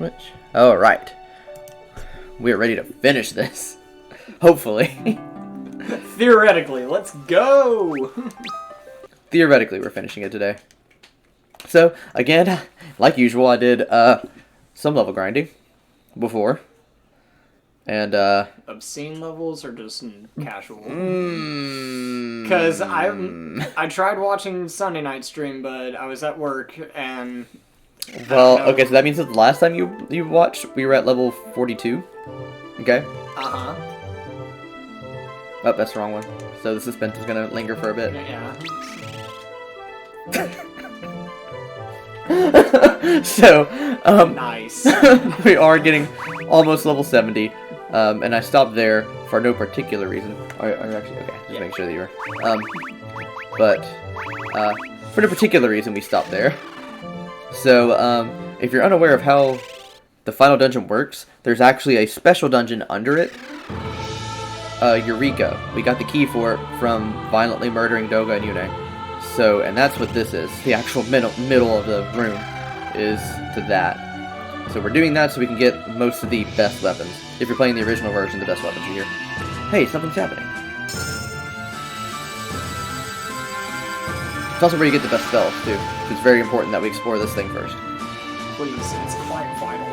Switch. All right. We're ready to finish this. Hopefully. Theoretically, let's go! Theoretically, we're finishing it today. So, again, like usual, I did some level grinding before. And, Obscene levels or just casual? Because I tried watching Sunday night stream, but I was at work and... Well, okay, so that means that the last time you watched, we were at level 42. Okay? Uh-huh. Oh, that's the wrong one. So the suspense is gonna linger for a bit. Yeah. So, Nice. we are getting almost level 70, and I stopped there for no particular reason. Are you actually, okay, just make sure that you are. But, for no particular reason, we stopped there. So, if you're unaware of how the final dungeon works, there's actually a special dungeon under it. Eureka. We got the key for it from violently murdering Doga and Yune. So, and that's what this is. The actual middle of the room is to that. So we're doing that so we can get most of the best weapons. If you're playing the original version, the best weapons are here. Hey, something's happening. It's also where you get the best spells, too. So it's very important that we explore this thing first. Please, it's quite vital.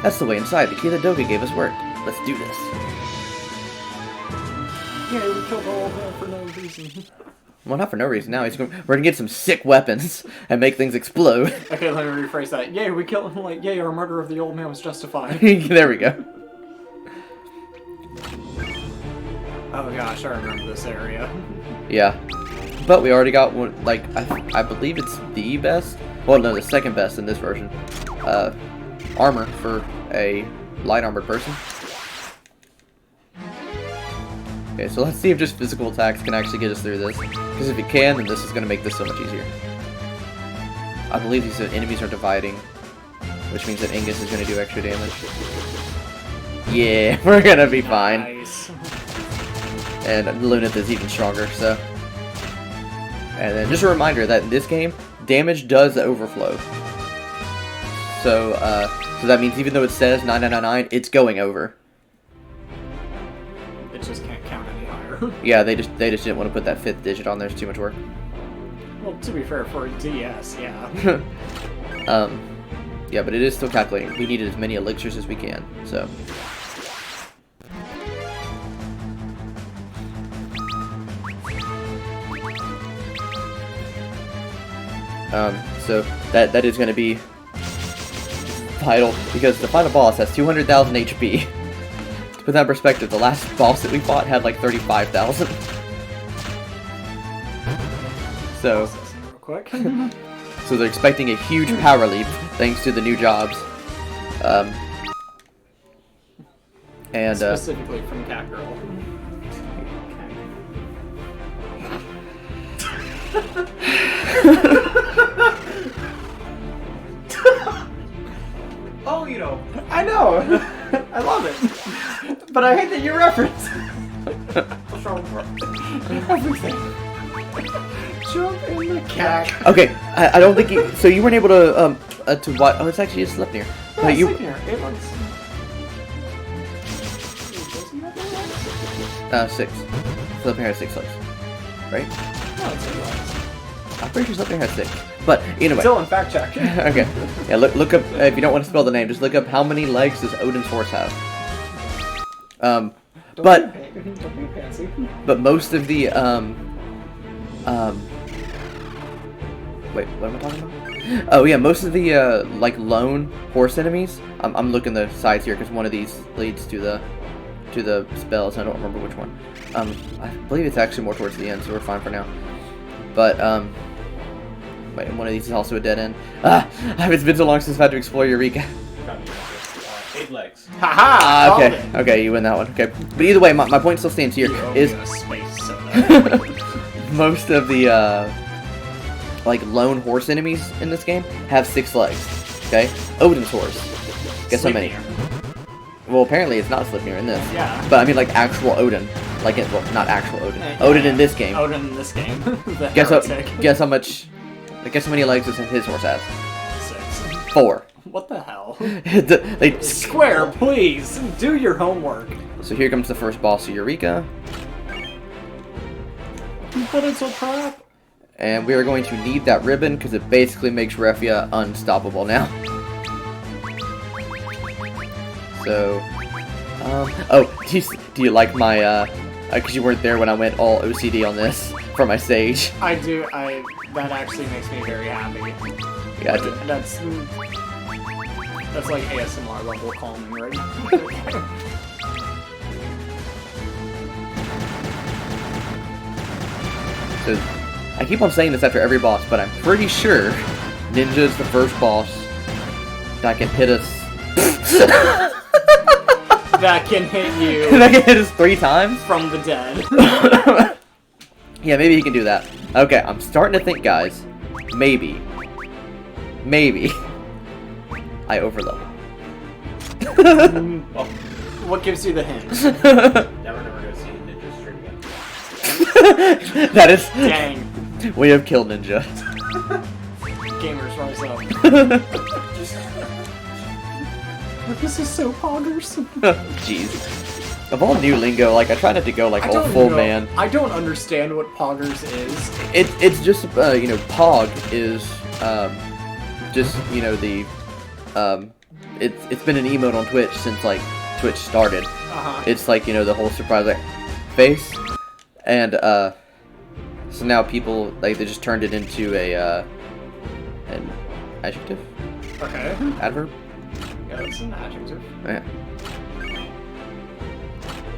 That's the way inside. The key that Doga gave us worked. Let's do this. Yeah, we killed the old man for no reason. Well, not for no reason. Now we're gonna get some sick weapons and make things explode. Okay, let me rephrase that. Yay, we killed him. Like, yay, our murder of the old man was justified. There we go. Oh gosh, I remember this area. Yeah, but we already got one. Like I believe it's the best. Well, no, the second best in this version. Armor for a light armored person. Okay, so let's see if just physical attacks can actually get us through this. Because if it can, then this is going to make this so much easier. I believe these enemies are dividing, which means that Ingus is going to do extra damage. Yeah, we're going to be fine. Nice. And Lunith is even stronger, so... And then just a reminder that in this game, damage does overflow. So, so that means even though it says 9999, it's going over. It just can't count any higher. Yeah, they just didn't want to put that 5th digit on there. It's too much work. Well, to be fair, for a DS, yeah. Yeah, but it is still calculating. We needed as many elixirs as we can, so. So that is going to be vital because the final boss has 200,000 HP. To put that in perspective, the last boss that we fought had like 35,000. So, Real quick. so they're expecting a huge power leap thanks to the new jobs. And Specifically from Catgirl. Oh, you know. I know. I love it. But I hate that you reference everything. Jump in the cat. okay, I don't think you. So you weren't able to watch. Oh, it's actually just Sleipnir. Yeah, But you. Sleipnir. It looks... 6. Sleipnir has 6 legs, right? No, it's 8 legs. I'm pretty sure Sleipnir has 6. But anyway. Dylan, fact check. Okay. Yeah, look up. If you don't want to spell the name, just look up how many legs does Odin's horse have. But Don't be fancy. but most of the wait, what am I talking about? Oh yeah, most of the like lone horse enemies. I'm looking the sides here because one of these leads to the spells. I don't remember which one. I believe it's actually more towards the end, so we're fine for now. But wait, one of these is also a dead end. It's been so long since I've had to explore Eureka. 8 legs. Haha! Okay, okay, you win that one. Okay, but either way, my point still stands here. Is space soda. most of the like lone horse enemies in this game have 6 legs. Okay, Odin's horse. Guess how many? Well, apparently it's not Sleipnir in this. Yeah. But I mean, like actual Odin. Like it, well, not actual Odin. Yeah. Odin in this game. Odin in this game. Guess how many legs does his horse has? 6. 4. What the hell? They Square, please do your homework. So here comes the first boss of Eureka, But it's a trap. and we are going to need that ribbon because it basically makes Refia unstoppable now. So, oh, do you like my, because you weren't there when I went all OCD on this for my stage. I do. That actually makes me very happy. Yeah, That's like ASMR level calming right now. so I keep on saying this after every boss, but I'm pretty sure Ninja is the first boss that can hit us. That can hit you That can hit us 3 times? from the dead. Yeah, maybe he can do that. Okay, I'm starting to think, guys. Maybe I overload. What gives you the hint? Never gonna see Ninja stream again. That is. Dang. We have killed Ninja. Gamers rise up. This is so poggers. Jeez. Of all new lingo, like, I try not to go, like, all full man. I don't understand what poggers is. It's just, you know, Pog is, just, you know, the, it's been an emote on Twitch since, like, Twitch started. Uh-huh. It's like, you know, the whole surprise, like, face. And, so now people, like, they just turned it into an adjective? Okay. Adverb? Yeah, it's an adjective. Yeah.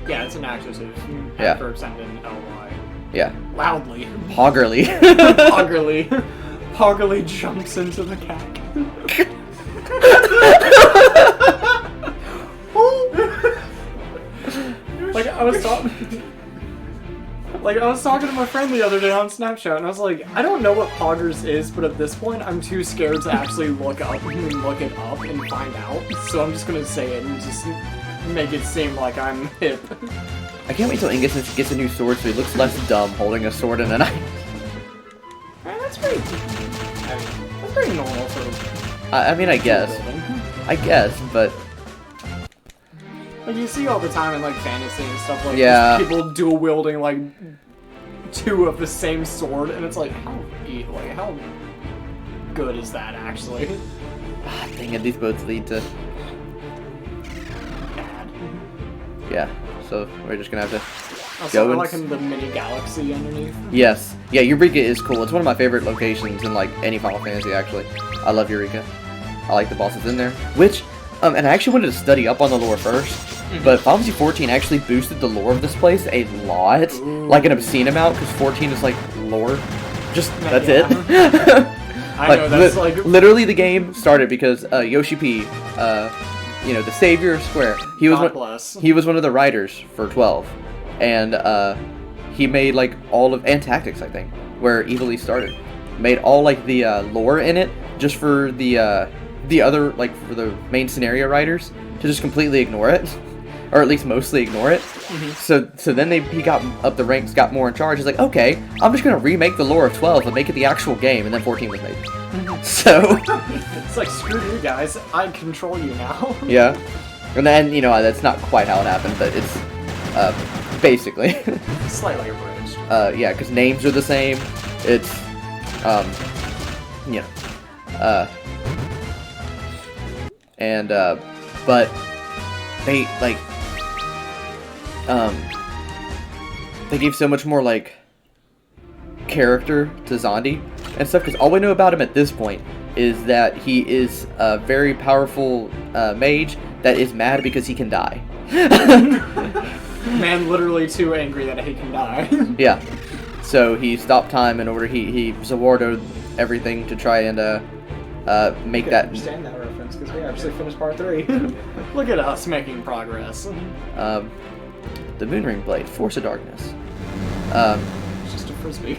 Yeah, it's an adjective. Yeah. Adverbs end in ly. Yeah. Loudly. Poggerly. Poggerly. Poggerly jumps into the cack. I was talking to my friend the other day on Snapchat, and I was like, I don't know what poggers is, but at this point, I'm too scared to actually look it up and find out. So I'm just gonna say it and just make it seem like I'm hip. I can't wait till Ingus gets a new sword so he looks less dumb holding a sword and a knife. That's pretty normal for. I mean, I guess, but Like, you see all the time in, like, fantasy and stuff, like, Yeah. just people dual wielding, like, 2 of the same sword, and it's like, how good is that, actually? dang it, these boats lead to, Bad. yeah, so we're just gonna have to, Also, Go I and like the mini galaxy underneath. yes, yeah, Eureka is cool. It's one of my favorite locations in, like, any Final Fantasy, actually. I love Eureka. I like the bosses in there, which, and I actually wanted to study up on the lore first. But Final Fantasy 14 actually boosted the lore of this place a lot, like an obscene amount, because 14 is like lore. Just, that's Yeah. it. I know, that's like... Literally the game started because Yoshi P, you know, the savior of Square, he was, God bless. he was one of the writers for 12. And he made like all of, and Tactics, I think, where Evil East started. Made all like the lore in it, just for the other, like for the main scenario writers, to just completely ignore it. Or at least mostly ignore it. So then he got up the ranks, got more in charge. He's like, okay, I'm just gonna remake the lore of 12 and make it the actual game, and then 14 was made. So It's like, screw you guys, I control you now. yeah, and then, you know, that's not quite how it happened, but it's basically Slightly abridged. yeah, because names are the same. It's you know, and but they like. They gave so much more, like, character to Zondi and stuff, because all we know about him at this point is that he is a very powerful mage that is mad because he can die. Man literally too angry that he can die. Yeah. So he stopped time in order, he Zawardoed everything to try and make I that... understand that reference, because we actually finished part 3. Look at us making progress. The Moonring Blade, Force of Darkness. It's just a frisbee.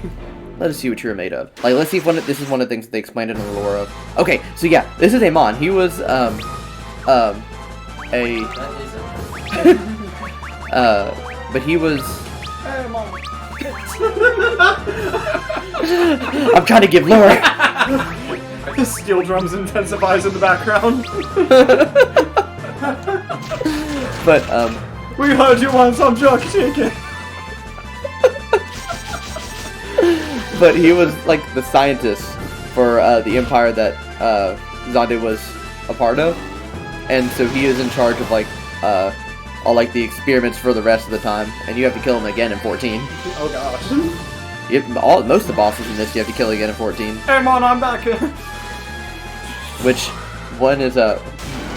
Let us see what you're made of. Like, let's see if this is one of the things that they explained in the lore of. Okay, so yeah, this is Amon. He was, but he was... Hey, Mom. I'm trying to give lore! Steel drums intensifies in the background. But We heard you want some jerk chicken. but he was like the scientist for the empire that Xande was a part of, and so he is in charge of like all like the experiments for the rest of the time, and you have to kill him again in 14. Oh gosh. Most of the bosses in this you have to kill again in 14. Hey man, I'm back. Which one is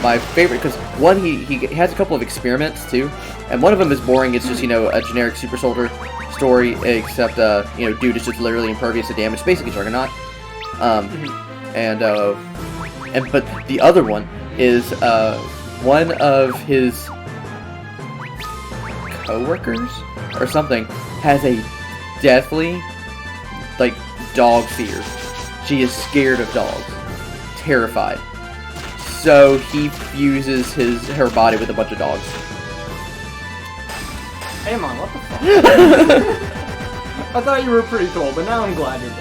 my favorite, because one he has a couple of experiments too, and one of them is boring. It's just, you know, a generic super soldier story, except you know, dude is just literally impervious to damage, basically Juggernaut. But the other one is one of his co-workers or something has a deathly like dog fear. She is scared of dogs, terrified. So he fuses her body with a bunch of dogs. Hey man, what the fuck? I thought you were pretty cool, but now I'm glad you're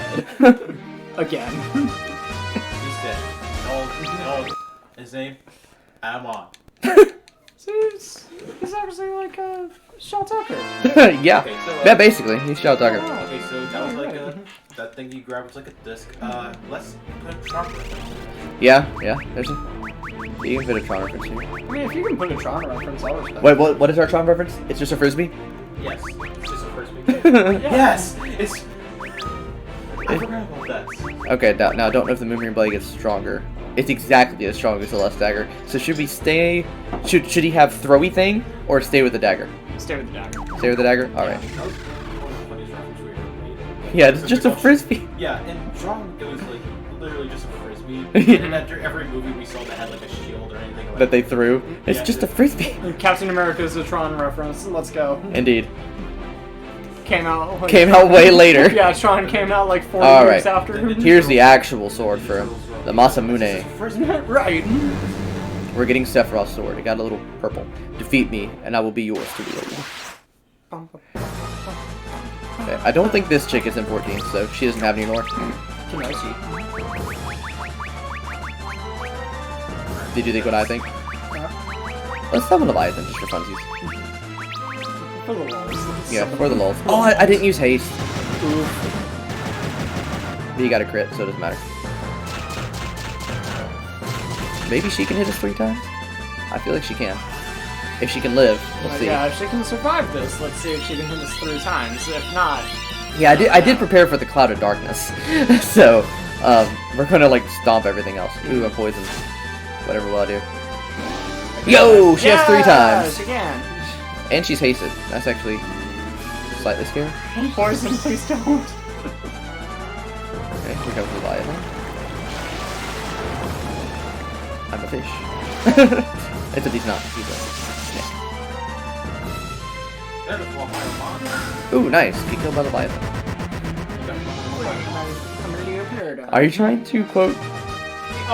dead. Again. He's dead. No, his name? Amon. See, he's actually like Shaw Tucker. Yeah, Okay, so, yeah, basically he's Shao Tucker. Okay, so that was like that thing you grabbed was like a disc. Let's put a Tron reference. Yeah, there's a. You can fit a Tron reference here. I mean, if you can put a Tron reference, I'll respect. Wait, what is our Tron reference? It's just a frisbee? Yes, it's just a frisbee. Yes, it's. I forgot about that. Okay, now I don't know if the Moonbeam Blade gets stronger. It's exactly as strong as the Lust Dagger. So should we stay? Should he have throwy thing or stay with the dagger? Stay with the dagger. Stay with the dagger. All right. That was one of the funniest references we ever made. Yeah, it's just a frisbee. Yeah, and Tron, it was like literally just a frisbee. And after every movie we saw that had like a shield or anything like That they threw. It's Yeah, just a frisbee. Captain America is a Tron reference. Let's go. Indeed. Came out. Like, Came out way later. Yeah, Tron came out like 40 All years right. after. Here's the actual sword for him. The Masamune. Right. We're getting Sephiroth's sword. It got a little purple. Defeat me, and I will be yours to wield. Okay, I don't think this chick is in 14, so she doesn't have any lore. Kenoshi. Did you think what I think? Let's summon Leviathan just for funsies. For the lulz. Yeah, for the lulz. Oh, I didn't use haste. Oof. But you got a crit, so it doesn't matter. Maybe she can hit us 3 times? I feel like she can. If she can live, we'll see. Yeah, if she can survive this, let's see if she can hit us 3 times. If not... Yeah, I did prepare for the Cloud of Darkness. So, we're gonna, like, stomp everything else. Ooh, I'm poisoned. Whatever will I do. Yo! She has 3 times! She can. And she's hasted. That's actually slightly scary. Poison, please don't. Okay, here comes Leviathan. I'm a fish. Except he's not. He's a snake. Ooh, nice. Get killed by Leviathan. Are you trying to quote?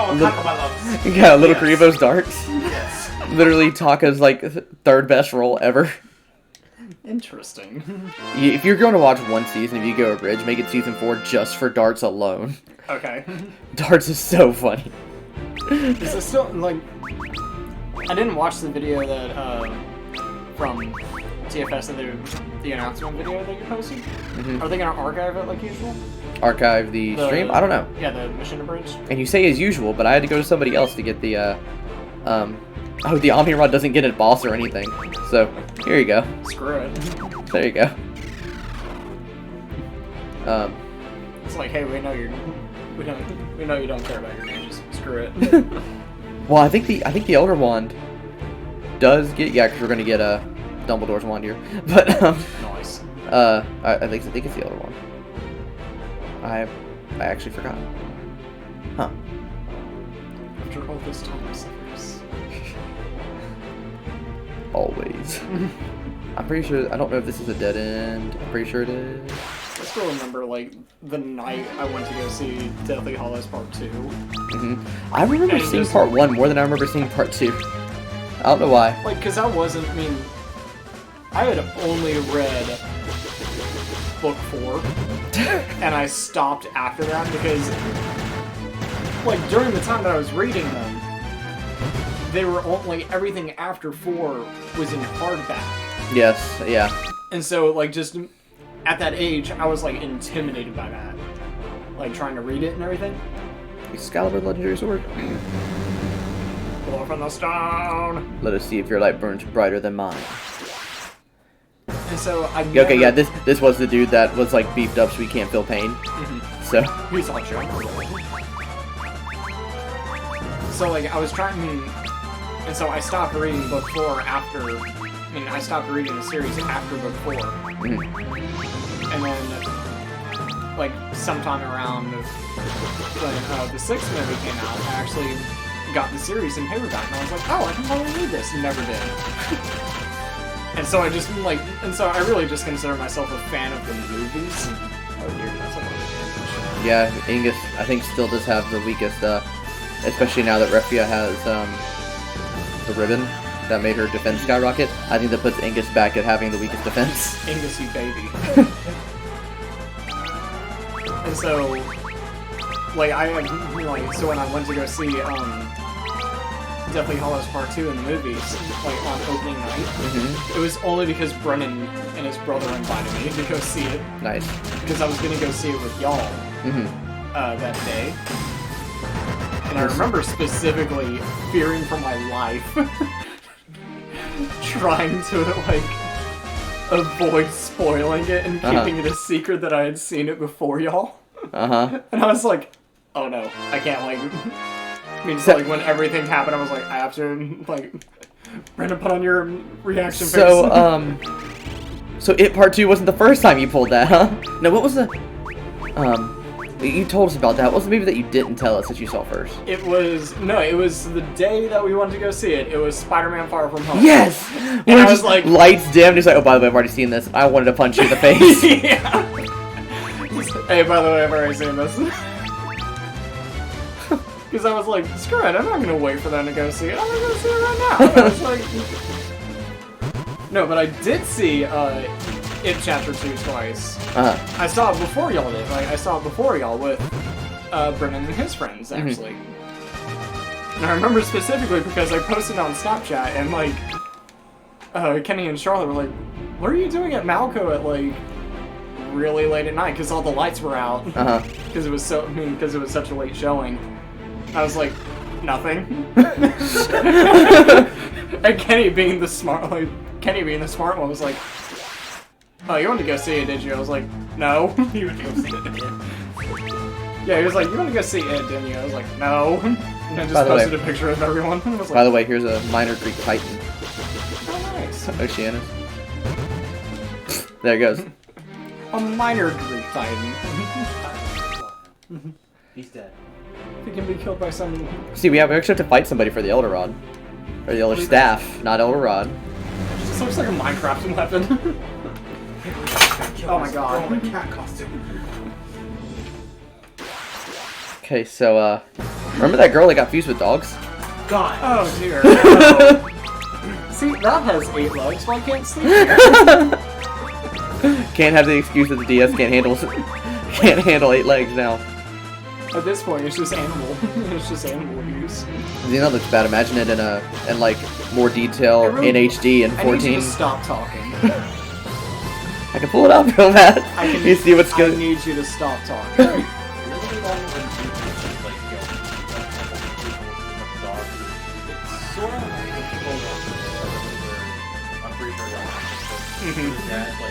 Oh, Taka my love. Yeah, Little Yes. Kuribo's Darks. Yes. Literally Taka's like 3rd best role ever. Interesting. If you're going to watch one season, if you go abridged, make it season 4 just for Darts alone. Okay. Darts is so funny. Is it still, like... I didn't watch the video that, from TFS, the announcement video that you posted. Mhm. Are they gonna archive it like usual? Archive the stream? I don't know. Yeah, the mission abridged. And you say as usual, but I had to go to somebody else to get the, oh, the Omni Rod doesn't get a boss or anything. So, here you go. Screw it. There you go. It's like, hey, we know you don't care about your mages. Screw it. Well, I think the Elder Wand does get, yeah, because we're gonna get Dumbledore's wand here. But Nice. I think it's the Elder Wand. I actually forgot. Huh. After all this time, Severus. Always. I'm pretty sure. I don't know if this is a dead end. I'm pretty sure it is. I still remember, like, the night I went to go see Deathly Hallows Part 2. I remember And seeing just- part 1 more than I remember seeing part 2. I don't know why. Like, because I wasn't, I mean, I had only read book 4, and I stopped after that because, like during the time that I was reading them, they were only everything after 4 was in hardback. Yes, yeah. And so, like, just at that age, I was, like, intimidated by that. Like, trying to read it and everything. Excalibur Legendary Sword. Blow from the stone! Let us see if your light burns brighter than mine. And so, I Yeah, okay, yeah, this was the dude that was, like, beefed up so he can't feel pain. So, He's all sure. So, like, I was trying... And so I stopped reading book 4 after... I mean, I stopped reading the series after book 4. And then, like, sometime around when the 6th movie came out, I actually got the series in paperback, and I was like, oh, I can probably read this, and never did. And so I just, like, and so I really just consider myself a fan of the movies. Oh dear, that's a lot of yeah, Angus, I think, still does have the weakest, especially now that Refia has, the ribbon that made her defense skyrocket. I think that puts Angus back at having the weakest defense. Angus, you baby. And so, like, so when I went to go see, Deathly Hallows Part 2 in the movies, like, on opening night, it was only because Brennan and his brother invited me to go see it. Nice. Because I was gonna go see it with y'all, that day. And I remember specifically fearing for my life. Trying to, like, avoid spoiling it and keeping it a secret that I had seen it before y'all. And I was like, oh no, I can't, like... I mean, so, like, when everything happened, I was like, I have to, like... Brandon, put on your reaction face. So, so It Part 2 wasn't the first time you pulled that, huh? No, what was the... You told us about that. What was the movie that you didn't tell us that you saw first? It was the day that we wanted to go see it. It was Spider-Man Far From Home. Yes! And I was like... Lights dim, just like, oh, by the way, I've already seen this. I wanted to punch you in the face. Yeah. Hey, by the way, I've already seen this. Because I was like, screw it, I'm not going to wait for them to go see it. I'm going to go see it right now. And I was like... No, but I did see It Chapter 2 twice. I saw it before y'all did. Like, I saw it before y'all with Brennan and his friends, actually. And I remember specifically because I posted on Snapchat, and, like, Kenny and Charlotte were like, what are you doing at Malco at, like, really late at night? Because all the lights were out. Because it was because it was such a late showing. I was like, nothing. And Kenny being the smart one was like, oh, you wanted to go see it, did you? I was like, no. You went to go see it. Yeah, he was like, you want to go see it, didn't you? I was like, no. And I just posted a picture of everyone. I was like, by the way, here's a minor Greek titan. Oh, nice. Oceanus. There it goes. A minor Greek titan. He's dead. He can be killed by some... See, we actually have to fight somebody for the Elder Rod. Or the Elder Staff, not Elder Rod. This looks like a Minecraft weapon. Oh my god. My cat costume. Okay, so, remember that girl that got fused with dogs? God. Oh dear. See, that has 8 legs. Why can't sleep? Can't have the excuse that the DS can't handle 8 legs now. At this point, it's just animal. It's just animal abuse. That looks bad. Imagine it in like more detail in HD and 14. I need you to stop talking. I can pull it up real bad. You see what's I good? need you to stop talking.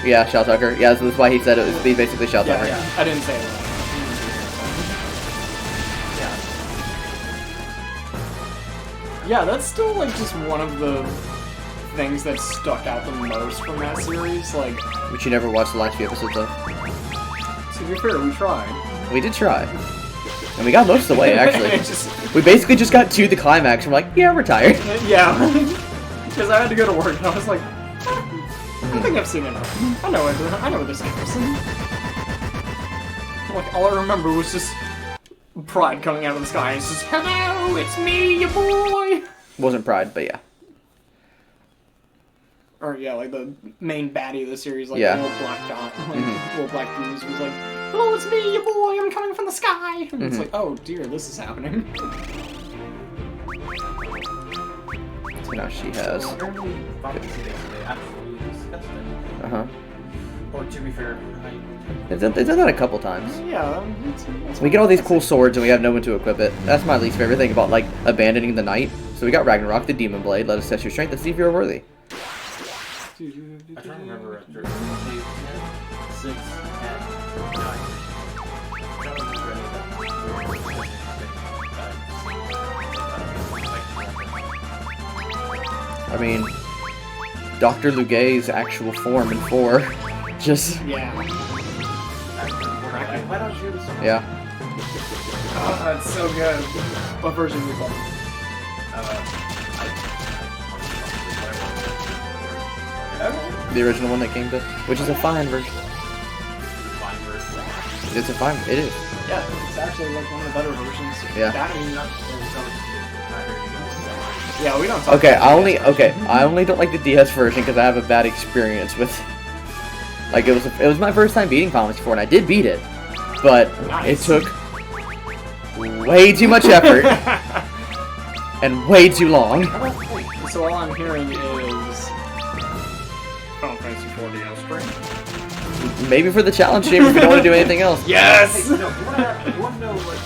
Yeah, Shell Tucker. Yeah, so that's why he said it was basically Shell Tucker. Yeah, I didn't say that. Yeah, that's still, like, just one of the things that stuck out the most from that series, like... Which you never watched the last few episodes of. To be fair, we tried. We did try. And we got most of the way, actually. We basically just got to the climax, and we're like, yeah, we're tired. Yeah. Because I had to go to work, and I was like, I think I've seen enough. I know where this goes. Like, all I remember was just... Pride coming out of the sky, and it's just, hello, it's me, your boy! Wasn't Pride, but yeah. Or, yeah, like, the main baddie of the series, like, yeah. the little black dot, like, little black bruise was like, hello, it's me, your boy, I'm coming from the sky. And it's like, oh dear, this is happening. So now she has. Apparently, Final Fantasy makes it absolutely disgusting. Or to be fair, They've done that a couple times. Yeah, We get all these cool swords and we have no one to equip it. That's my least favorite thing about like abandoning the knight. So we got Ragnarok, the Demon Blade. Let us test your strength and see if you're worthy. I'm trying to remember after 6, 10, 9. I mean, Dr. Lugay's actual form in 4. Just, yeah. Why don't you do this? yeah. Oh, that's so good. What version are you playing? The original one that came to, which is a fine version. It's a fine, it is. Yeah, it's actually like one of the better versions. Yeah. That, I mean, yeah, we don't talk Okay, about the DS I only don't like the DS version because I have a bad experience with. Like it was my first time beating Final Fantasy 4 and I did beat it, but Nice. it took way too much effort and way too long. So all I'm hearing is Final Fantasy 4 DS strength. Maybe for the challenge chamber if we don't want to do anything else. Yes! Hey, no, you want to know, like,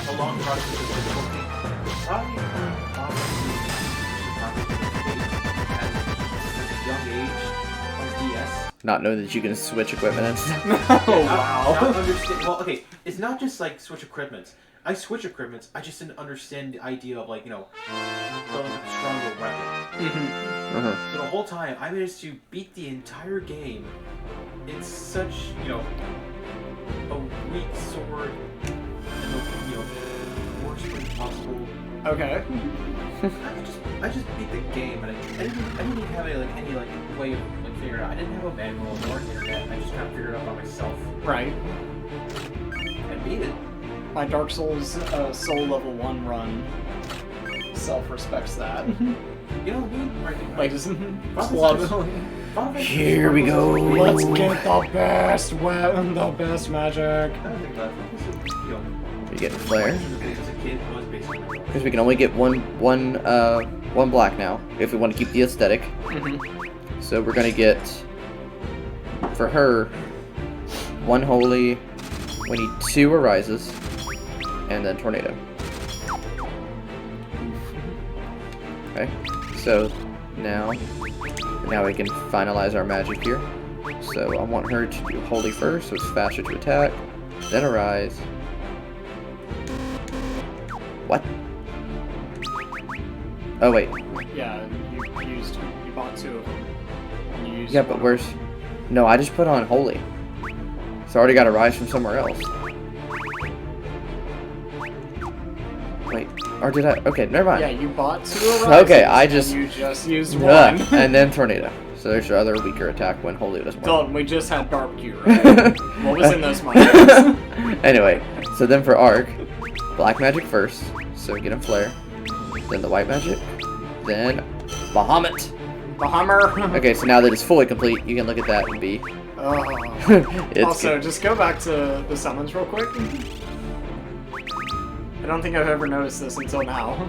a long process of difficulty? Probably at a young age on DS. Not knowing that you can switch equipment and stuff. Oh, wow. Not understand. Well, okay, it's not just like switch equipment. I switch equipment. I just didn't understand the idea of like building a stronger weapon. So the whole time I managed to beat the entire game in such a weak sword and the worst way possible. Okay. I just beat the game and I didn't even have any way of figuring it out. I didn't have a manual or internet. I just kind of figured it out by myself Right. and beat it. My Dark Souls Soul Level 1 run self-respects that. You know what I mean? Right. Like, just Final love Fantasy Here we go. Let's get the best weapon, the best magic. I don't think that. You get flare. As a kid, was basically. Because we can only get one black now if we want to keep the aesthetic. So we're gonna get for her 1 holy. We need 2 arises, and then tornado. Okay, so now we can finalize our magic here. So I want her to do holy first, so it's faster to attack, then arise. What? Oh wait. Yeah, you bought 2 of them. And you used Yeah, but where's? No, I just put on holy. So I already got a rise from somewhere else. Wait, or did I? Okay, never mind. Yeah, you bought 2 arises. Okay, I just- and you just used Ugh, 1. and then tornado. So there's your other weaker attack when holy doesn't work. Dalton, we just had barbecue, right? What was in those minds? Anyway, so then for arc, black magic first, so get him flare. Then the white magic, then Bahamut. Bahammer. Okay, so now that it's fully complete, you can look at that and be. Oh. It's Also, good. just go back to the summons real quick. I don't think I've ever noticed this until now.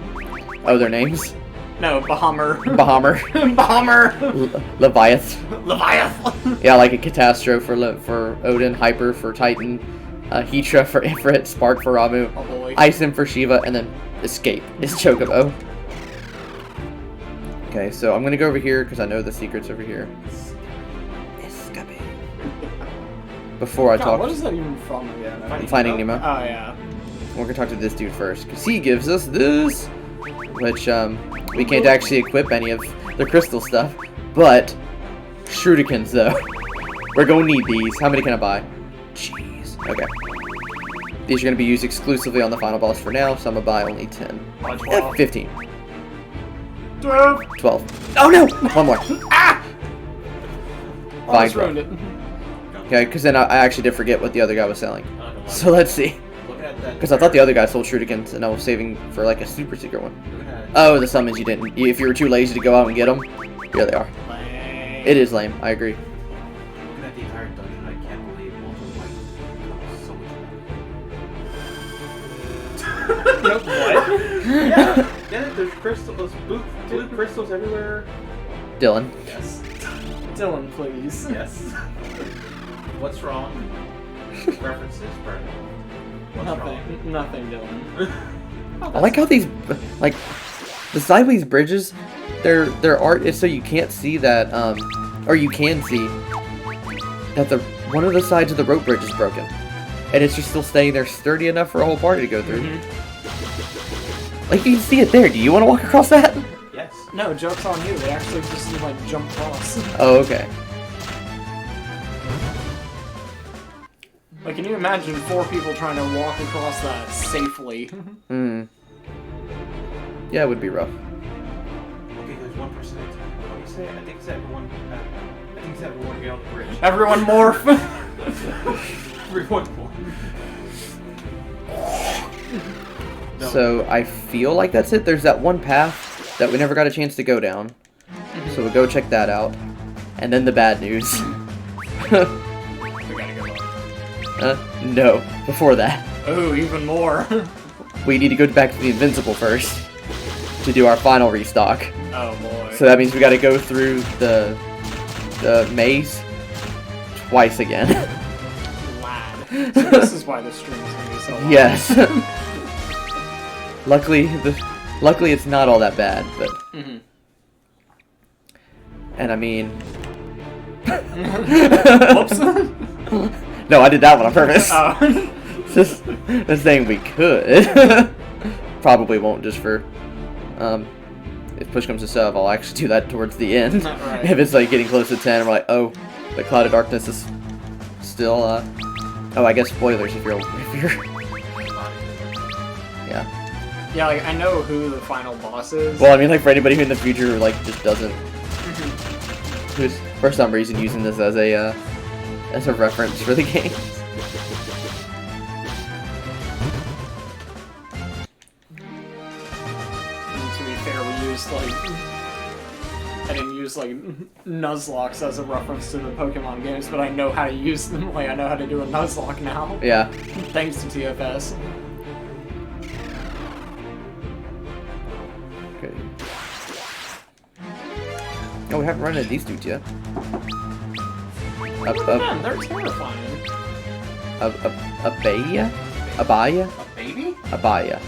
Oh, their names? No, Bahammer. Bahammer, Bahammer. Leviath. Leviathan. Yeah, like a Catastro for Odin, Hyper for Titan, Hetra for Ifrit, Spark for Ramu, Oh boy. Ison for Shiva, and then Escape is Chocobo. Okay, so I'm gonna go over here because I know the secret's over here. Escape. Before I God, talk, what is that even from again? Finding Nemo. Oh yeah. We're gonna talk to this dude first because he gives us this, which we can't actually equip any of the crystal stuff, but Shurikens though. We're gonna need these. How many can I buy? Jeez. Okay. These are gonna be used exclusively on the final boss for now, so I'm gonna buy only 10. 15. 12. Oh no! One more. Ah! Almost Fine. ruined it. Okay, because then I actually did forget what the other guy was selling. So let's see. Looking at that. Because I thought the other guy sold Shurikens, and I was saving for like a super secret one. Looking at Oh, the summons you didn't. If you were too lazy to go out and get them, here they are. It is lame. I agree. looking at the entire dungeon, I can't believe multiple white What? Yeah, there's crystals, blue crystals everywhere. Dylan. Yes. Dylan, please. Yes. What's wrong? References, Brennan. What's wrong? Nothing, Dylan. I like how these, like, the sideways bridges, their art is so you can't see that, or you can see that one of the sides of the rope bridge is broken. And it's just still staying there sturdy enough for a whole party to go through. Like, you can see it there. Do you want to walk across that? Yes. No, joke's on you. They actually just, like, jump across. Oh, okay. Like, can you imagine 4 people trying to walk across that safely? Hmm. Yeah, it would be rough. Okay, there's one person at a time. What do you say? I think it's everyone. I think it's everyone get on the bridge. Everyone morph! Everyone morph. No. So, I feel like that's it. There's that one path that we never got a chance to go down. So we'll go check that out. And then the bad news. We gotta go up. No. Before that. Oh, even more. We need to go back to the Invincible first. To do our final restock. Oh boy. So that means we gotta go through the maze twice again. Lad. So this is why the stream is gonna be so long. Yes. Luckily it's not all that bad, but and I mean Whoops. no, I did that one on purpose. Oh. Just saying we could. Probably won't just for if push comes to shove, I'll actually do that towards the end. Right. If it's like getting close to 10, we're like, oh, the Cloud of Darkness is still oh, I guess spoilers if you're yeah. Yeah, like, I know who the final boss is. Well, I mean, like, for anybody who in the future, like, just doesn't, who's, for some reason, using this as a reference for the game. And to be fair, we used, like, I didn't use, like, Nuzlocke as a reference to the Pokemon games, but I know how to use them. Like, I know how to do a Nuzlocke now. Yeah. Thanks to TFS. Okay. Oh, we haven't run into these dudes yet. Man, they're terrifying. Abaya? Abaya? A baby? Abaya.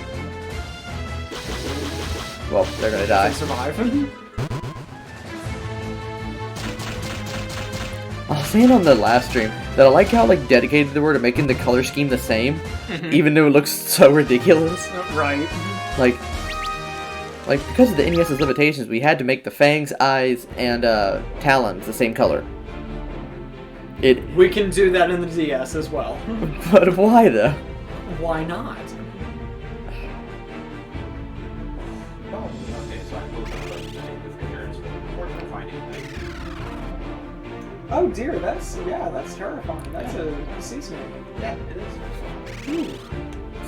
Well, they're gonna die. They survive. I was saying on the last stream that I like how like dedicated they were to making the color scheme the same, even though it looks so ridiculous. Right. Like because of the NES's limitations, we had to make the fangs, eyes, and talons the same color. We can do that in the DS as well. But why though? Why not? Oh, okay, so I moved on to the figures. Or to find anything. Oh dear, that's terrifying. That's a sea snake. Yeah, it is.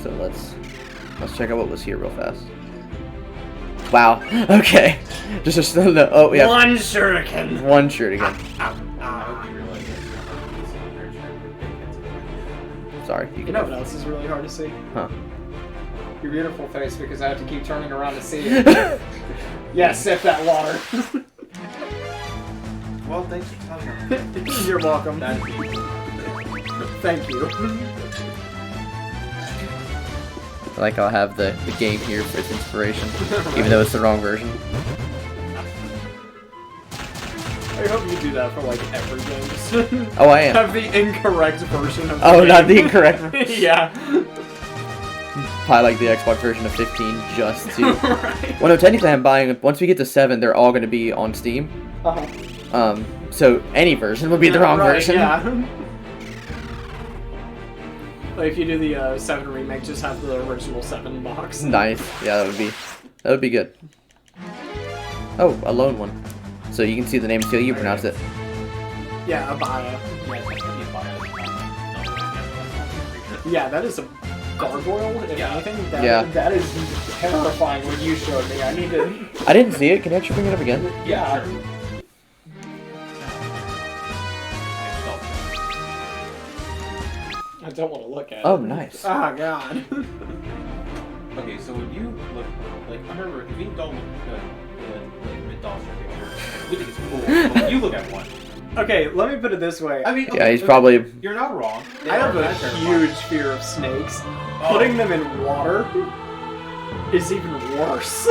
So let's check out what was here real fast. Wow. Okay. Just no. Oh yeah. One shuriken. One shirt again. I hope you realize that. Sorry. You know what else is really hard to see? Huh. Your beautiful face, because I have to keep turning around to see it. Yeah, sip that water. Well, thanks for telling me. You're welcome. That'd be Thank you. Like I'll have the game here for its inspiration, even though it's the wrong version. I hope you do that for like every game. Oh, I am. Have the incorrect version of the Oh, game. not the incorrect. Yeah. Probably like the Xbox version of 15 just to. Right. Well, no, technically I'm buying. Once we get to 7, they're all going to be on Steam. Uh-huh. So any version would be the wrong Right, version. Yeah. Like if you do the 7 remake, just have the original 7 box. Nice. Yeah, that would be good. Oh, a lone one. So you can see the name until you pronounce it. Yeah, Abaya. Yeah, that is a gargoyle, if anything. That is terrifying what you showed me. I need to... I didn't see it. Can you actually bring it up again? Yeah. Sure. I don't want to look at it. Oh, nice. Oh, God. Okay, so when you look, like, I remember, if you don't look good in, like, mid-Dawson picture, we think it's cool, but when you look at one, Okay, let me put it this way. I mean, Yeah, he's probably. You're not wrong. They I have are a bad terrifying. huge fear of snakes. Putting them in water is even worse.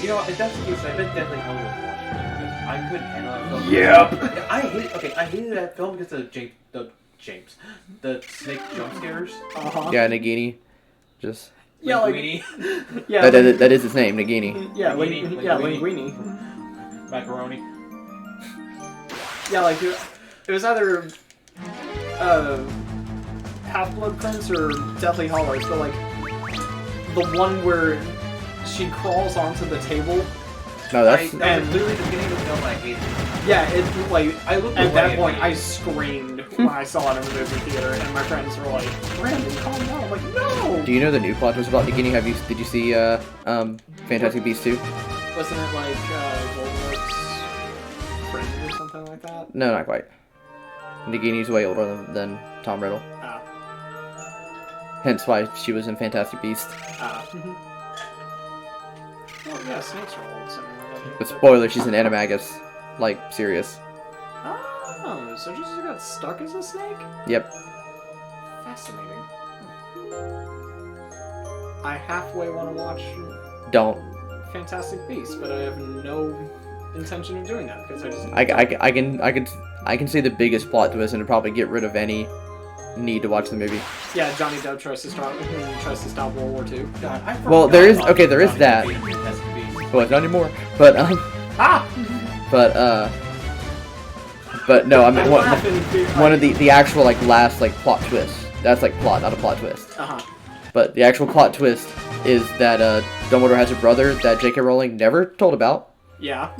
You know, if that's the case, I bet definitely I would have watched it because I couldn't handle that film. Yep. I hated that film because of the snake jump scares. Uh-huh. Yeah, Nagini. Just. Yeah, like, Linguini. yeah, That is his name, Nagini. yeah, Linguini. yeah, Linguini. linguini. Macaroni. Yeah, like it was either Half-Blood Prince or Deathly Hallows, but like the one where she crawls onto the table. No, that's. That was literally the beginning of the film I hated it. Yeah, it like I looked at away that point I immediately. screamed when I saw it in the movie theater, and my friends were like, "Brandon, calm down!" I'm like, "No." Do you know the new plot was about Nagini? Did you see Fantastic Beasts 2? Wasn't it like Voldemort's friend or something like that? No, not quite. Nagini's way older than Tom Riddle. Ah, Hence why she was in Fantastic Beasts. Well, yeah, snakes are old. So But spoiler, she's an animagus. Like, serious. Oh, so she just got stuck as a snake? Yep. Fascinating. I halfway want to watch Don't. Fantastic Beasts, but I have no intention of doing that because I just. I can see the biggest plot twist and to probably get rid of any need to watch the movie. Yeah, Johnny Depp tries to stop World War II. God, I Well, forgot there is- about okay, there is Johnny that. Depp being in Fantastic Beasts. Well, it's not anymore. But no, I mean one of the actual like last like plot twist. That's like plot, not a plot twist. Uh-huh. But the actual plot twist is that Dumbledore has a brother that J.K. Rowling never told about, Yeah,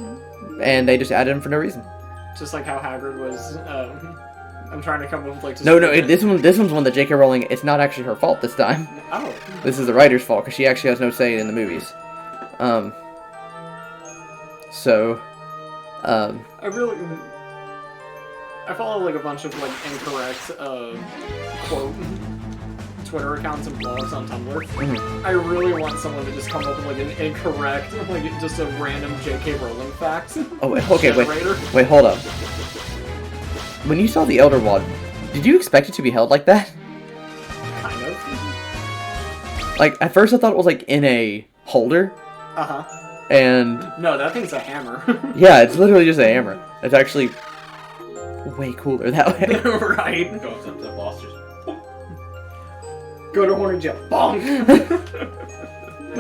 and they just added him for no reason. just like how Hagrid was. I'm trying to come up with like. No, this one's one that J.K. Rowling. It's not actually her fault this time. Oh. This is the writer's fault because she actually has no say in the movies. I follow like a bunch of like incorrect quote Twitter accounts and blogs on Tumblr. I really want someone to just come up with like an incorrect, like just a random J.K. Rowling fact. Oh, wait, okay, generator. wait, hold up. When you saw the Elder Wand, did you expect it to be held like that? Kind of. Like, at first I thought it was like in a holder, Uh-huh. and No, that thing's a hammer. yeah, it's literally just a hammer. It's actually way cooler that way. Right. Goes up to Gloucester's. Go to Horny Jail. Bonk!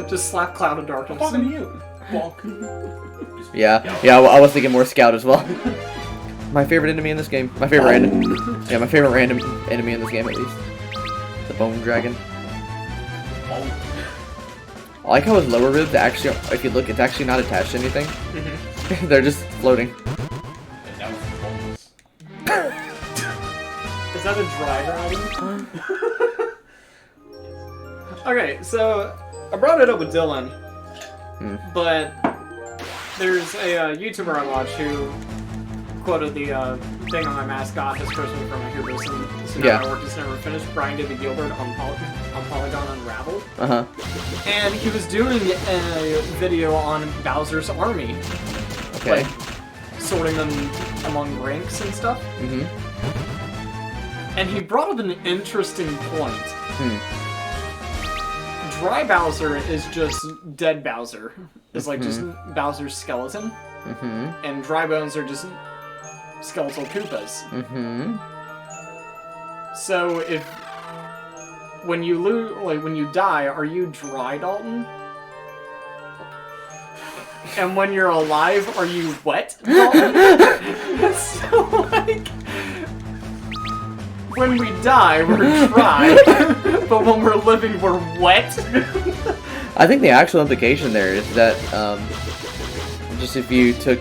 Just slap Cloud of Darkness. Fucking you. Bonk. Just Yeah, yell. yeah, I was thinking more Scout as well. My favorite enemy in this game. My favorite random enemy in this game, at least. The Bone Dragon. Oh. I like how his lower ribs actually, if you look, it's actually not attached to anything. They're just floating. And that was boneless. Is that a dry dragon? Okay, so I brought it up with Dylan, but there's a YouTuber I watch who quoted the thing on my mascot, his Christmas from my heroes, and so now Yeah. my work is never finished. Brian David Gilbert on Polygon Unraveled, Uh-huh. and he was doing a video on Bowser's army, Okay. like sorting them among ranks and stuff. Mm-hmm. And he brought up an interesting point. Dry Bowser is just dead Bowser. It's like just Bowser's skeleton. Mm-hmm. And Dry Bones are just skeletal Koopas. Mm-hmm. So if when you when you die, are you Dry Dalton? And when you're alive, are you Wet Dalton? So like when we die, we're dry, but when we're living, we're wet. I think the actual implication there is that, just if you took,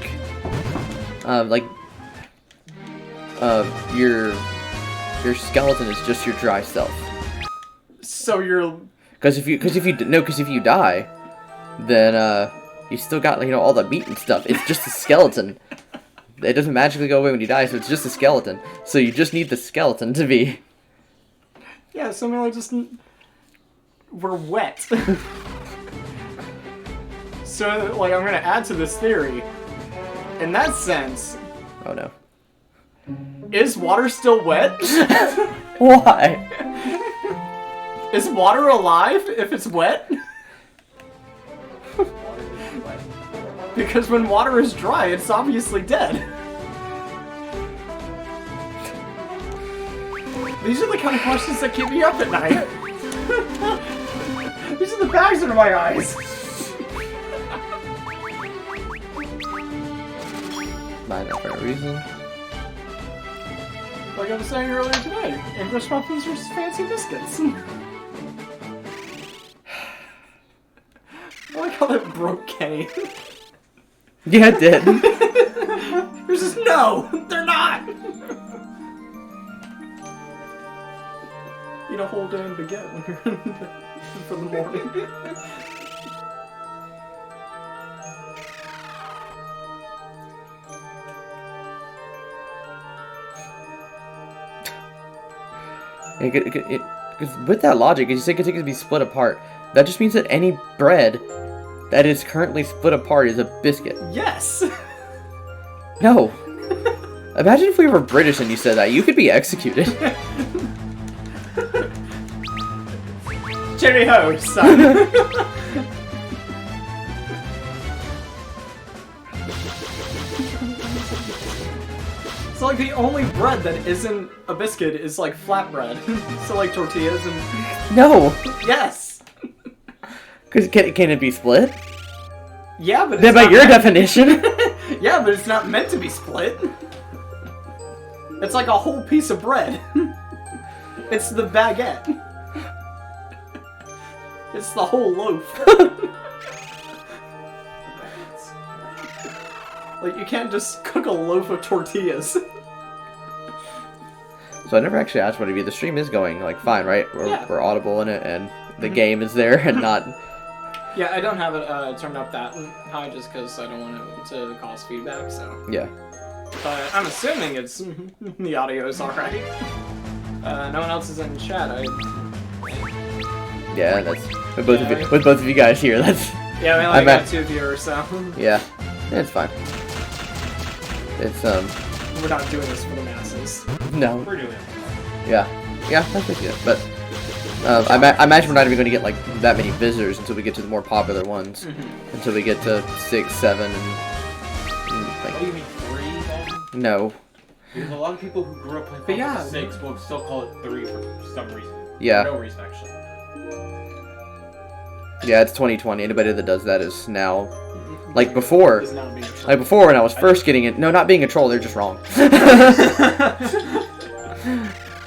your skeleton is just your dry self. So you're Because if you die, then you still got all the meat and stuff. It's just a skeleton. It doesn't magically go away when you die, so it's just a skeleton. So you just need the skeleton to be. yeah. So I mean, like just were wet. So, like, I'm gonna add to this theory. In that sense, Oh no. is water still wet? Why? Is water alive if it's wet? Water is wet. Because when water is dry, it's obviously dead. These are the kind of questions that keep me up at night. These are the bags under my eyes. Buy that for a reason. Like I was saying earlier today, English muffins versus fancy biscuits. I like how that broke Kenny. Yeah, it did. There's just no, they're not. Eat a whole damn baguette when you're for the morning. Because with that logic, you say it can be split apart. That just means that any bread that is currently split apart is a biscuit. Yes. No. Imagine if we were British and you said that. You could be executed. Cherry ho, son. It's like the only bread that isn't a biscuit is like flatbread. So like tortillas and... No. Yes! Because can it be split? Yeah, but it's Then by not your meant- definition. Yeah, but it's not meant to be split. It's like a whole piece of bread. It's the baguette. It's the whole loaf. Like, you can't just cook a loaf of tortillas. So I never actually asked what it'd be. The stream is going like fine, right? Yeah. We're audible in it, and the game is there, and not. Yeah, I don't have it turned up that high just because I don't want it to cause feedback, so. Yeah. But I'm assuming it's the audio is alright. No one else is in chat. Yeah, that's with both of you guys here. That's Yeah, we only got 2 viewers, so. yeah, it's fine. It's We're not doing this for the masses. no, We're doing it. yeah, that's pretty good. But I imagine we're not even going to get like that many visitors until we get to the more popular ones. Until we get to 6, 7, and What do you mean 3 then? no, There's a lot of people who grew up playing But Final yeah. Fantasy 6 will still call it 3 for some reason. Yeah. For no reason actually. yeah, it's 2020. Anybody that does that is now like before. Is not being true. Like before when I was first getting it, no, not being a troll, they're just wrong.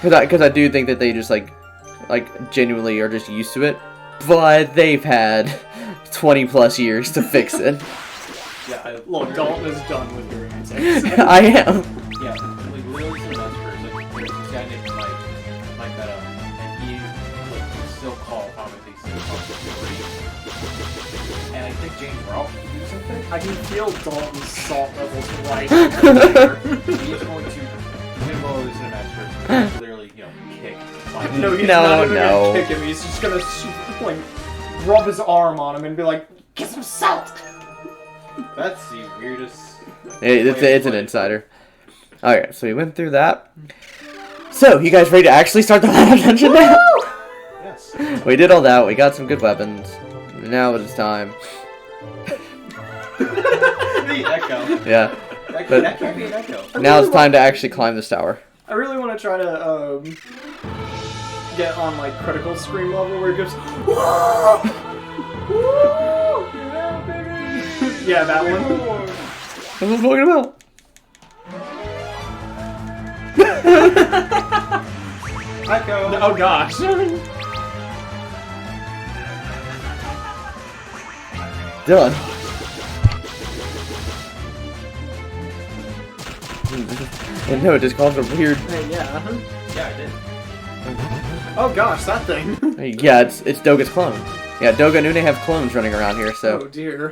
Because I do think that they just like genuinely are just used to it, but they've had 20 plus years to fix it. Yeah, Look, Dalton is done with your antics. I am. Yeah, like literally some experts, like there's this guy named Mike Meta, and he like would still call Final Fantasy 6 and I think James Ralph can do something. I can feel Dalton's salt levels right here. He's going to go over the cinematics and literally, kick. No, he's No, not even no. gonna kick him. He's just gonna like rub his arm on him and be like, "Get some salt." That's the weirdest. It's an insider. Alright, so we went through that. So, you guys ready to actually start the final dungeon now? Yes. We did all that, we got some good weapons. Now it is time. The echo. Yeah. That can't be an echo. Now it's time to actually climb this tower. I really want to try to get on like critical scream level where it goes. "Whoa! Woo! Yeah, baby!" Yeah, that one. What was I talking about? Echo. Oh gosh. Dylan. And no, it just calls a weird. Hey, yeah. Yeah, I did. Oh gosh, that thing. Yeah, it's Doga's clone. Yeah, Doga and Une have clones running around here, Oh so dear.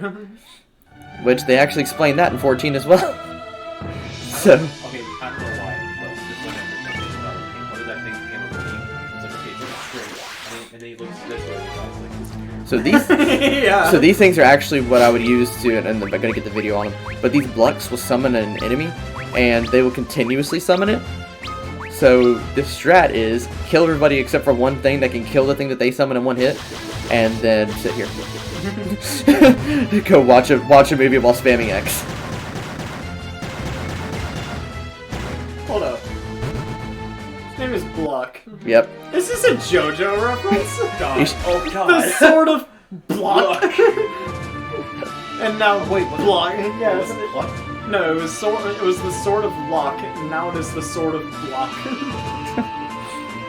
which they actually explained that in 14 as well. So Okay, I don't know why, but this one what did that thing came up with? It's like, okay, look straight, and then he looks this way, wisely. So these Yeah. so these things are actually what I would use to, and I'm gonna get the video on them. But these Blux will summon an enemy, and they will continuously summon it. So the strat is kill everybody except for one thing that can kill the thing that they summon in one hit, and then sit here. Go watch a movie while spamming X. Hold up. His name is Block. Yep. Is this a JoJo reference? God. Oh The God. sword of Block. And now Wait, what? Block. Yeah, Wasn't it? What? no, it was sword. It was the sword of Block, and now it is the sword of Block.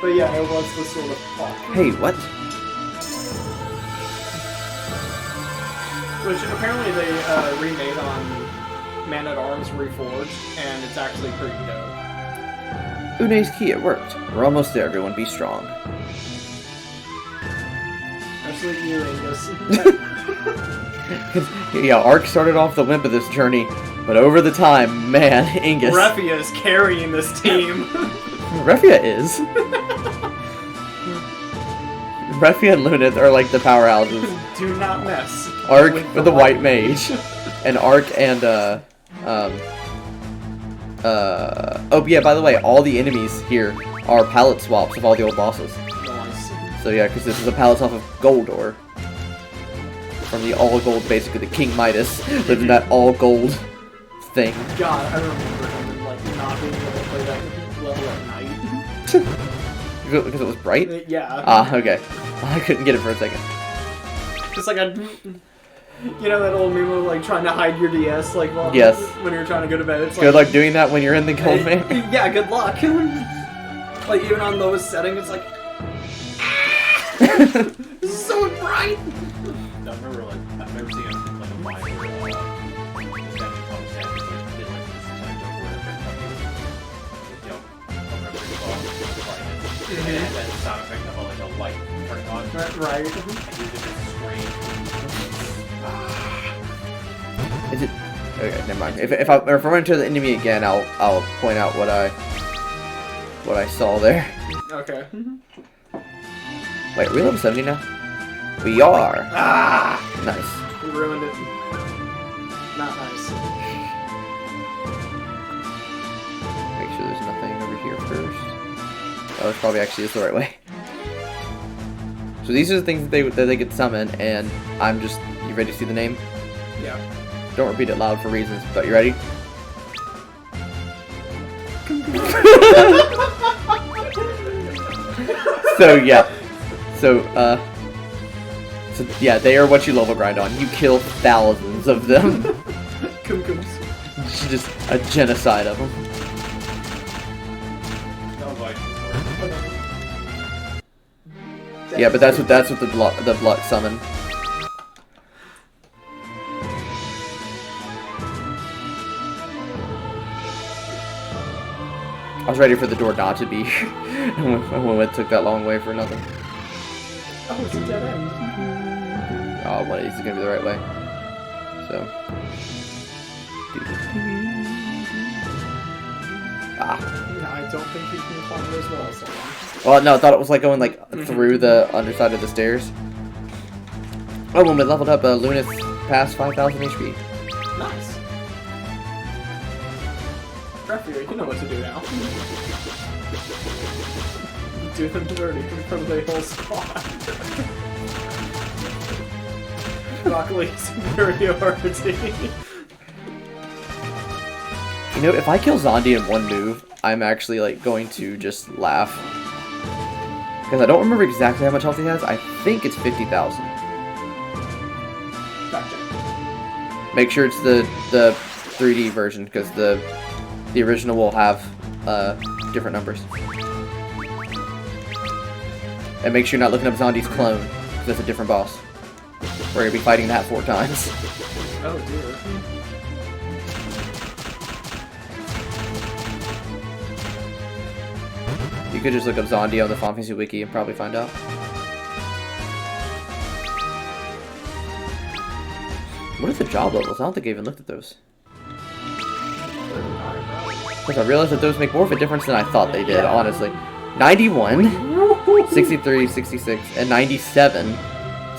But yeah, it was the sword of Block. Hey, what? Which apparently they remade on Man at Arms Reforged, and it's actually pretty dope. Une's key, it worked. We're almost there, everyone. Be strong. Especially you, Angus. Yeah, Ark started off the limp of this journey, but over the time, man, Angus. Refia is carrying this team. Refia is. Refia and Lunith are like the powerhouses. Do not mess. Ark with the white mage, and Ark and oh yeah, by the way, all the enemies here are palette swaps of all the old bosses. Nice. So yeah, because this is a palette swap of Goldor. From the all gold, basically the King Midas lived in that all gold thing. God, I remember him like not being able to play that level at night. Because it was bright? Yeah. Ah, okay. I couldn't get it for a second. It's like a, you know that old meme of like trying to hide your DS, like while, Yes. when you're trying to go to bed. It's Good like, luck doing that when you're in the gold man. Yeah, good luck. Like even on lowest setting, it's like, this is so bright. No, I remember like I've never seen like a mime where this guy comes down and like did like this kind of whatever, you know, whatever it's called, and then the sound effect of like a light turning on, Right. and you just scream. Is it? Okay, never mind. If I run into the enemy again, I'll point out what I saw there. Okay. Wait, are we level 70 now? We are. Ah! Nice. We ruined it. Not nice. Make sure there's nothing over here first. Oh, it's probably actually is the right way. So these are the things that they could summon, and I'm just. You ready to see the name? Yeah. Don't repeat it loud for reasons, but you ready? So yeah. So yeah, they are what you level grind on. You kill thousands of them. Kumkums. Just a genocide of them. That was like, Yeah, but that's what the block summon. I was ready for the door not to be here. and it took that long way for nothing. Oh, it's a dead end. Oh, one of these is gonna be the right way. So. Ah. Yeah, I don't think you can climb those walls so long. Well, no, I thought it was like going like through the underside of the stairs. Oh, when we leveled up, Lunith passed 5,000 HP. Nice. Refia, you know what to do now. Do them dirty in front of the whole squad. Broccoli superiority. You know, if I kill Zondi in one move, I'm actually like going to just laugh. Because I don't remember exactly how much health he has. I think it's 50,000. Gotcha. Make sure it's the 3D version, because the original will have different numbers. And make sure you're not looking up Zondi's clone, because that's a different boss. We're gonna be fighting that 4 times. Oh dear. You could just look up Zondi on the Final Fantasy Wiki and probably find out. What are the job levels? I don't think I even looked at those. Because I realized that those make more of a difference than I thought they did, honestly. 91, 63, 66, and 97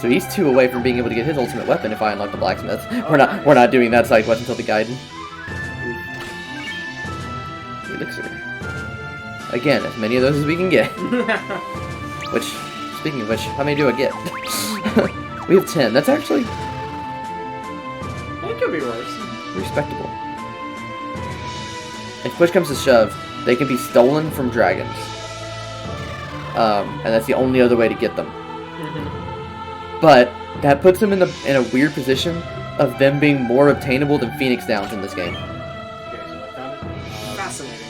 So he's 2 away from being able to get his ultimate weapon if I unlock the blacksmith. We're not doing that side quest until the Gaiden. Elixir. Again, as many of those as we can get. Which, speaking of which, how many do I get? We have 10. That's actually It could be worse. respectable. If push comes to shove, they can be stolen from dragons. And that's the only other way to get them. But that puts them in a weird position of them being more obtainable than Phoenix Downs in this game. Okay, so I found it. Fascinating.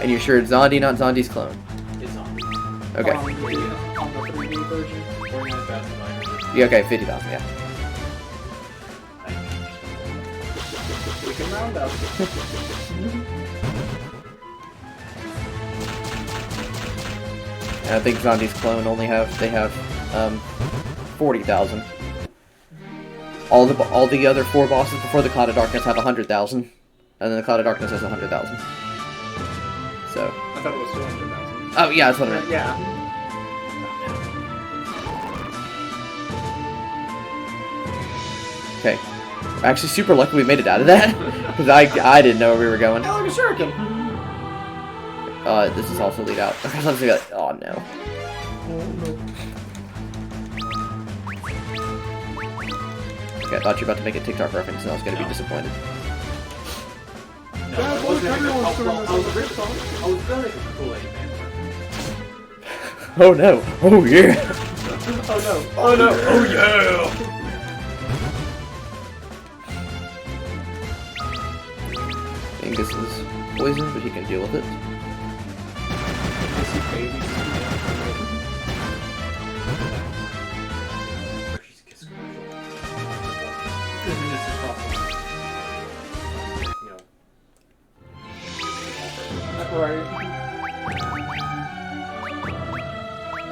And you're sure it's Zondi, not Zondi's clone? It's on. Okay. On the 3D version. 49,900. Yeah, okay, 50,000, yeah. We can round up. And I think Zondi's clone only have 40,000. All the other 4 bosses before the Cloud of Darkness have 100,000, and then the Cloud of Darkness has 100,000. So. I thought it was 200,000. Oh yeah, that's what I meant. Yeah. Okay. We're actually super lucky we made it out of that, because I didn't know where we were going. Oh, like a shuriken. This is also lead out. I was gonna be like, oh no. Okay, I thought you were about to make a TikTok reference, and I was gonna be disappointed. No, I was gonna make a Kool-Aid Man reference. Oh no! Oh yeah! Oh no. Oh no. Oh yeah! Angus is poisoned, but he can deal with it. Hershey's Kiss commercial. This is possible. You know. Right.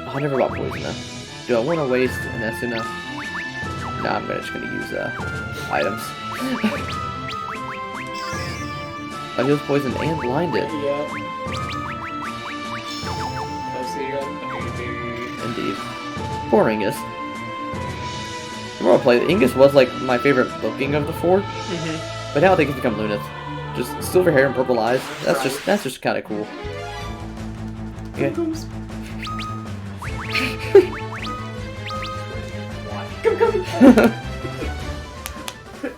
I never bought poison though. Do I want to waste an Esuna? Nah, I'm just gonna use items. Oh, he was poisoned and blinded. Yeah. I see you. Indeed. Poor Ingus. The more I play, Ingus was like my favorite looking of the 4, but now I think it's become Lunith. Just silver hair and purple eyes. That's just kind of cool. Okay.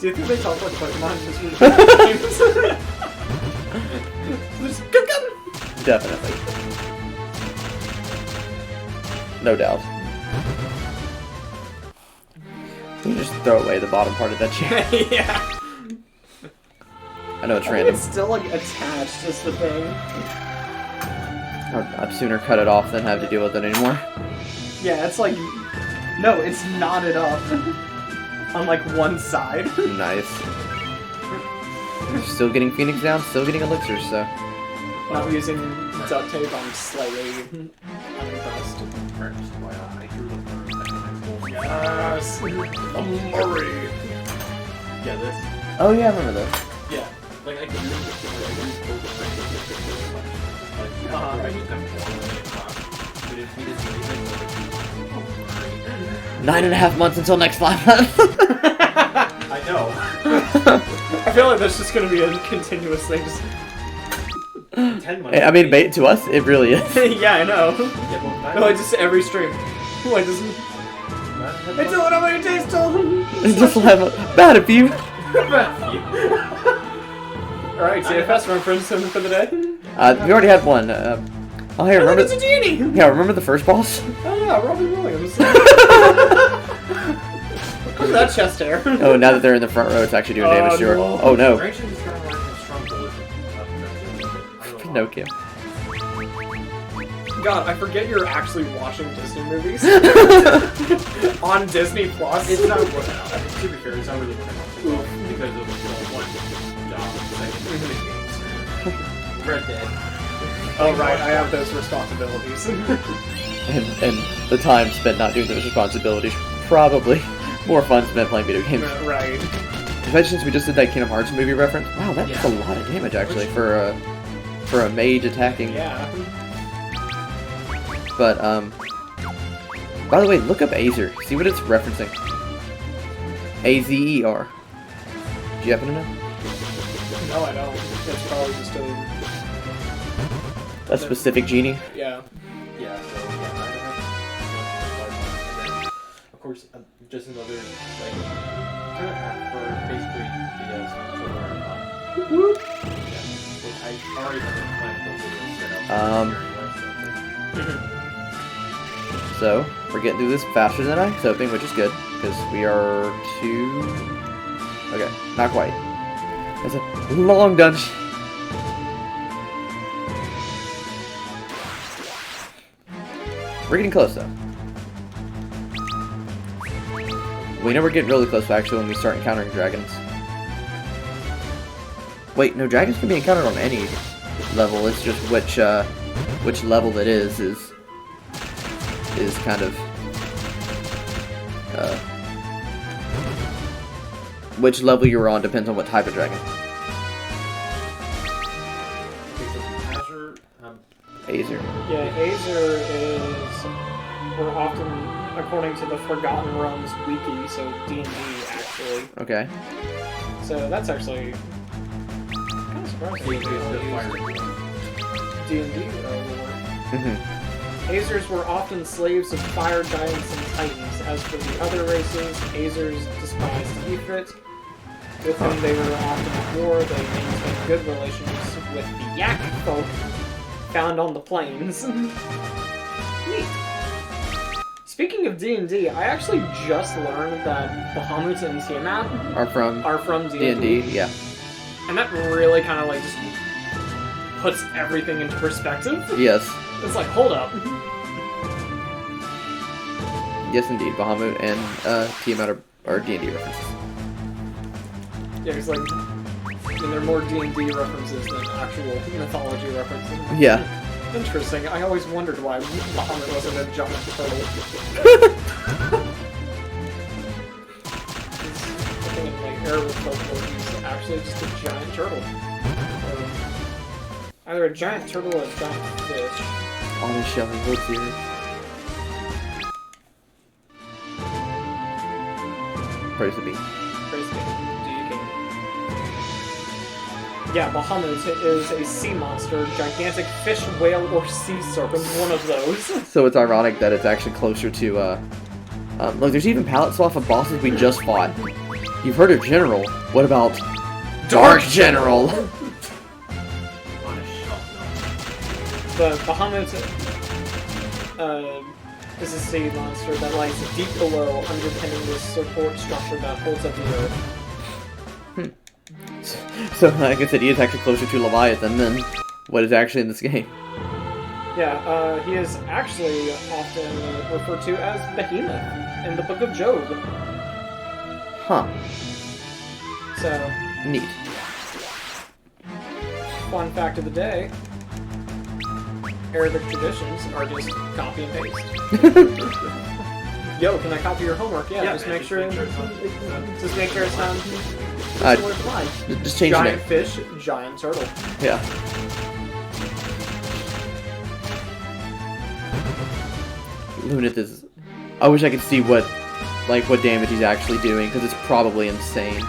Do you think they talk like Pokemon just Definitely. No doubt. You just throw away the bottom part of that chair. Yeah. I know it's I think random. it's still like attached, just the thing. I'd sooner cut it off than have to deal with it anymore. Yeah, it's like no, it's knotted up on like one side. Nice. Still getting Phoenix down, still getting elixirs, so. Not using duct tape, I'm slightly unimpressed. First, why I drew the first. Yes, Murray. Yeah, this. Oh yeah, I remember this. Yeah, like I drew the I used them for but if we didn't do anything, 9.5 months until next live month. I know. I feel like that's just gonna be a continuous thing. Just 10 months. I mean, to us, it really is. yeah, I know. Yeah, well, No, like just every stream. Like just. It's a little bit tasteful. It's just like bad of you. Alright, CFS reference for the day. We already had one. Oh, hey, remember? It's a genie! Yeah, remember the first boss? Oh yeah, Robin Williams. Look at that chest hair. Oh, now that they're in the front row, it's actually doing damage to her. no. Oh no. Rachel is trying to learn strong bullet. Pinocchio. God, I forget you're actually watching Disney movies. On Disney Plus. It's not worth it. To be fair, it's not really worth it. Because of one job, second, games. Red Dead. Oh right, I have those responsibilities. And the time spent not doing those responsibilities, probably more fun spent playing video games. Right. Especially since we just did that Kingdom Hearts movie reference. Wow, that's Yeah. a lot of damage actually for a mage attacking. Yeah. But, by the way, look up Azer. See what it's referencing. A-Z-E-R. Do you happen to know? No, I don't. It's probably just A specific genie? yeah. Yeah, so yeah, I have and then, of course, just another like kind of app for basically videos to learn yeah, which I already have a plan for videos set up. So, we're getting through this faster than I was hoping, which is good, because we are two... Okay, not quite. It's a long dungeon. We're getting close, though. We know we're getting really close, actually, when we start encountering dragons. Wait, no, dragons can be encountered on any level. It's just which level it is kind of... which level you're on depends on what type of dragon. Azure, Azer. Yeah, Azer is, we're often, according to the Forgotten Realms wiki, so D&D actually. Okay. So that's actually kind of surprising. D&D lore. Azers were often slaves of fire giants and titans. As for the other races, Azers despised Ifrit, with whom they were often at war. They maintained good relations with the Yak folk found on the plains. Neat. Speaking of D&D, I actually just learned that Bahamut and Tiamat Are from D&D. D&D, yeah. And that really kind of like just puts everything into perspective. Yes. It's like, hold up. Yes, indeed. Bahamut and Tiamat are D&D references. Yeah, it's like, there are more D&D references than actual mythology references. Yeah. Interesting. I always wondered why Bahamut wasn't a giant turtle. I think in like Arabic folklore, he's actually just a giant turtle. Or either a giant turtle or a giant fish. On the shell, he holds the earth. Praise the bee. Praise be. Do you king. Yeah, Bahamut is a sea monster, gigantic fish, whale, or sea serpent, one of those. So it's ironic that it's actually closer to, look, there's even palettes off of bosses we just fought. You've heard of General. What about Dark General? The Bahamut is a sea monster that lies deep below, underpinning the support structure that holds up the earth. So, like I said, he is actually closer to Leviathan than what is actually in this game. Yeah, he is actually often referred to as Behemoth in the Book of Job. Huh. So, Neat. fun fact of the day. Arabic traditions are just copy and paste. Yo, can I copy your homework? Yeah, just make sure it's not similar to mine. Just change the Giant name. fish, giant turtle. Yeah. Lunith is... I wish I could see what damage he's actually doing, because it's probably insane.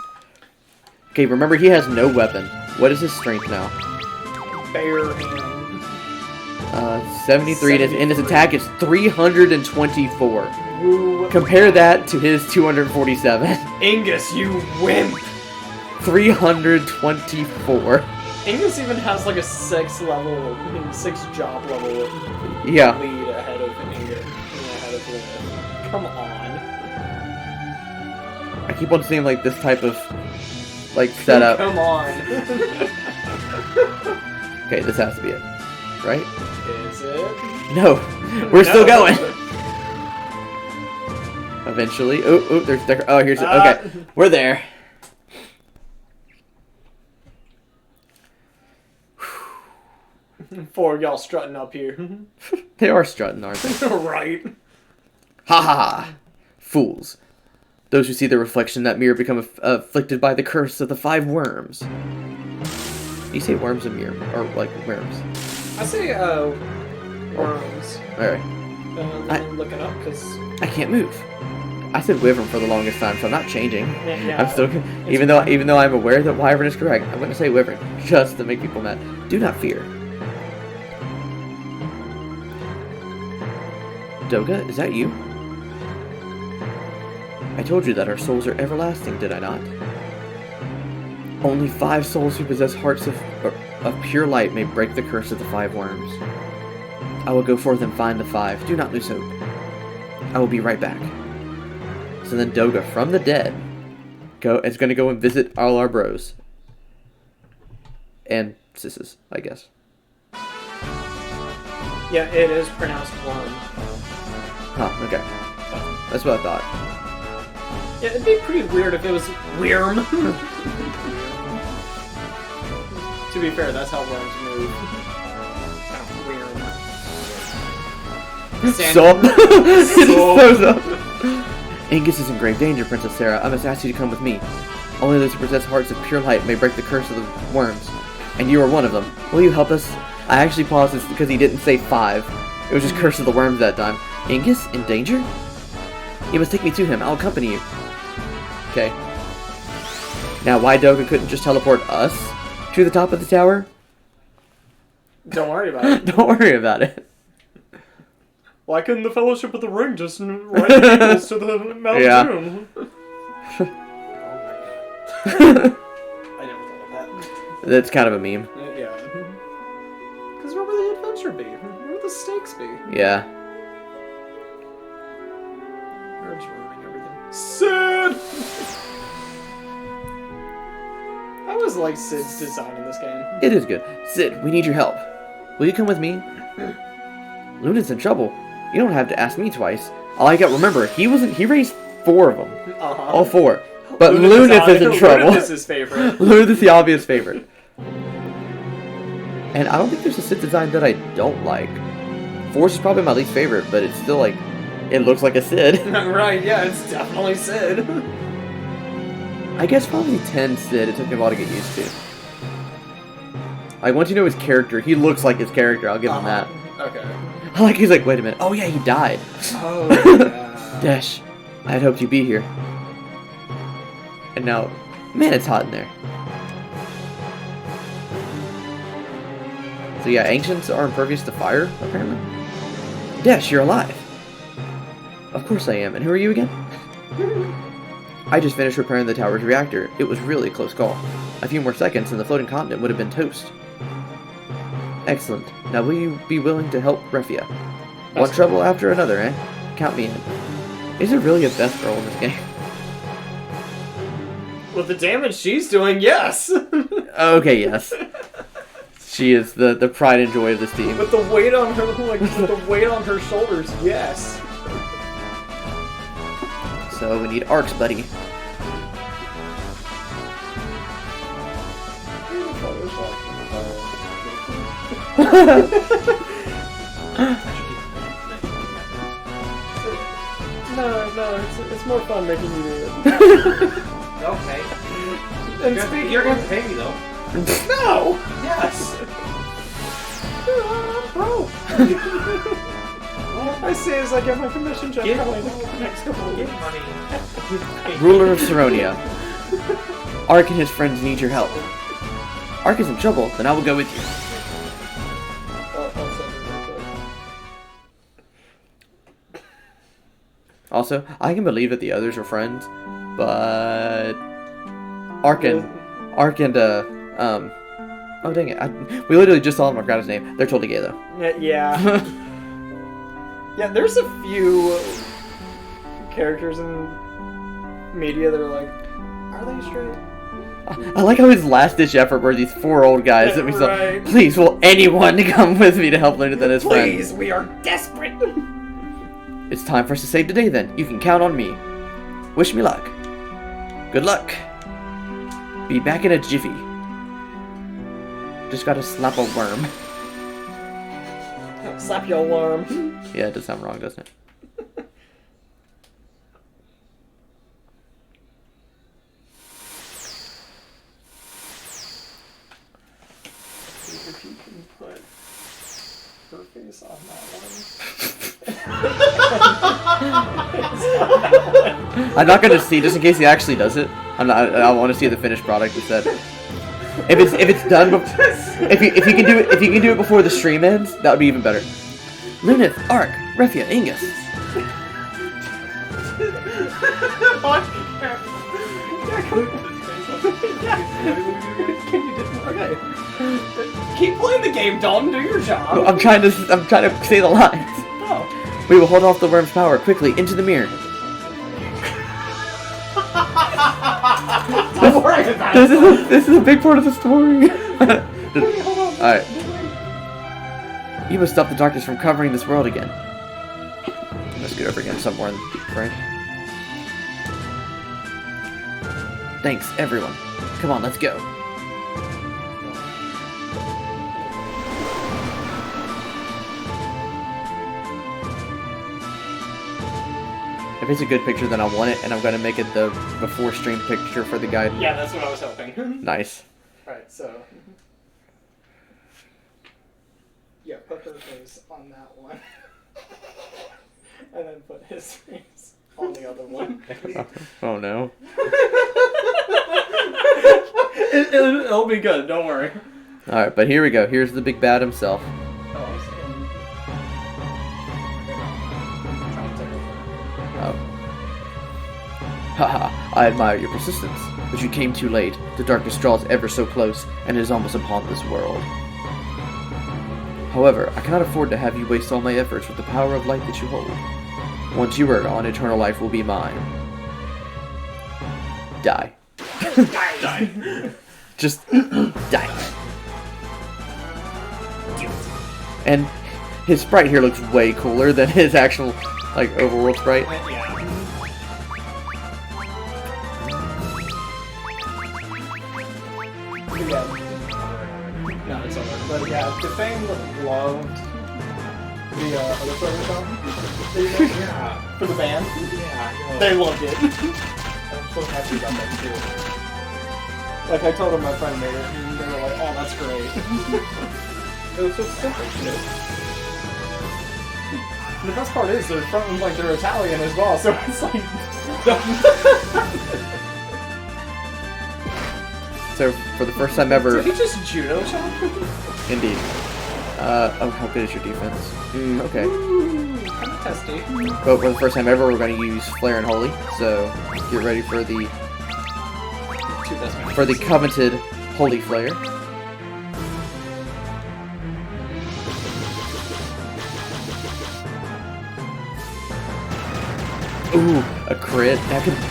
Okay, remember he has no weapon. What is his strength now? Bare hand. 73, and his attack is 324. Woo. Compare that to his 247. Angus, you wimp! 324. Angus even has like a 6 job level Yeah. lead ahead of Angus. Ahead of Lunith. Come on. I keep on seeing like this type of setup. Come on. Okay, this has to be it. Right? Is it? No. We're still No. going. Eventually. Oh, there's oh, here's it. Okay. We're there. Four of y'all strutting up here. They are strutting, aren't they? Right. Ha ha ha! Fools. Those who see the reflection in that mirror become afflicted by the curse of the 5 worms. Do you say worms in mirror? Or, like, worms? I say, worms. Alright. Look it up, because... I can't move. I said wyvern for the longest time, so I'm not changing. Yeah, I'm still, even though I'm aware that wyvern is correct, I'm going to say wyvern just to make people mad. Do not fear. Doga, is that you? I told you that our souls are everlasting, did I not? Only 5 souls who possess hearts of pure light may break the curse of the 5 worms. I will go forth and find the 5. Do not lose hope. I will be right back. So then Doga, from the dead, is going to go and visit all our bros. And sisses, I guess. Yeah, it is pronounced worm. Huh, okay. That's what I thought. Yeah, it'd be pretty weird if it was Wyrm. To be fair, that's how worms move. Kind of weird. Stop! Angus is in grave danger, Princess Sarah. I must ask you to come with me. Only those who possess hearts of pure light may break the curse of the worms. And you are one of them. Will you help us? I actually paused this because he didn't say 5. It was just curse of the worms that time. Angus, in danger? You must take me to him. I'll accompany you. Okay. Now, why Doga couldn't just teleport us to the top of the tower? Don't worry about it. Don't worry about it. Why couldn't the Fellowship of the Ring just write equals to the Mount Yeah. Doom? I never thought of that. That's kind of a meme. Yeah. Because where would the adventure be? Where would the stakes be? Yeah. We're just ruining everything. Sid! I always like Sid's design in this game. It is good. Sid, we need your help. Will you come with me? Luna's in trouble. You don't have to ask me twice. All I got, remember, he raised 4 of them. Uh-huh. All 4. But Lunith is in trouble. Lunith is his favorite. Lunith is the obvious favorite. And I don't think there's a Sid design that I don't like. Force is probably my least favorite, but it's still like, it looks like a Sid. Right, yeah, it's definitely Sid. I guess probably 10 Sid, it took me a while to get used to. Like, once you know his character, he looks like his character, I'll give him that. Okay. I like he's like, wait a minute, oh yeah, he died. Oh, yeah. Dash, I had hoped you'd be here. And now, man, it's hot in there. So yeah, ancients are impervious to fire, apparently. Dash, you're alive. Of course I am, and who are you again? I just finished repairing the tower's reactor. It was really a close call. A few more seconds and the floating continent would have been toast. Excellent. Now will you be willing to help Refia? One trouble after another, eh? Count me in. Is there really a best girl in this game? With the damage she's doing, yes! Okay, yes. She is the pride and joy of this team. With the weight on her, shoulders, yes. So we need arcs, buddy. No, it's more fun making you do it. Okay. And You're gonna pay me though. No! Yes. Bro! I say as I get my commission check probably next couple of weeks. Money. Ruler of Saronia. Ark and his friends need your help. Ark is in trouble, then I will go with you. I'll send her real quick. Also, I can believe that the others are friends, but Ark and oh dang it, we literally just saw him forgot his name. They're totally gay though. Yeah. Yeah, there's a few characters in media that are like, are they straight? I like how his last ditch effort were these 4 old guys that we saw. Right. Please, will anyone come with me to help Lunith and his friend? Please, we are desperate. It's time for us to save the day then. You can count on me. Wish me luck. Good luck. Be back in a jiffy. Just gotta slap a worm. Slap your worm. Yeah, it does sound wrong, doesn't it? See if you can put her face on that one. I'm not gonna see just in case he actually does it. I want to see the finished product instead. If it's done, if you can do it before the stream ends, that would be even better. Lunith, Ark, Refia, Ingus. Okay. Keep playing the game, Dalton. Do your job. I'm trying to say the lines. Oh. We will hold off the worm's power quickly into the mirror. Don't worry about it. This is a big part of the story. Alright. You must stop the darkness from covering this world again. Let's get over again somewhere in the frame. Thanks, everyone. Come on, let's go. If it's a good picture, then I want it, and I'm gonna make it the before stream picture for the guide. Yeah, that's what I was hoping. Nice. Alright, so. Yeah, put her face on that one. And then put his face on the other one. Oh no. It'll be good, don't worry. Alright, but here we go. Here's the big bad himself. Oh. Haha, I admire your persistence, but you came too late. The darkness draws ever so close, and is almost upon this world. However, I cannot afford to have you waste all my efforts with the power of light that you hold. Once you are gone, eternal life will be mine. Die. Die. Just die. And his sprite here looks way cooler than his actual, like, overworld sprite. Yeah. No, it's over. But yeah, the fame loved the other player song. Yeah. For the band. Yeah. They loved it. I'm so happy about that too. Like I told them my friend made it, and they were like, "Oh, that's great." It was so simple too. And the best part is they're from like they're Italian as well, so it's like. So, for the first time ever... Did he just judo chop? Indeed. Oh, how good is your defense? Okay. Ooh, kind of testy. But for the first time ever, we're going to use Flare and Holy, so get ready for the coveted Holy Flare. Ooh, a crit.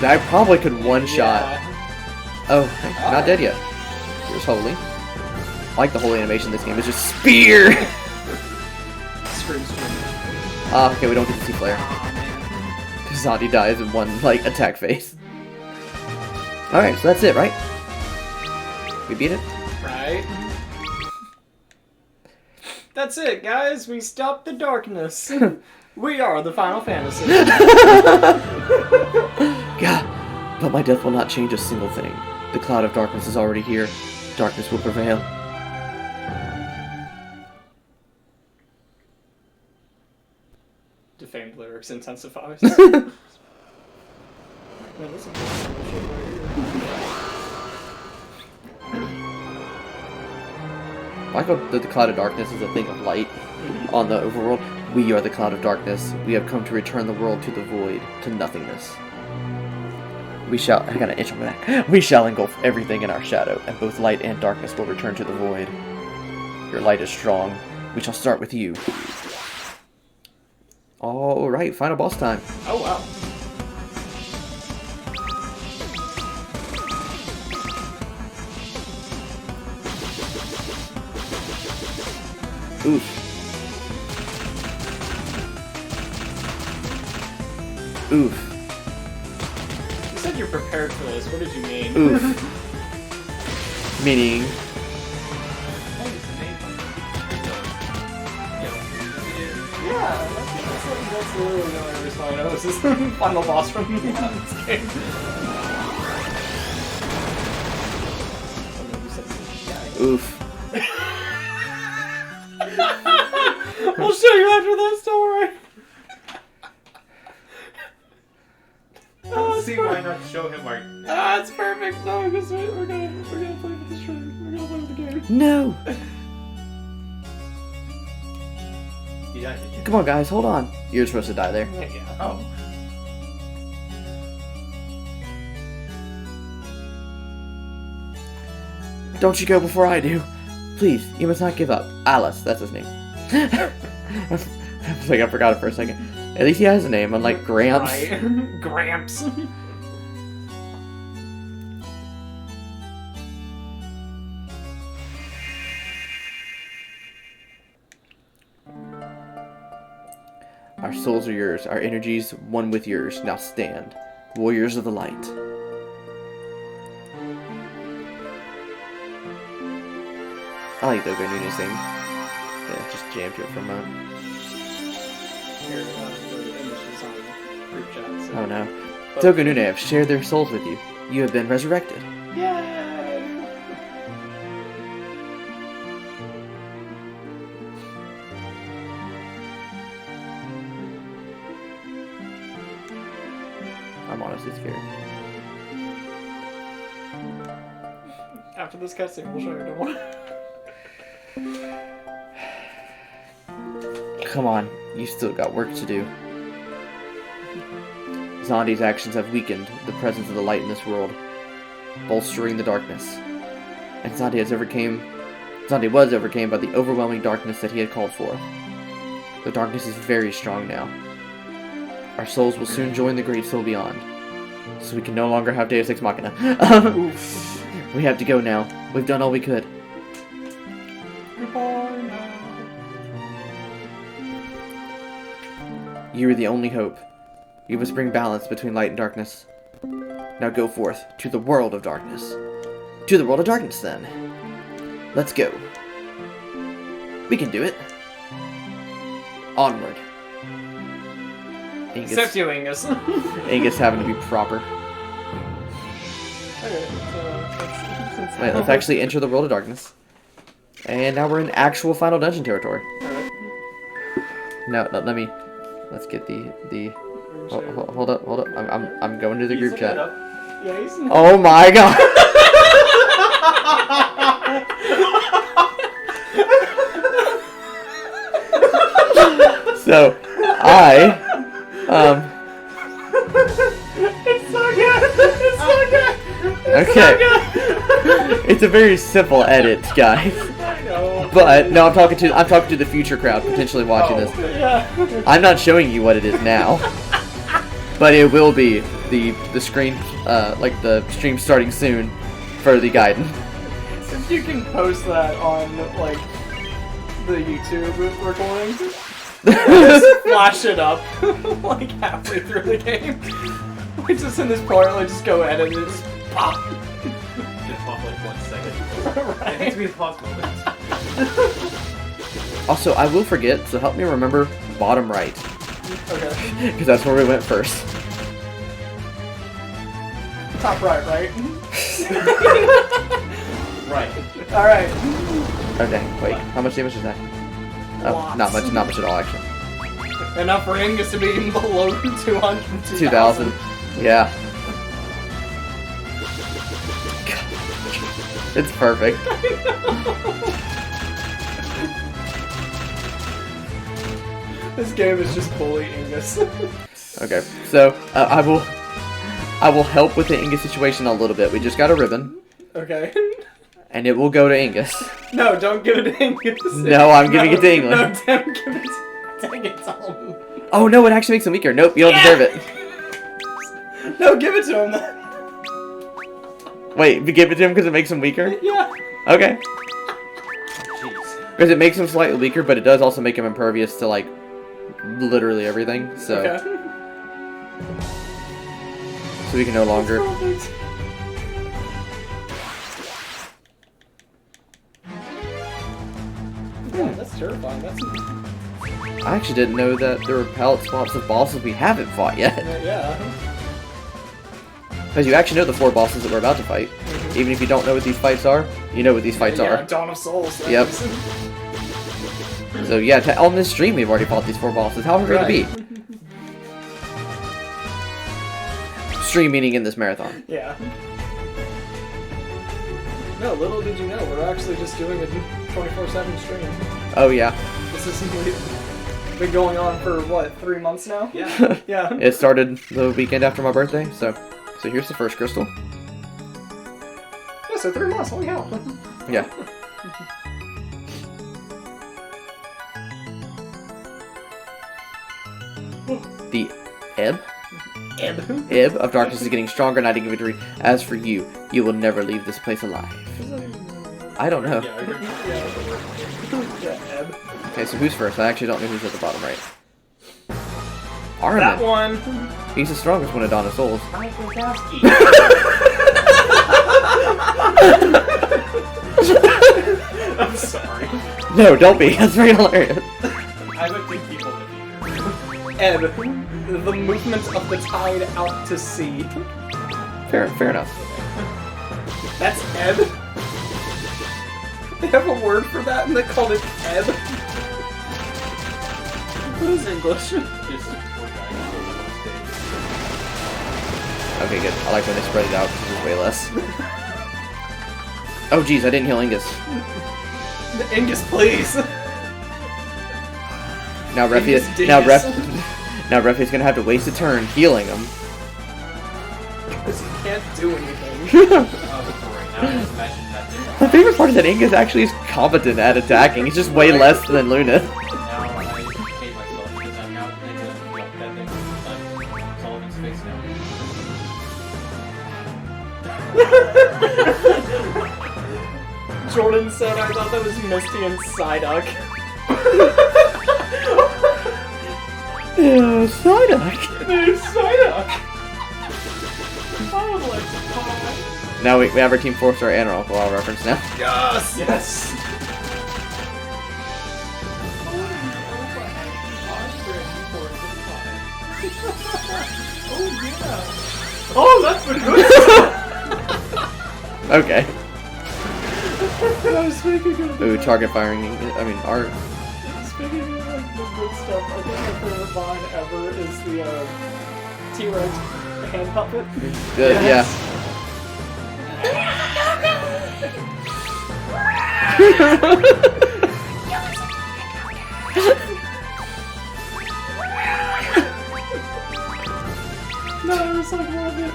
That probably could one-shot. Yeah. Oh, hey, not dead yet. Here's Holy. I like the Holy animation in this game. It's just spear! Okay, we don't get to see Flare. Zandi dies in one, like, attack phase. Alright, so that's it, right? We beat it? Right. That's it, guys. We stopped the darkness. We are the Final Fantasy. God, but my death will not change a single thing. The cloud of darkness is already here. Darkness will prevail. Defamed lyrics intensifies. Man, this is shit I like how the cloud of darkness is a thing of light on the overworld. We are the cloud of darkness. We have come to return the world to the void, to nothingness. We shall... I got an itch on my back. We shall engulf everything in our shadow, and both light and darkness will return to the void. Your light is strong. We shall start with you. Alright, final boss time. Oh, wow. Oof. Oof. You said you're prepared for this. What did you mean? Oof. Meaning... Yeah, that's literally the only reason why I know this is the final boss from this game. Oof. We'll show you after that story. see why not show him our. Ah, it's perfect. No, because we're gonna play with the stream. We're gonna play with the game. No! You died, did you? Come on, guys, hold on. You're supposed to die there. Yeah. Oh. Don't you go before I do. Please, you must not give up. Alice, that's his name. I I forgot it for a second. At least he has a name, unlike Gramps. Right. Gramps. Our souls are yours, our energies one with yours. Now stand, warriors of the light. I like the Nunes thing. Yeah, just jam to it for a moment. Here, the images on group chat. So. Oh no. Toganune have shared their souls with you. You have been resurrected. Yay! I'm honestly scared. After this cutscene, we'll show you no more. Come on, you still got work to do. Zondi's actions have weakened the presence of the light in this world, bolstering the darkness. And Zondi was overcame by the overwhelming darkness that he had called for. The darkness is very strong now. Our souls will soon join the great soul beyond, so we can no longer have Deus Ex Machina. Oof. We have to go now. We've done all we could. Goodbye now. You are the only hope. You must bring balance between light and darkness. Now go forth to the world of darkness. To the world of darkness, then. Let's go. We can do it. Onward. Except you, Angus. Angus having to be proper. Okay, so Wait, let's actually enter the world of darkness. And now we're in actual Final Dungeon territory. Alright. No, let's get the. Hold up. I'm going to the group chat. Yeah, he's Oh my god. So, It's so good! It's so good! okay. It's a very simple edit, guys. I know. But no, I'm talking to the future crowd potentially watching this. Yeah. I'm not showing you what it is now, but it will be the screen, like the stream starting soon for the Gaiden. If you can post that on, like, the YouTube recordings, just flash it up, like, halfway through the game. We just in this part, like, just go edit and just pop. Just pop like 1 second. Right. It needs to be a pause moment. Also, I will forget, so help me remember bottom right, Okay. because that's where we went first. Top right, right? Right. Alright. Okay, wait, how much damage is that? Oh, Lots. not much at all, actually. Enough for Angus to be below 200. 2,000. Yeah. It's perfect. This game is just bully Angus. Okay, so I will help with the Angus situation a little bit. We just got a ribbon, Okay. and it will go to Angus. No, don't give it to Angus. No, I'm giving it to England. No, don't give it to Dang it, Tom. Oh no, it actually makes him weaker. Nope, you don't deserve it. No, give it to him then. Wait, we give it to him because it makes him weaker? Yeah. Okay. Jeez. Because it makes him slightly weaker, but it does also make him impervious to, like, literally everything, so... Okay. So we can no longer... Perfect. Yeah, that's terrifying. That's I actually didn't know that there were palette swaps of bosses we haven't fought yet. yeah. Because you actually know the 4 bosses that we're about to fight. Even if you don't know what these fights are, you know what these fights Yeah, are. Dawn of Souls. Yep. So yeah, on this stream we've already fought these 4 bosses. How hard are they to beat? Stream meaning in this marathon. Yeah. No, little did you know, we're actually just doing a 24/7 stream. Oh yeah. This is been going on for what, 3 months now? Yeah. Yeah. It started the weekend after my birthday, so here's the first crystal. Yeah, so 3 months, holy hell. Yeah. The ebb? Ebb of darkness is getting stronger, knighting victory. As for you, you will never leave this place alive. I don't know. Yeah, I heard Yeah, Ebb. Okay, so who's first? I actually don't know who's at the bottom right. That Armin. one. He's the strongest one of Dawn of Souls. Mike Wazowski. I'm sorry. No, don't be. That's very hilarious. I would think people in the future. Ebb. The movement of the tide out to sea. Fair enough. That's ebb. They have a word for that and they call it ebb. What is English? Just poor guy who goes on stage. Okay, good. I like when they spread it out because there's way less. Oh, geez, I didn't heal Angus. Angus, please. Now Angus Now Refi's gonna have to waste a turn healing him. Because he can't do anything. Oh, great. Now I just imagine that thing. My favorite part is that Angus actually is competent at attacking. He's just way less than Luna. Now I hate myself because I'm now thinking of that thing on Sullivan's face now. Jordan said, I thought that was Misty and Psyduck. Psyduck. There's Psyduck. I would like to pie. Now we have our Team 4-star and our Uncle Al reference now. Yes! Yes! Oh, that's the good Okay. I was speaking of Ooh, target firing. I mean, art. Speaking of like the good stuff, I think my favorite vine ever is the T-Rex hand puppet. Good, Yes. No, I was like, love it.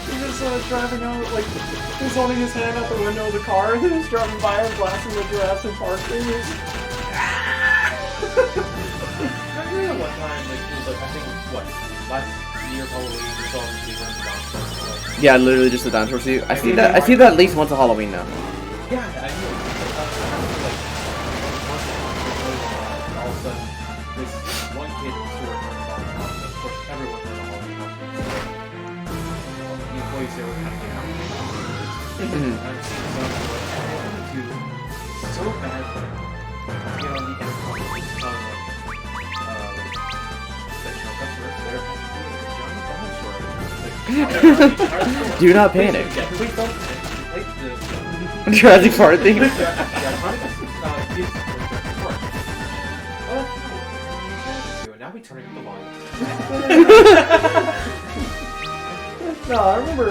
He was driving out, like, he was holding his hand out the window of the car, and he was driving by and blasting the Jurassic Park thing. He was... I remember one time, like, it was like, I think, what, last year Halloween, we saw the T-Rex down. Yeah, literally just the dinosaur suit. I see that at least once a Halloween now. Yeah, I know. Like, all of a sudden, this one kid in the store learned about the costume. Of course, everyone learned all the costumes. The employees there were kind of getting out. Mhm. I've seen some who are like, do so bad. You know, the end of some sectional customers, they're Johnny Dinosaur. Do not panic. Yeah, please don't panic. Like the Jurassic Park thing. Now we turn the volume. No, I remember,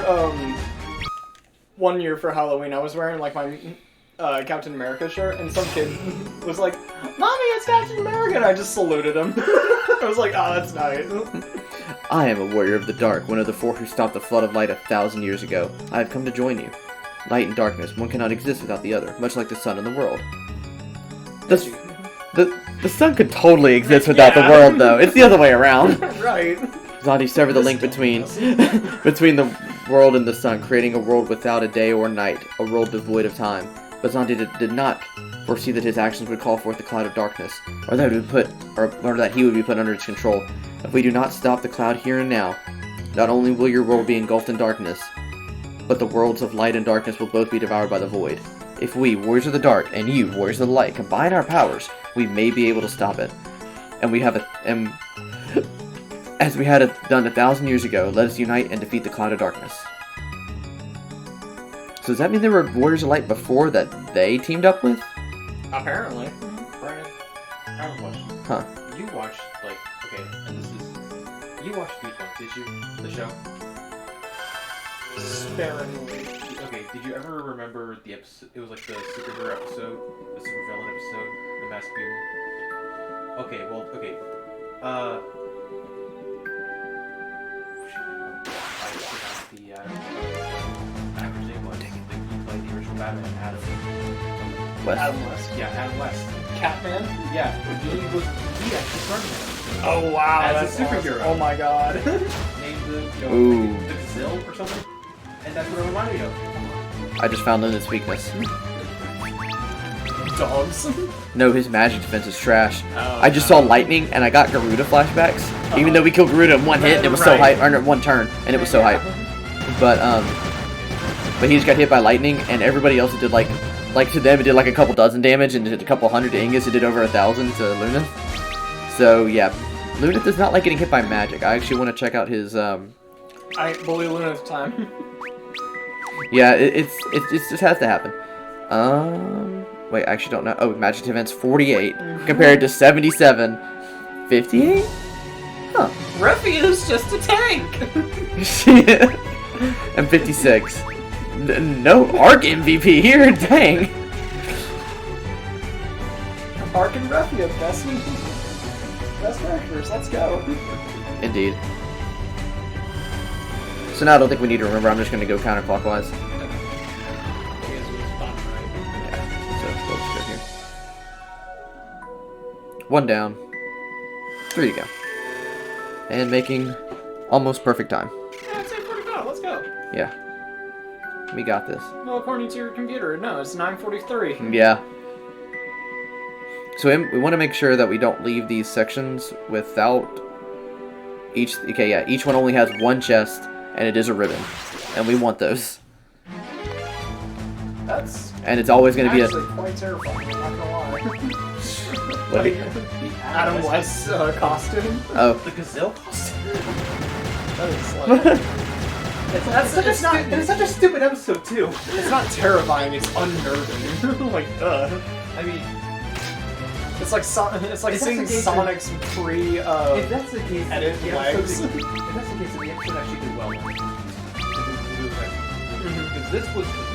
one year for Halloween, I was wearing, like, my, Captain America shirt, and some kid was like, Mommy, it's Captain America! And I just saluted him. I was like, oh, that's nice. I am a warrior of the dark, one of the four who stopped the flood of light 1,000 years ago. I have come to join you. Light and darkness, one cannot exist without the other, much like the sun and the world. The sun could totally exist without the world, though. It's the other way around. Right. Zandi severed the link between the world and the sun, creating a world without a day or night, a world devoid of time. But Zandi did not foresee that his actions would call forth the cloud of darkness, or that he would be put under its control. If we do not stop the cloud here and now, not only will your world be engulfed in darkness, but the worlds of light and darkness will both be devoured by the void. If we, warriors of the dark, and you, warriors of the light, combine our powers, we may be able to stop it. As we had done 1,000 years ago, let us unite and defeat the cloud of darkness. So does that mean there were warriors of light before that they teamed up with? Apparently. Brian, I have a question. Huh. You watched, like, okay, and this is... You watched Goosebumps, did you? The show? sparingly. Okay, did you ever remember the episode? It was like the superhero episode, the supervillain episode, the Masked Mutant. Okay, well, okay. I forgot the actor's name was. He played the original Batman, Adam. West. Adam West. Yeah, Adam West. Catman? Yeah, he actually started that. Oh wow, As a that's superhero. awesome. Oh my god. Named the Ooh. the Gazelle or something, and that's what it reminded me of. I just found Luna's weakness. Dogs. No, his magic defense is trash. Oh, I just saw lightning and I got Garuda flashbacks. Even though we killed Garuda in one hit and it was so Right. hype, or one turn, and it was so hype. But he just got hit by lightning, and everybody else did like to them it did like a couple dozen damage, and did a couple hundred to Ingus. It did over 1,000 to Luna. So yeah, Luna does not like getting hit by magic. I actually want to check out his I bully Luna's time. Yeah, it just has to happen. Wait, I actually don't know. Oh, magic defense 48 compared to 77, 58. Huh. Ruffy is just a tank. And 56. No arc MVP here. Dang. Ark and Ruffy are best characters. Let's go. Indeed. So now I don't think we need to remember. I'm just going to go counterclockwise. Yeah, so we'll just go here. 1 down. 3 to go. And making almost perfect time. Yeah, it's 8:45. Let's go. Yeah. We got this. Well, according to your computer, no, it's 9:43. Yeah. So we want to make sure that we don't leave these sections without each... Okay, yeah, each one only has 1 chest, and it is a ribbon. And we want those. That's And it's always going to be a... actually quite terrifying. I'm not gonna lie. What? Like, Adam West's costume. Oh. The Gazelle costume. That is like. It's such a stupid episode too. It's not terrifying. It's unnerving. Like, I mean, it's like it's like If that's seeing the case, Sonic's pre. if that's the case, Edit the legs. episode, if that's the case, then the episode actually did well. Because this was the villain.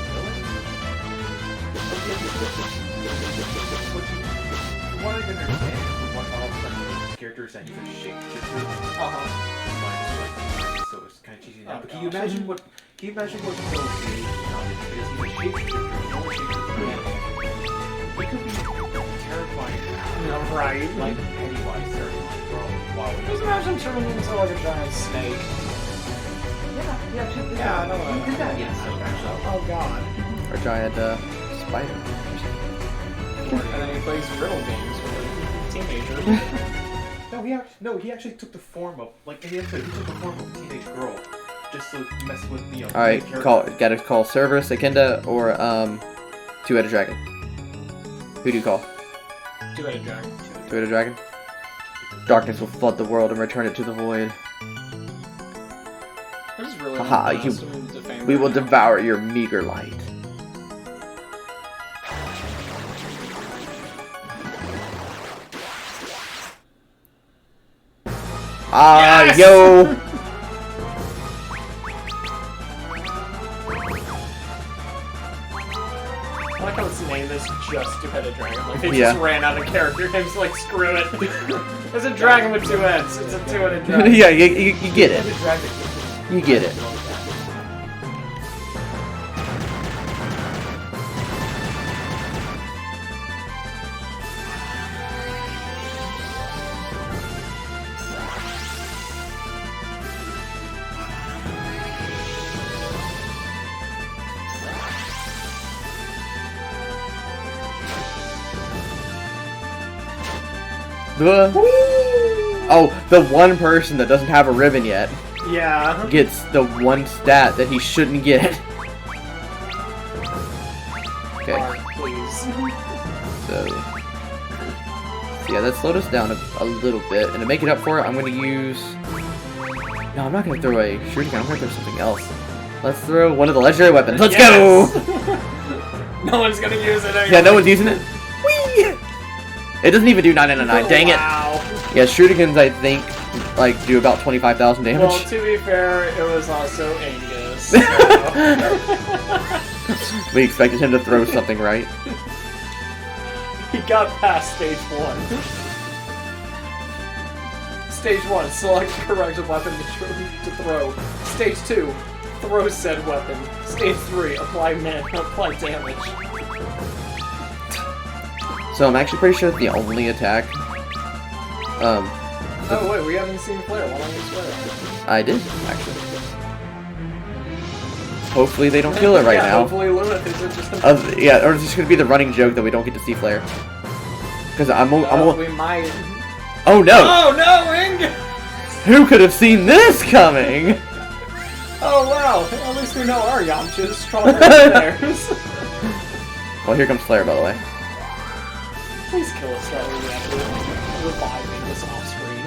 What I didn't understand is what all of a sudden the characters that he's a shapeshifter. So it's kind of cheesy now. But can you imagine what? Can you imagine what the villain is now? Because he's a shapeshifter. No shapeshifter. He could be terrifying. Right. Like Pennywise terrifying, bro. Wow. Just imagine turning into like a giant snake. Yeah, I know He did that. Yes. Actually. Oh god. Or giant spider. And then he plays riddle games with a teenager. He actually took the form of like in the episode. He took the form of a teenage girl just to mess with Alright, gotta call Cerberus, Akinda, or Two-Headed Dragon. Who do you call? Two-headed dragon. Two-Headed Dragon? Darkness will flood the world and return it to the void. This is really Haha, we will devour your meager light. Ah, Yes! yo! I like how its name is just Two-Headed Dragon. Like, they Yeah. just ran out of character names, like, screw it. It's a dragon with 2 heads. It's a two-headed dragon. Yeah, you get it. You get it. Oh, the one person that doesn't have a ribbon yet Yeah. gets the one stat that he shouldn't get. Okay, Mark, please. so yeah, that slowed us down a little bit, and to make it up for it, I'm going to use... No, I'm not going to throw a shuriken, I'm going to throw something else. Let's throw one of the legendary weapons. Let's go! No one's gonna use it anyway. Yeah, no one's using it. Whee! It doesn't even do 9 out of 9. Dang it! Wow. Yeah, shurikens I think like do about 25,000 damage. Well, to be fair, it was also Angus. this. We expected him to throw something, right? He got past stage 1. Stage 1, select the correct weapon to throw. Stage 2, throw said weapon. Stage 3, apply damage. So I'm actually pretty sure that the only attack. Oh wait, we haven't seen Flare. Why don't we Flare? I did actually. Hopefully they don't kill it right yeah, now. Hopefully Luna is just Yeah, or it's just gonna be the running joke that we don't get to see Flare. Because we might. Oh no! Oh no, Ing! Who could have seen this coming? Oh wow, at least we know our Yamcha is stronger than theirs. Well, here comes Flare, by the way. Please kill us that way we have to reviving this off screen.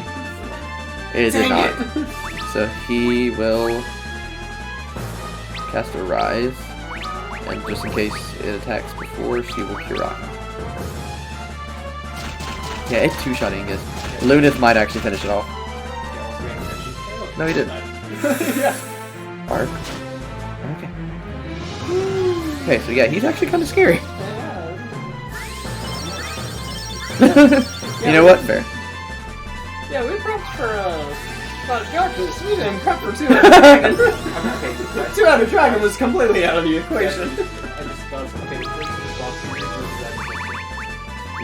It did Dang not. So he will cast a Rise, and just in case it attacks before, she will Cure Rock. Yeah, it two-shot Angus. Lunith might actually finish it off. No, he didn't. Yeah. Arc. Okay. Okay, so yeah, he's actually kind of scary. You know what? Fair. Yeah, we prepped for Darkness. We didn't prep for 2-Headed Dragon. 2-Headed Dragon was completely out of the equation.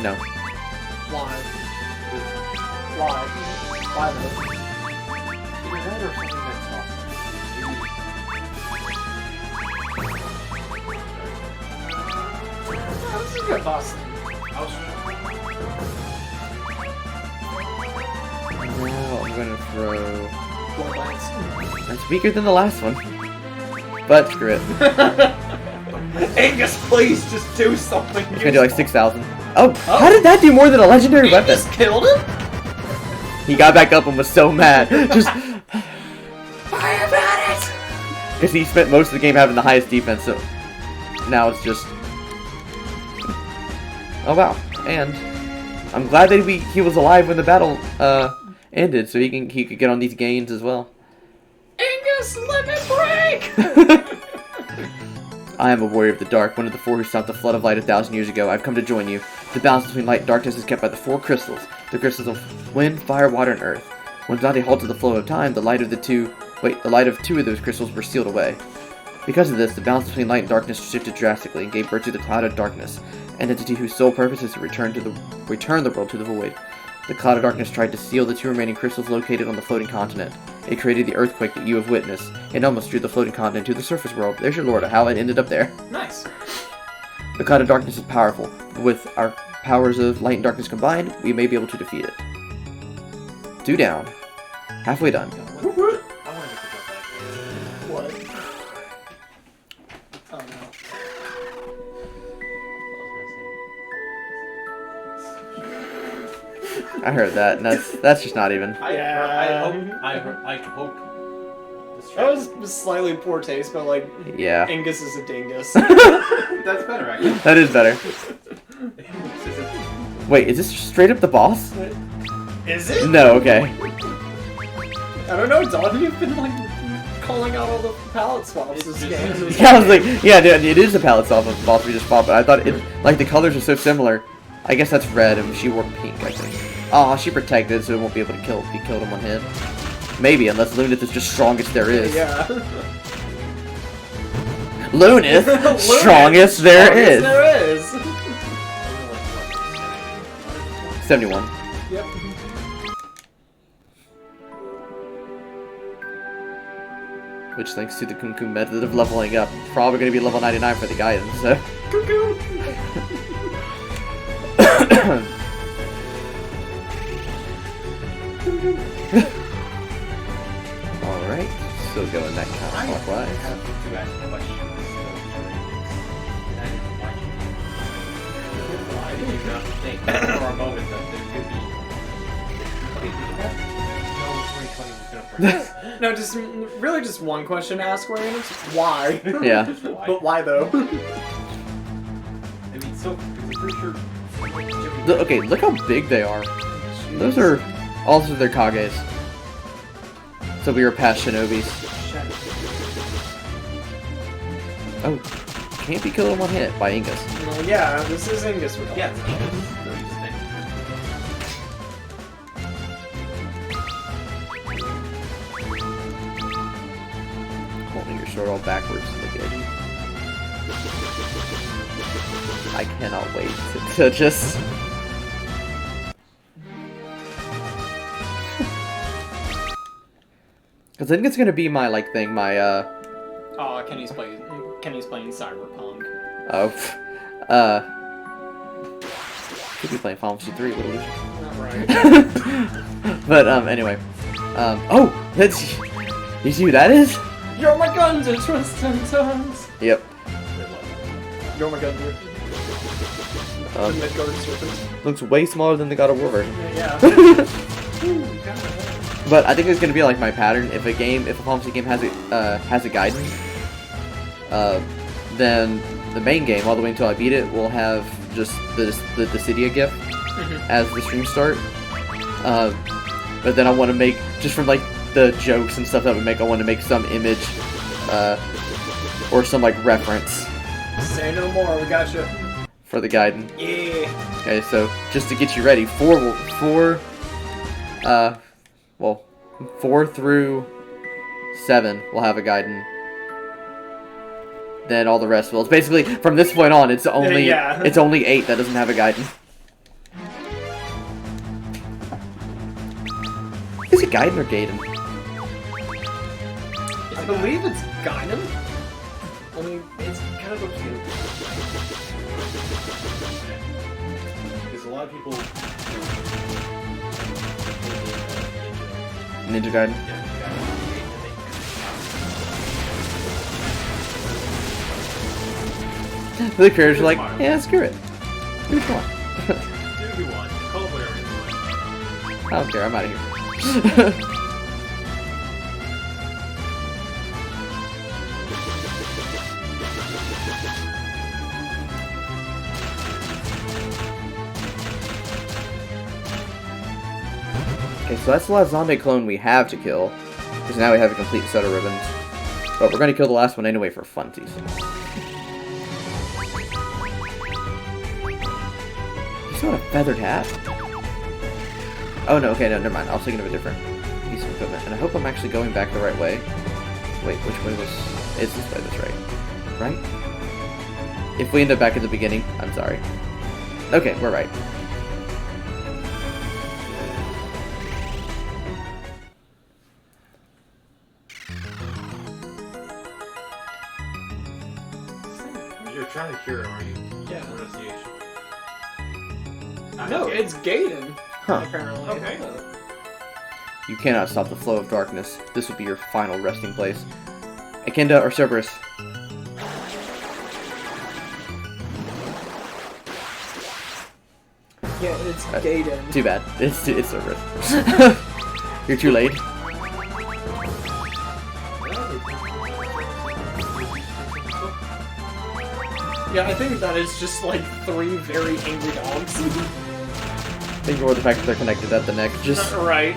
No. Why? Why? Why though? Either that or something that's awesome. This is a good boss thing. Now I'm gonna throw. Bloodlines. That's weaker than the last one. But screw it. Angus, please just do something. It's gonna do like 6,000. Oh, how did that do more than a legendary weapon? Just killed him? He got back up and was so mad. Just Fire about it! because he spent most of the game having the highest defense, so now it's just. Oh wow! And I'm glad that he was alive when the battle ended, so he could get on these gains as well. Angus, let me break! I am a warrior of the dark, one of the four who stopped the flood of light 1,000 years ago. I've come to join you. The balance between light and darkness is kept by the four crystals. The crystals of wind, fire, water, and earth. When Dante halted the flow of time, the light of two of those crystals were sealed away. Because of this, the balance between light and darkness shifted drastically and gave birth to the cloud of darkness, an entity whose sole purpose is to return the world to the void. The cloud of darkness tried to seal the two remaining crystals located on the floating continent. It created the earthquake that you have witnessed. It almost drew the floating continent to the surface world. There's your lore to how it ended up there. Nice. The cloud of darkness is powerful. With our powers of light and darkness combined, we may be able to defeat it. 2 down. Halfway done. I want to think about that. What? Oh no. I heard that, and that's just not even. I hope. That was slightly poor taste, but like, Yeah. Angus is a dingus. That's better, actually. That is better. Wait, is this straight up the boss? Is it? No, okay. I don't know, Don. You've been like calling out all the palette swaps this game. Yeah, I was like, yeah, dude, it is the palette swap of the boss we just fought, but I thought it, like, the colors are so similar. I guess that's red, and she wore pink, I think. Aw, she protected, so it won't be able to be killed in one hit. Maybe, unless Lunith is just strongest there is. Yeah. Lunith, strongest there is. There is. 71. Yep. Which, thanks to the Kunku method of leveling up, probably going to be level 99 for the guidance, so. Alright, still going that counterclockwise. No, just really just one question to ask, Wayne. Why? Yeah. But why though? I mean, so I'm pretty sure. Okay, look how big they are. Those are also their Kages. So we were past Shinobis. Oh, can't be killed in one hit by Ingus. Well, yeah, this is Ingus with Yeah, it's the easiest thing. Holding your sword all backwards. Look at you. I cannot wait to just. Cause I think it's gonna be my thing, my Oh, Kenny's playing Cyberpunk. could be playing Final Fantasy 3, what a loser. Right. But anyway, oh, that's you see who that is? You're my gun to twist and turns. Yep. You're my gun here. The Midgard serpent. Looks way smaller than the God of War version. Yeah. But I think it's gonna be like my pattern. If a Final Fantasy game has a guidance, then the main game, all the way until I beat it, will have just the Dissidia GIF as the stream start. But then I want to make, just from like the jokes and stuff that we make, I want to make some image or some like reference Say no more, we got you. for the guidance. Yeah. Okay, so just to get you ready, 4 through 7 will have a Gaiden. Then all the rest will. It's basically from this point on. It's only Yeah. it's only 8 that doesn't have a Gaiden. Is it Gaiden or Gaiden? I believe it's Gaiden. I mean, it's kind of obscure. Because a lot of people. Ninja Gaiden. The creators are like, yeah, screw it. Do what you want. Do what you want. Call it whatever you want. I don't care. I'm out of here. Okay, so that's the last zombie clone we have to kill, because now we have a complete set of ribbons. But we're going to kill the last one anyway for funsies. He's got a feathered hat? Oh no, okay, no, never mind. I was thinking of a different piece of equipment. And I hope I'm actually going back the right way. Wait, which way was... It's this way, that's right. Right? If we end up back at the beginning, I'm sorry. Okay, we're right. You're trying to cure it, aren't you? Yeah. Pronunciation. No, it's Gaiden. Huh. Apparently. Okay. You cannot stop the flow of darkness. This would be your final resting place. Akinda or Cerberus? Yeah, it's Gaiden. Too bad. It's Cerberus. You're too late. Yeah, I think that is just like 3 very angry dogs. Ignore the fact that they're connected at the neck. Just Right.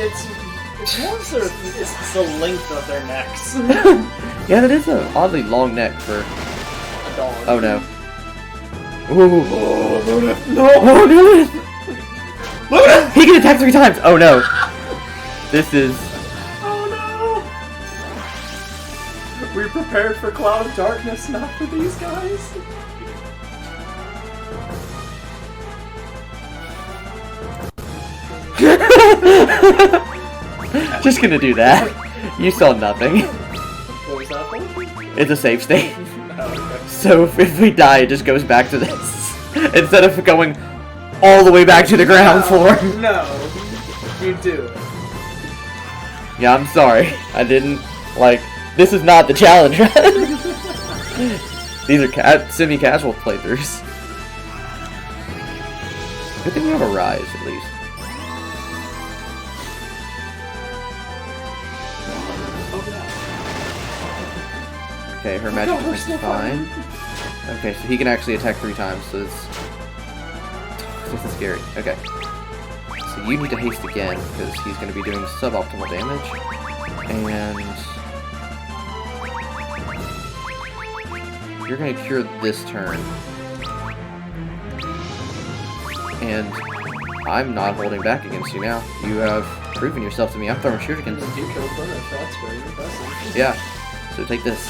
It's more so it's the length of their necks. yeah, that is an oddly long neck for. A dog. Oh no. Ooh. No! Oh no! He can attack 3 times. Oh no. This is. Oh no! We prepared for Cloud of Darkness, not for these guys. Just gonna do that. You saw nothing. What was that for? It's a save state. Oh, okay. So if we die, it just goes back to this. Instead of going all the way back to the ground floor. No, you do. Yeah, I'm sorry. I didn't, like, this is not the challenge. These are semi-casual playthroughs. Good thing we have a rise, at least. Okay, her magic No, we're defense still is fine. Okay, so he can actually attack 3 times, so it's... This is scary. Okay. So you need to haste again, because he's going to be doing suboptimal damage. And you're going to cure this turn. And I'm not holding back against you now. You have proven yourself to me. I'm throwing shurikens. You killed Plymouth, that's very impressive. Yeah. So take this.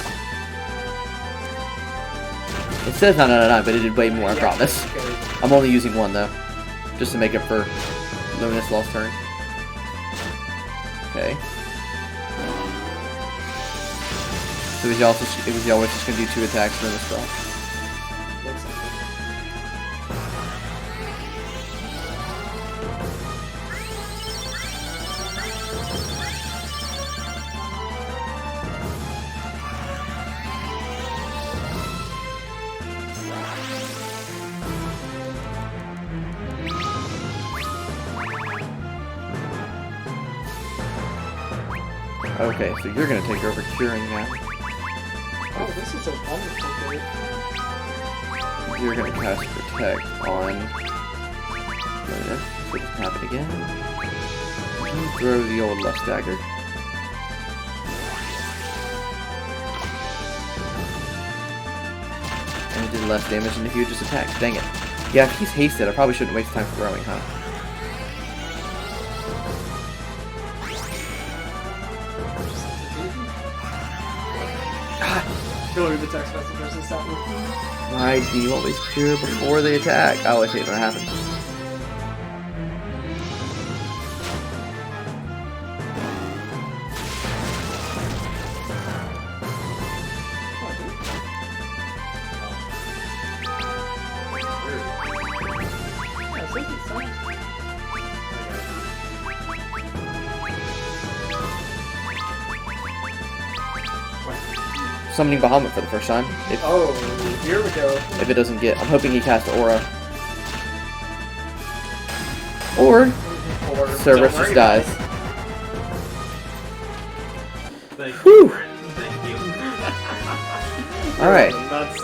It says 999, but it did way more, I promise. Okay. I'm only using one, though. Just to make up for Luminous lost turn. Okay. So was he always just gonna do 2 attacks and then a spell? Looks like it. Okay, so you're gonna take over curing now. Oh, this is a wonderful game. You're gonna cast Protect on Luminous. So it doesn't happen again. You throw the old Lust Dagger. And it did less damage than if you had just attacked. Dang it. Yeah, if he's hasted, I probably shouldn't waste time throwing, huh? Go read the text messages and stuff. Why do you always cure before they attack? I always hate when that happens. Summoning Bahamut for the first time. Oh, here we go. If it doesn't get, I'm hoping he casts Aura. Or Cerberus just dies. Thank you. Whew. Thank you. Alright. That's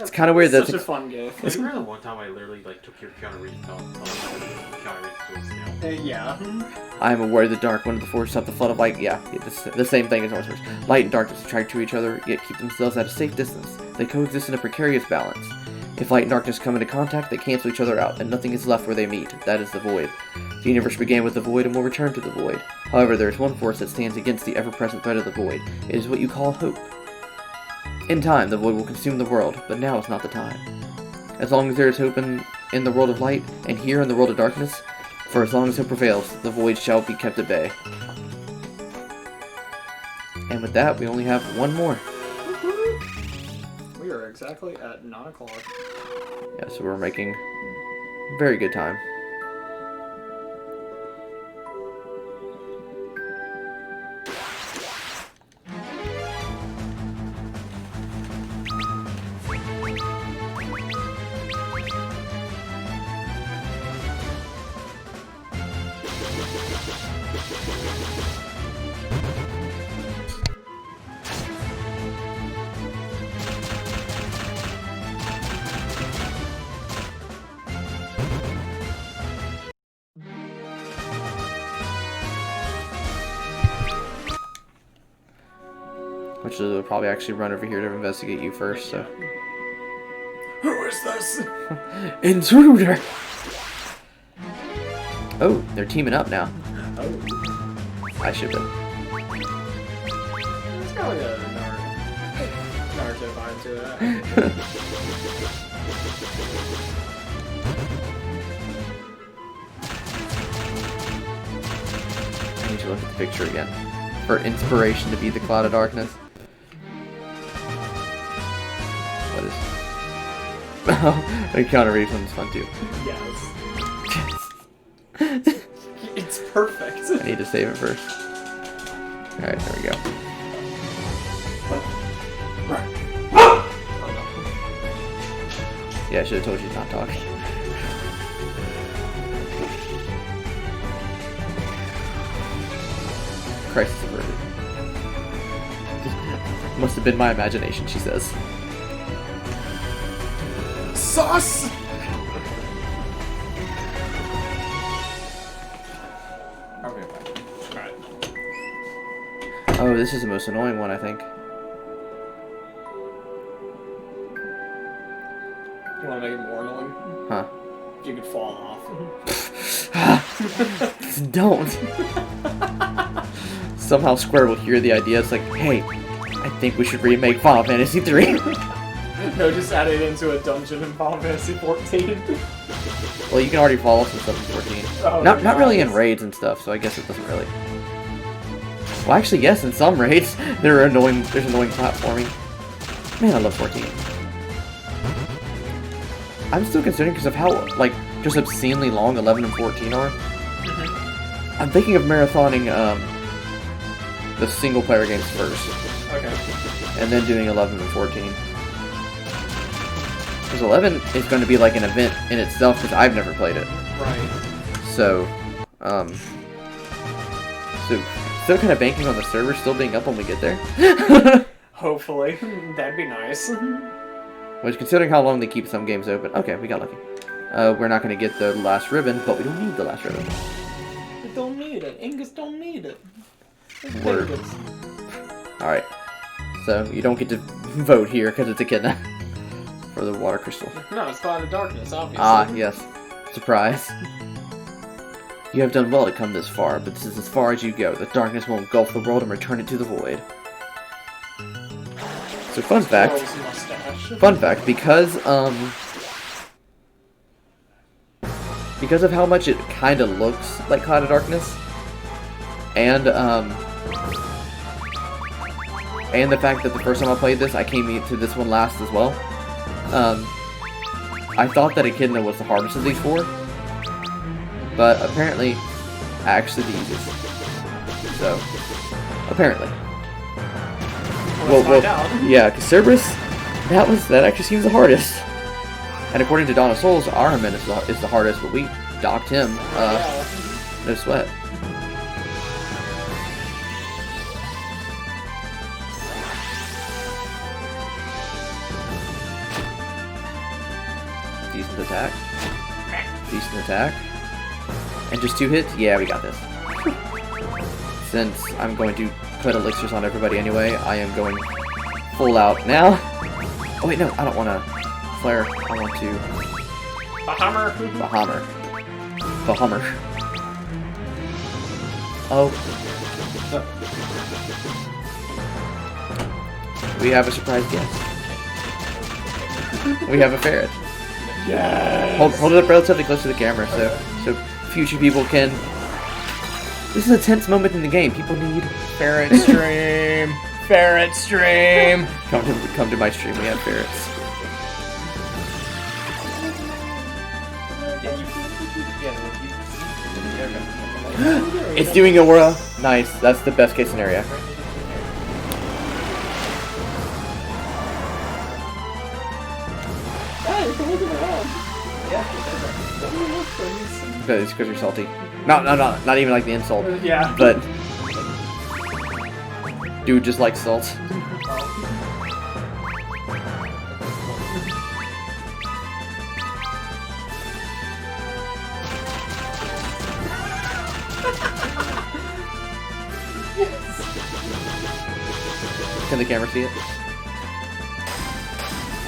It's kind of weird that such a fun game. You remember the one time I literally like took your counter reach to a snail? Yeah. I am aware of the dark. One of the forces of the flood of light. Yeah, the same thing as Northwest. Light and darkness attract to each other, yet keep themselves at a safe distance. They coexist in a precarious balance. If light and darkness come into contact, they cancel each other out, and nothing is left where they meet. That is the void. The universe began with the void and will return to the void. However, there is one force that stands against the ever-present threat of the void. It is what you call hope. In time, the void will consume the world, but now is not the time. As long as there is hope in the world of light, and here in the world of darkness, for as long as hope prevails, the void shall be kept at bay. And with that, we only have one more. We are exactly at 9 o'clock. Yeah, so we're making very good time. Which will probably actually run over here to investigate you first, so. Who is this? Intruder! Oh, they're teaming up now. Oh. I should have. It's got like a Naruto vibe to it. I need to look at the picture again. For inspiration to be the Cloud of Darkness. What is... Oh, the counter reach one's fun too. Yes. It's perfect. I need to save it first. Alright, there we go. Yeah, I should have told you to not talk. Crisis averted. Must have been my imagination, she says. Sauce! this is the most annoying one, I think. You want to make it more annoying? Huh. You could fall off. Don't. Somehow Square will hear the idea. It's like, hey, I think we should remake Final Fantasy 3. No, just add it into a dungeon in Final Fantasy 14. Well, you can already fall off some stuff in 14. Oh, Not really in nice. raids and stuff, so I guess it doesn't really. Well, actually, yes, in some raids, there's annoying platforming. Man, I love 14. I'm still considering because of how, like, just obscenely long 11 and 14 are. I'm thinking of marathoning, the single-player games first, Okay. and then doing 11 and 14. Because 11 is going to be like an event in itself, because I've never played it. Right. So still kind of banking on the server still being up when we get there. Hopefully. That'd be nice. Which, considering how long they keep some games open, okay, we got lucky. We're not going to get the last ribbon, but we don't need the last ribbon. We don't need it. Angus don't need it. Word. Alright, so you don't get to vote here because it's Echidna for the water crystal. No, it's Cloud of Darkness, obviously. Ah, yes. Surprise. You have done well to come this far, but this is as far as you go. The darkness will engulf the world and return it to the void. So fun fact, Girl's mustache. because of how much it kind of looks like Cloud of Darkness, and the fact that the first time I played this, I came into this one last as well. I thought that Echidna was the hardest of these four, but apparently, actually the easiest. So, apparently. Let's find out. Yeah, because Cerberus, that actually seems the hardest. And according to Dawn of Souls, Ahriman is the hardest, but we docked him, Yeah. no sweat. Decent attack. Decent attack. And just 2 hits? Yeah, we got this. Since I'm going to put elixirs on everybody anyway, I am going full out now. Oh wait, no, I don't want to flare. I want to Bahammer. Bahammer. Oh. We have a surprise guest. We have a ferret. Yes. Hold it up relatively close to the camera so future people can. This is a tense moment in the game. People need Ferret stream. Ferret stream. come to my stream. We have ferrets. It's doing Aura. Nice. That's the best case scenario. It's because you're salty. Not even like the insult. Yeah. But dude just likes salt. Can the camera see it?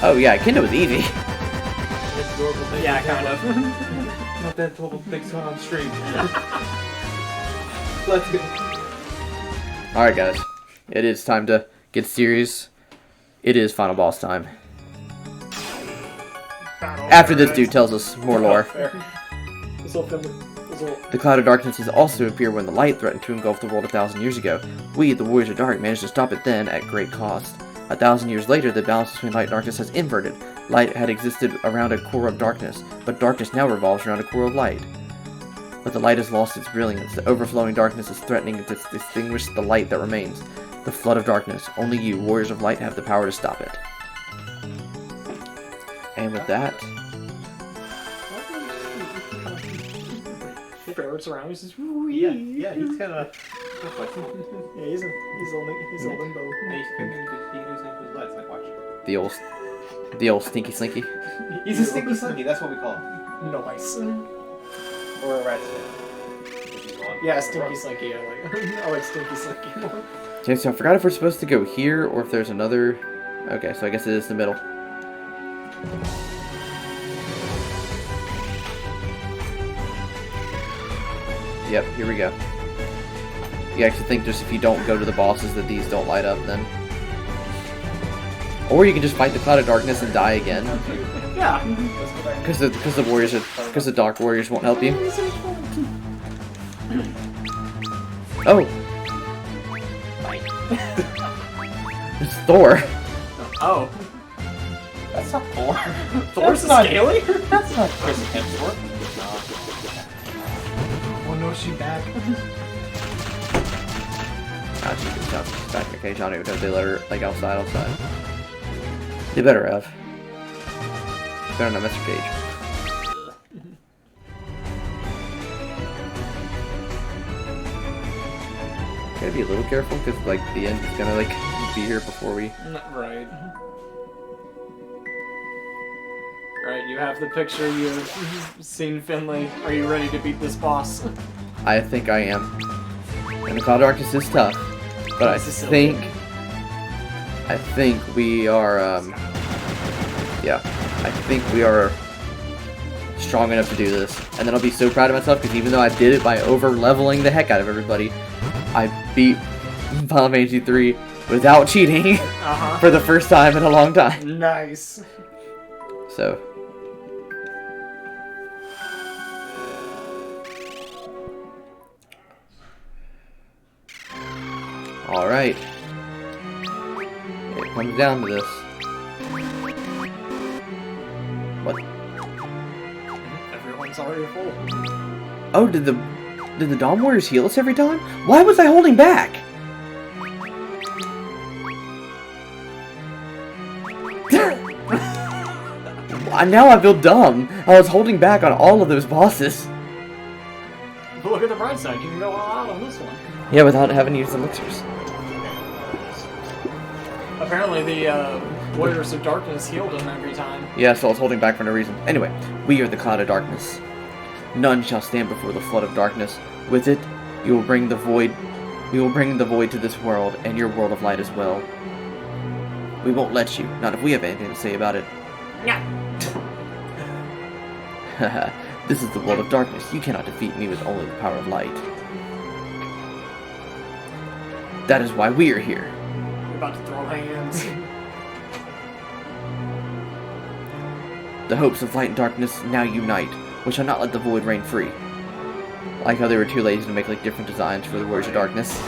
Oh yeah, Kendo was easy. Yeah, kind of. Not that total big song on stream. Let's go. Alright guys, it is time to get serious. It is final boss time. After this dude tells us more lore. The Cloud of Darkness has also appeared when the light threatened to engulf the world 1,000 years ago. We, the Warriors of Dark, managed to stop it then at great cost. 1,000 years later, the balance between light and darkness has inverted. Light had existed around a core of darkness, but darkness now revolves around a core of light. But the light has lost its brilliance. The overflowing darkness is threatening to extinguish the light that remains. The flood of darkness. Only you, Warriors of Light, have the power to stop it. And with that, Ferrets around. He's just Yeah, he's kind of. Yeah, he's a limbo. He can do his name with lights, like watch. the old Stinky Slinky. He's a stinky slinky, that's what we call him. Nice. Or a rat. Yeah, Stinky Slinky. I like Stinky Slinky more. Okay, so I forgot if we're supposed to go here or if there's another... Okay, so I guess it is the middle. Yep, here we go. You actually think just if you don't go to the bosses that these don't light up then. Or you can just fight the Cloud of Darkness and die again. Yeah. Because the warriors because the Dark Warriors won't help you. Oh! It's Thor! Oh. That's not Thor. Thor's not scaly? That's not Chris Hemsworth. Oh no, she back. Ah, she's just back in occasionally because they let her, like, outside. They better have. Better not Mr. Cage. Gotta be a little careful because, like, the end is gonna, like, be here before we... Right. Right, you have the picture, you've seen Finley. Are you ready to beat this boss? I think I am. And the Cloud of Darkness is tough. But I think we are, yeah. I think we are strong enough to do this. And then I'll be so proud of myself because even though I did it by over-leveling the heck out of everybody, I beat Final Fantasy 3 without cheating for the first time in a long time. Nice. So. Alright. It comes down to this. What? Everyone's already full. Oh, did the Dawn Warriors heal us every time? Why was I holding back? Now I feel dumb. I was holding back on all of those bosses. But look at the bright side, you can go all out on this one. Yeah, without having to use elixirs. Apparently the Warriors of Darkness healed him every time. Yeah, so I was holding back for no reason. Anyway, we are the Cloud of Darkness. None shall stand before the flood of darkness. With it, you will bring the void. We will bring the void to this world and your world of light as well. We won't let you, not if we have anything to say about it. Yeah. Haha, this is the world of darkness. You cannot defeat me with only the power of light. That is why we are here. We're about to throw hands. The hopes of light and darkness now unite. We shall not let the void reign free. I like how they were too lazy to make like different designs for the Warriors of Darkness.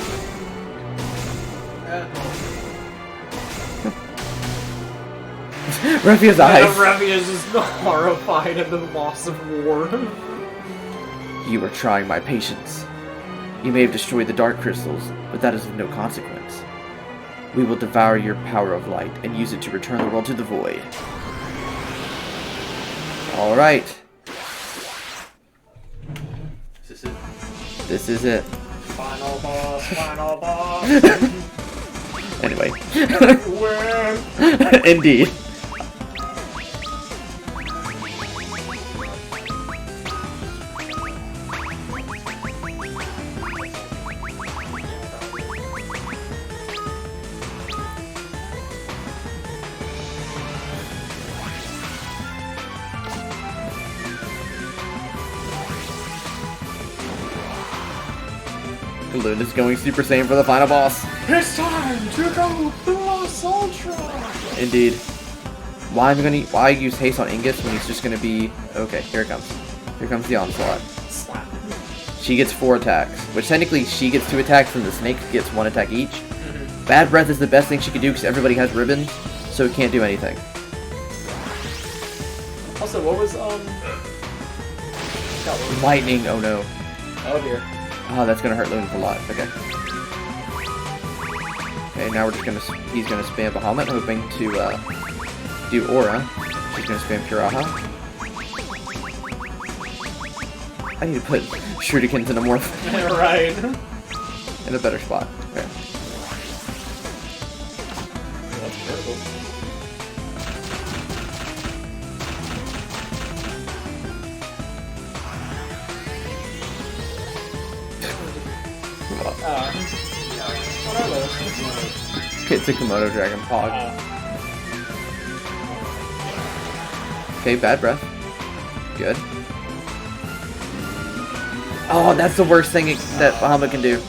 Refia's eyes. Revy is just horrified at the loss of war. You are trying my patience. You may have destroyed the dark crystals, but that is of no consequence. We will devour your power of light and use it to return the world to the void. Alright. Is this it? This is it. Final boss, final boss. Anyway. Win. Indeed. Lune is going Super Saiyan for the final boss. It's time to go Plus Ultra. Indeed. Why use haste on Ingus when he's just gonna be... Okay, here it comes. Here comes the onslaught. Slap. She gets 4 attacks, which technically she gets 2 attacks and the snake gets 1 attack each. Bad Breath is the best thing she can do because everybody has ribbons, so it can't do anything. Also, what was Lightning, oh no. Oh dear. Oh, that's gonna hurt Lune a lot. Okay. Okay, now we're just gonna... He's gonna spam Bahamut, hoping to, do Aura. She's gonna spam Piraha. I need to put Shurikens in a more... Right. in a better spot. Okay. That's terrible. What are those? It's a Komodo dragon pog. Oh. Okay, bad breath. Good. Oh, that's the worst thing that Bahamut can do.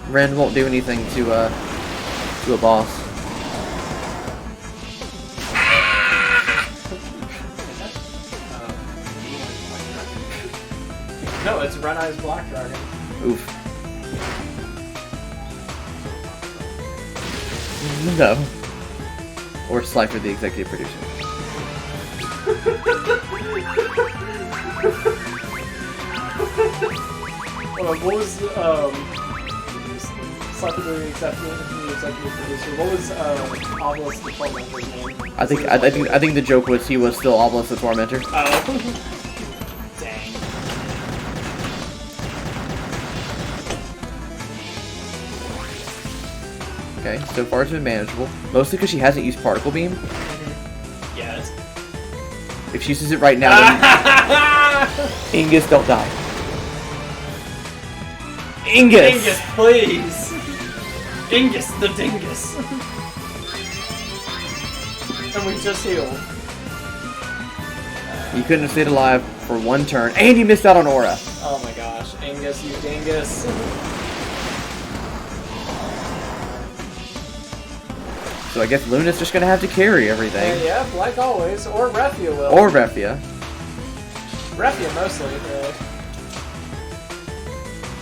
Ren won't do anything to a boss. No, it's Red Eyes Black Dragon. Oof. No. Or Slifer, the executive producer. What was Slifer the executive producer? What was Obelisk the Tormentor's name? I think the joke was he was still Obelisk the Tormentor. Oh. Dang. Okay, so far it's been manageable. Mostly because she hasn't used Particle Beam. Yes. If she uses it right now, then Ingus, don't die. Ingus! Dingus, please! Dingus the Dingus. And we just healed. You couldn't have stayed alive for one turn, and you missed out on Aura. Oh my gosh, Angus, you dingus. So I guess Luna's just gonna have to carry everything. Yeah, like always. Or Refia will. Or Refia. Refia mostly, really.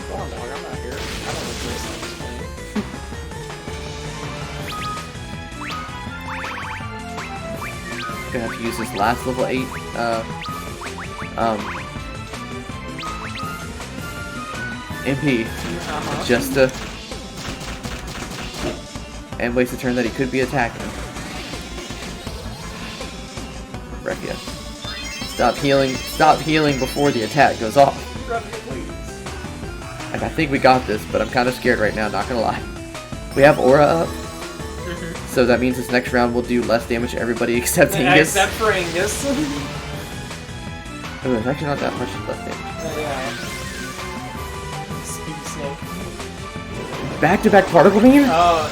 Go on, dog, I'm not here. I don't know this thing. Gonna have to use this last level 8, MP, just to... And waste a turn that he could be attacking. Refia. Stop healing before the attack goes off. Refia, please. And I think we got this, but I'm kind of scared right now, not gonna lie. We have Aura up, so that means this next round will do less damage to everybody except Ingus. Except for Angus. Oh, it's actually not that much less damage. Yeah. Speedy snake. Back-to-back Particle Beam? Oh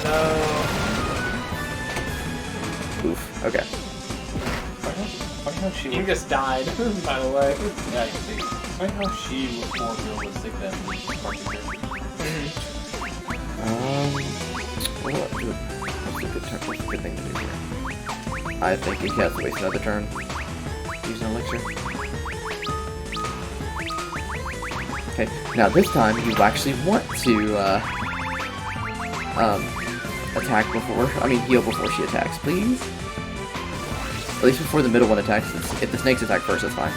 Oof, okay. Funny how she Angus died, by the way. Yeah, I can see. Funny how she was more realistic than Party What's a good turn? What's a good thing to do here? I think he has to waste another turn. Use an elixir. Okay, now this time you actually want to attack before, heal before she attacks, please. At least before the middle one attacks. If the snakes attack first, that's fine.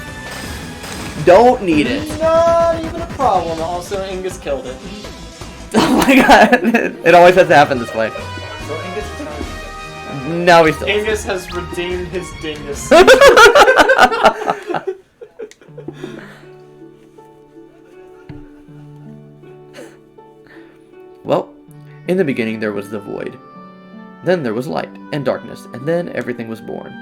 Don't need it. Not even a problem. Also, Angus killed it. Oh my god, it always has to happen this way. So Angus turns. No, he still. Angus has redeemed his dingus. Well, in the beginning there was the void. Then there was light and darkness, and then everything was born.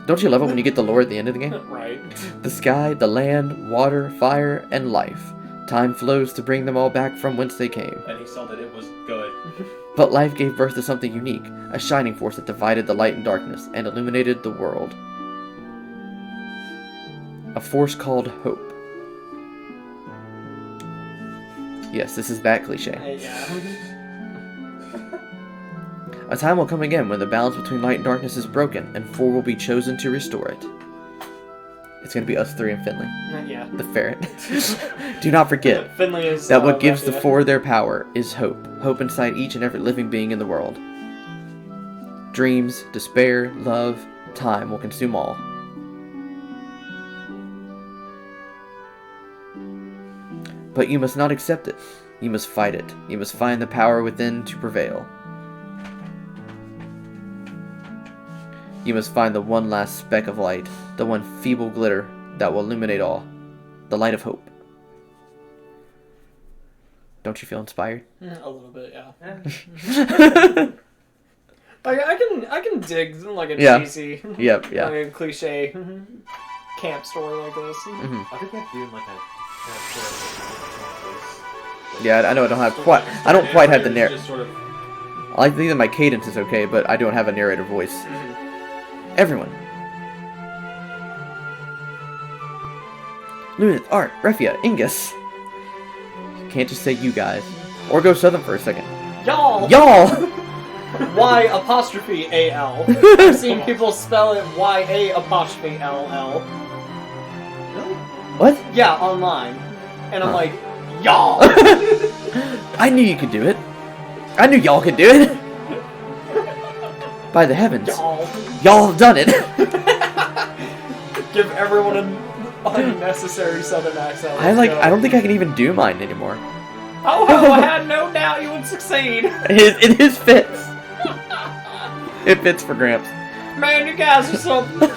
Don't you love it when you get the lore at the end of the game? Right. The sky, the land, water, fire, and life. Time flows to bring them all back from whence they came. And he saw that it was good. But life gave birth to something unique, a shining force that divided the light and darkness and illuminated the world. A force called hope. Yes, this is that cliche. Yeah. A time will come again when the balance between light and darkness is broken, and 4 will be chosen to restore it. It's gonna be us 3 and Finley, Yeah. the ferret. Do not forget Finley is that what gives the Refia. 4 their power is hope. Hope inside each and every living being in the world. Dreams, despair, love, time will consume all. But you must not accept it. You must fight it. You must find the power within to prevail. You must find the one last speck of light, the one feeble glitter that will illuminate all. The light of hope. Don't you feel inspired? A little bit, yeah. I can dig like a Yeah. cheesy, Yep, yeah. like a cliche camp story like this. Mhm. I think they have to do like a Yeah, I know I don't have So quite. the I don't quite have the narrator narrative. is just sort of. I like to think that my cadence is okay, but I don't have a narrator voice. Everyone. Lunith, Art, Refia, Ingus. Can't just say you guys. Or go Southern for a second. Y'all! Y'all! Y-A-L. I've seen people spell it Y-A-L-L. Really? What? Yeah, online. And I'm like, y'all! I knew you could do it. I knew y'all could do it. By the heavens. Y'all. Y'all have done it. Give everyone an unnecessary southern accent. I Let's go. I don't think I can even do mine anymore. Oh, I had no doubt you would succeed. It fits. It fits for Gramps. Man, you guys are something.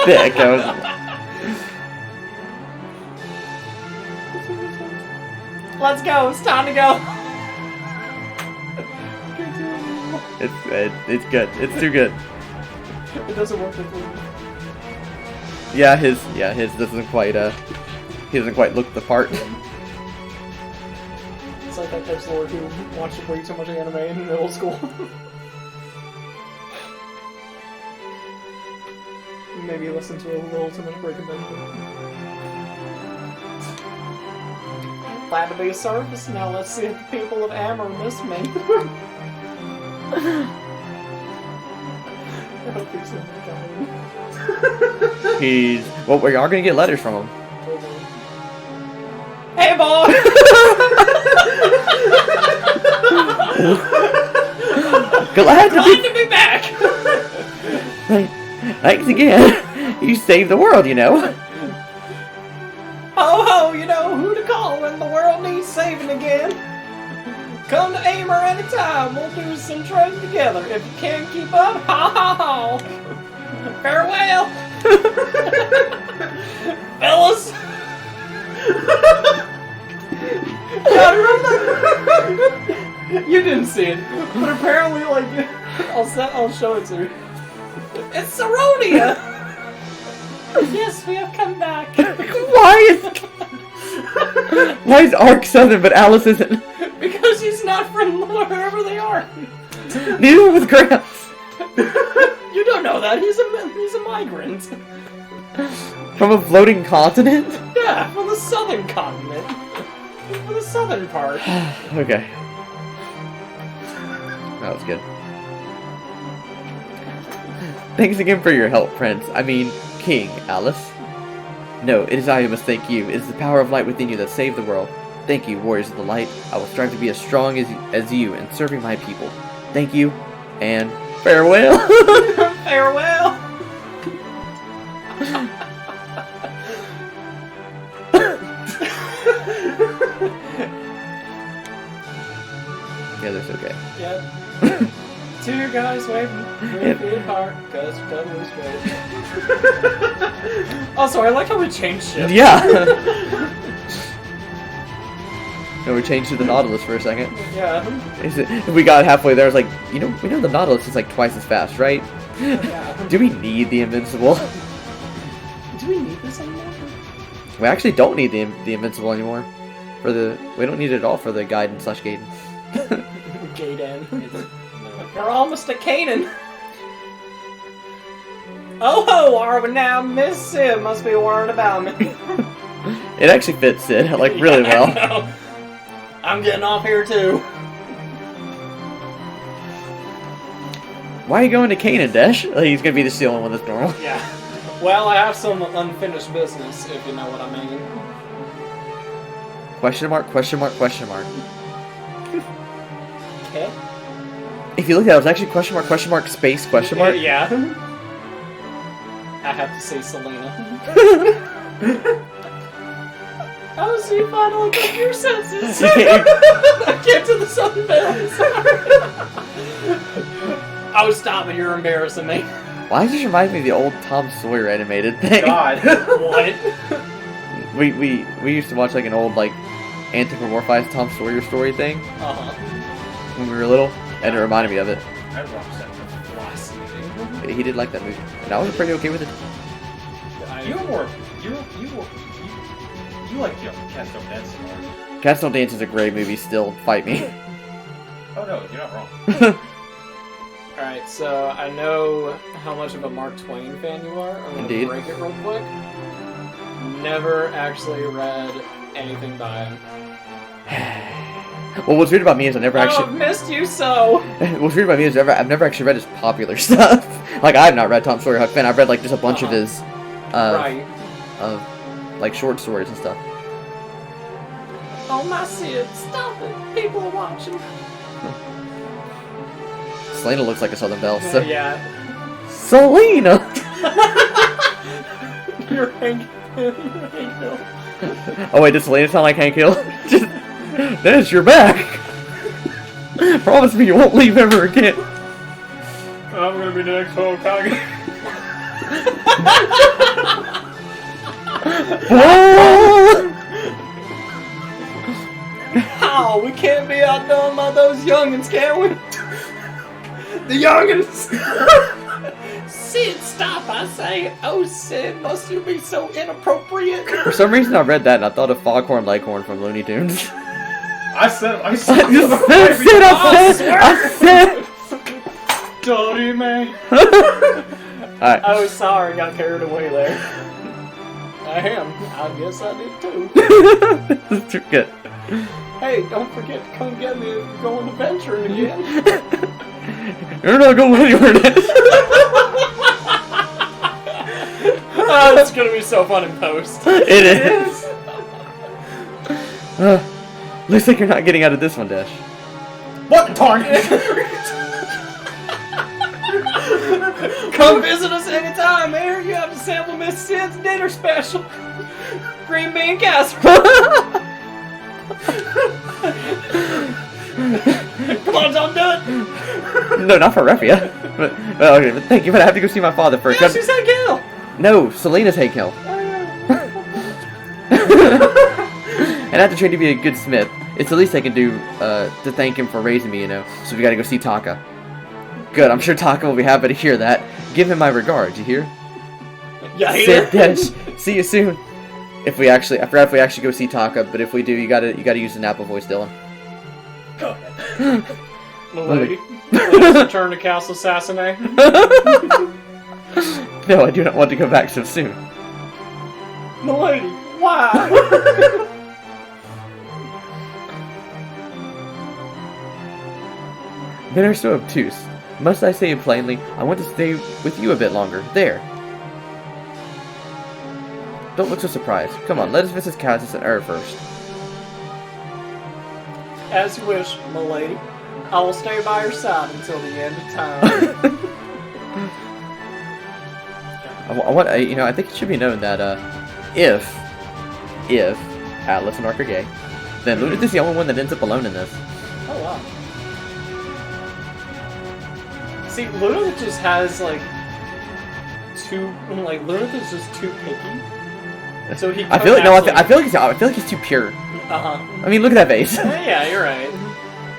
The echoes. Let's go. It's time to go. It's good. It's too good. It doesn't work with me. Yeah, his doesn't quite he doesn't quite look the part. It's like that type of lord who watched way too much anime in middle school. Maybe listen to a little too much Breaking Bad. Glad to be of service. Now let's see if the people of Amber miss me. I hope he's in the Well, we are gonna get letters from him. Hey, boy! Glad Glad to be back! Thanks again. You saved the world, you know. Ho ho, you know who to call when the world needs saving again. Come to Aimer anytime, we'll do some trading together. If you can't keep up, ha ha ha! Farewell! Fellas! God, you didn't see it, but apparently, like, I'll show it to you. It's Saronia! Yes, we have come back. Why is Ark Southern but Alice isn't? Because he's not from wherever they are. Neither was Gramps. You don't know that. He's a migrant. From a floating continent? Yeah, from the southern continent. From the southern part. Okay. That was good. Thanks again for your help, Prince. I mean, King, Alice. No, it is I who must thank you. It is the power of light within you that saved the world. Thank you, warriors of the light. I will strive to be as strong as you in serving my people. Thank you, and farewell. Farewell. Yeah, that's okay. Yep. Two guys waving 3 feet apart, cause we're totally straight. Also, I like how we changed shit. Yeah. No, we changed to the Nautilus for a second. Yeah. We got halfway there. I was like, we know the Nautilus is like twice as fast, right? Yeah. Do we need the Invincible? Do we need this anymore? We actually don't need the Invincible anymore. We don't need it at all for the Gaiden/Gaiden. Gaiden. We're almost at Canaan. Oh ho, are we now? Miss Sim must be worried about me. It actually fits Sid like really well. Yeah, I'm getting off here too. Why are you going to Kanan, Dash? Like, he's gonna be the only one that's normal. Yeah. Well, I have some unfinished business, if you know what I mean. Question mark, question mark, question mark. Okay. If you look at it, it was actually question mark, space, question mark. Yeah. I have to say Selena. Oh, so you finally come to your senses. I came to the Southern Belle. Oh, stop it. You're embarrassing me. Why does this remind me of the old Tom Sawyer animated thing? God. What? We used to watch like an old like anthropomorphized Tom Sawyer story thing Uh-huh. when we were little, and it reminded me of it. I watched that. Fascinating. He did like that movie, and I was pretty okay with it. I You like Cats Don't Dance more. Cats Don't Dance is a great movie. Still, fight me. Oh no, you're not wrong. Alright, so I know how much of a Mark Twain fan you are. I'm gonna Indeed. break it real quick. Never actually read anything by him. Well, what's weird about me is I never Oh, actually. I've missed you so! What's weird about me is I've never actually read his popular stuff. Like I have not read Tom Sawyer Huck Finn. I've read like just a bunch of his, Right. like short stories and stuff. Oh my Sid, stop it! People are watching. Selena looks like a Southern Belle. So Yeah. Selena. You're Hank Hill. Oh wait, does Selena sound like Hank Hill? Just, Dennis, you're back. Promise me you won't leave ever again. I'm gonna be the next Hokage. Whoa! How? We can't be outdone by those youngins, can we? The youngins! Sid, stop, I say. Oh, Sid, must you be so inappropriate? For some reason I read that and I thought of Foghorn Leghorn from Looney Tunes. I said. I said. Dirty man. Alright. I was sorry, got carried away there. I am. I guess I did too. This is too good. Hey, don't forget to come get me if you're going adventuring again. You're not going anywhere, Dennis. Oh, it's gonna be so fun in post. It is. Looks like you're not getting out of this one, Dash. What darn it? Come visit us anytime, Mayor. You have to sample Miss Sid's dinner special. Green bean casserole. Come on, don't do it. No, not for Refia. But okay, but thank you, but I have to go see my father first. Yeah, she said kill. No, Selena's Hank Hill. And I have to train to be a good smith. It's the least I can do to thank him for raising me, you know. So we gotta go see Taka. Good, I'm sure Taka will be happy to hear that. Give him my regards, you hear? Yeah, Sid, Dennis, see you soon. If we actually, I forgot if we actually go see Taka, but if we do, you gotta use the Napa voice, Dylan. Milady, please return to Castle Sassenay. No, I do not want to go back so soon. Milady, why? Men are so obtuse. Must I say it plainly? I want to stay with you a bit longer. There. Don't look so surprised. Come on, let us visit Cassis and first. As you wish, milady. I will stay by your side until the end of time. I think it should be known that if Atlas and Ark are gay, then Lunith is the only one that ends up alone in this. Oh wow. See, Lunith just has Lunith is just too picky. So he. I feel like he's too pure. Uh huh. I mean, look at that face. Yeah, you're right.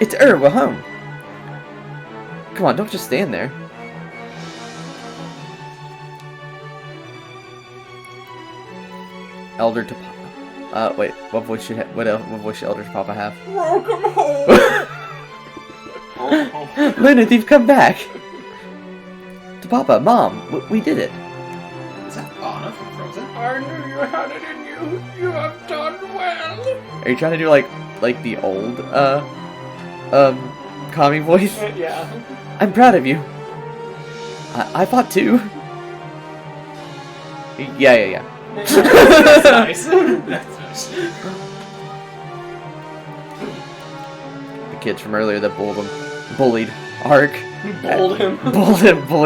It's we're home. Come on, don't just stand there. Elder to Papa. Wait, what voice should what voice should Elder to Papa have? Welcome home. Lunith, you've come back. To Papa, Mom, we did it. Is that Anna from Frozen? I knew you had it in you. You have done well. Are you trying to do like the old Kami voice? Yeah. I'm proud of you. I fought too. Yeah. That's nice. That's nice. The kids from earlier that bullied Ark. Bullied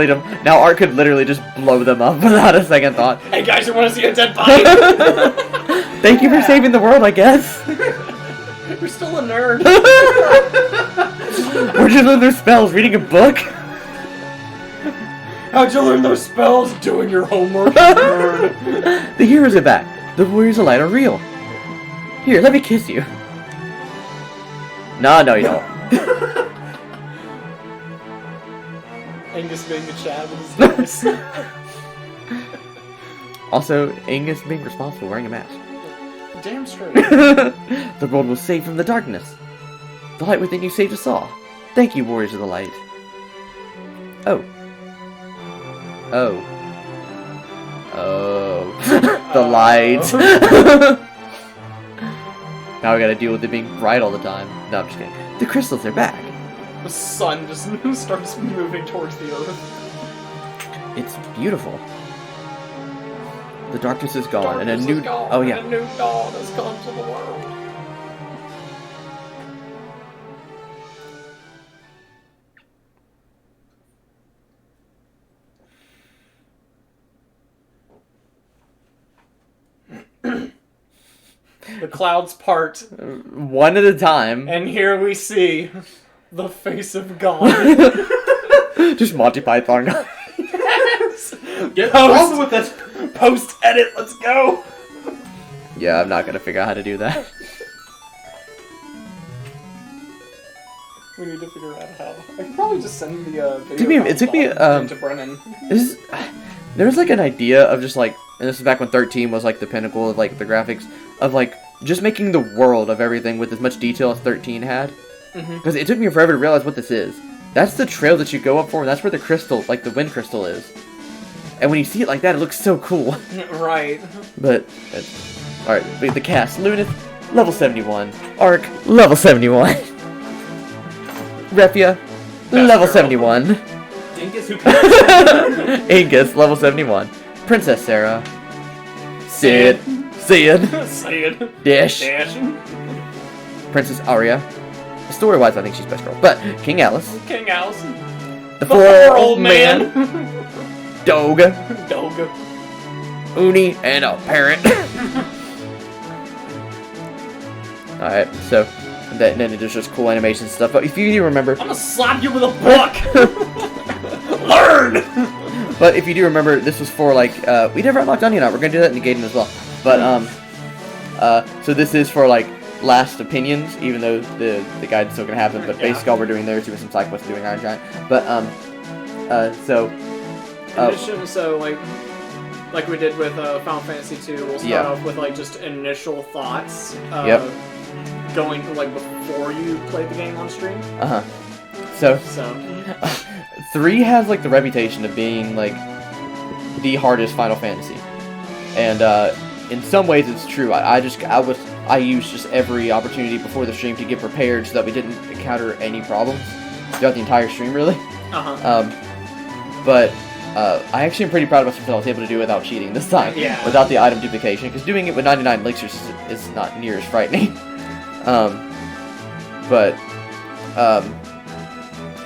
him. Now Ark could literally just blow them up without a second thought. Hey guys, you want to see a dead body? Thank you for saving the world, I guess. You're still a nerd. Where'd you learn those spells? Reading a book? How'd you learn those spells? Doing your homework, nerd. The heroes are back. The warriors of light are real. Here, let me kiss you. No, you don't. Angus being the Chad with his voice. Also, Angus being responsible wearing a mask. Damn straight. The world was saved from the darkness. The light within you saved us all. Thank you, warriors of the light. Oh. Oh. Oh. The light. Now we gotta deal with it being bright all the time. No, I'm just kidding. The crystals are back. The sun just starts moving towards the earth. It's beautiful. The darkness is gone, Darkness and a new. is gone, Oh yeah. and a new dawn has come to the world. The clouds part, One at a time. and here we see the face of God. Just Monty Python. Get Post- on with this. Post edit, let's go. Yeah, I'm not gonna figure out how to do that. We need to figure out how. I can probably just send the video. It took me, to Brennan. There's like an idea of just like, and this is back when 13 was like the pinnacle of like the graphics, of like just making the world of everything with as much detail as 13 had. Because it took me forever to realize what this is. That's the trail that you go up for, and that's where the crystal, like the wind crystal is. And when you see it like that, it looks so cool. Right. But, alright, the cast. Lunith, level 71. Ark, level 71. Refia, level girl. 71. Dingus, who cares? Angus, level 71. Princess Sarah. Sid. Sid. Say it. Dish. Dash. Princess Arya. Story-wise, I think she's best girl. But, King Alice. King Allison. The The four old man. Doga. Doga. Uni, and a parrot. Alright, so, then there's just cool animation stuff. But if you do remember... I'm gonna slap you with a book. Learn. But if you do remember, this was for, like, we never unlocked Onion Art. We're gonna do that in the Gaiden as well. But, so this is for, like, last opinions, even though the guide's still gonna happen. But basically all we're doing there is doing some side quests doing Iron Giant. But, So, like we did with Final Fantasy 2, we'll start off with, like, just initial thoughts. Going, like, before you play the game on stream. So, So... 3 has, like, the reputation of being, like, the hardest Final Fantasy. And, in some ways it's true. I used just every opportunity before the stream to get prepared so that we didn't encounter any problems throughout the entire stream, really. But I actually am pretty proud of myself that I was able to do it without cheating this time. Yeah. Without the item duplication, because doing it with 99 elixirs is not near as frightening.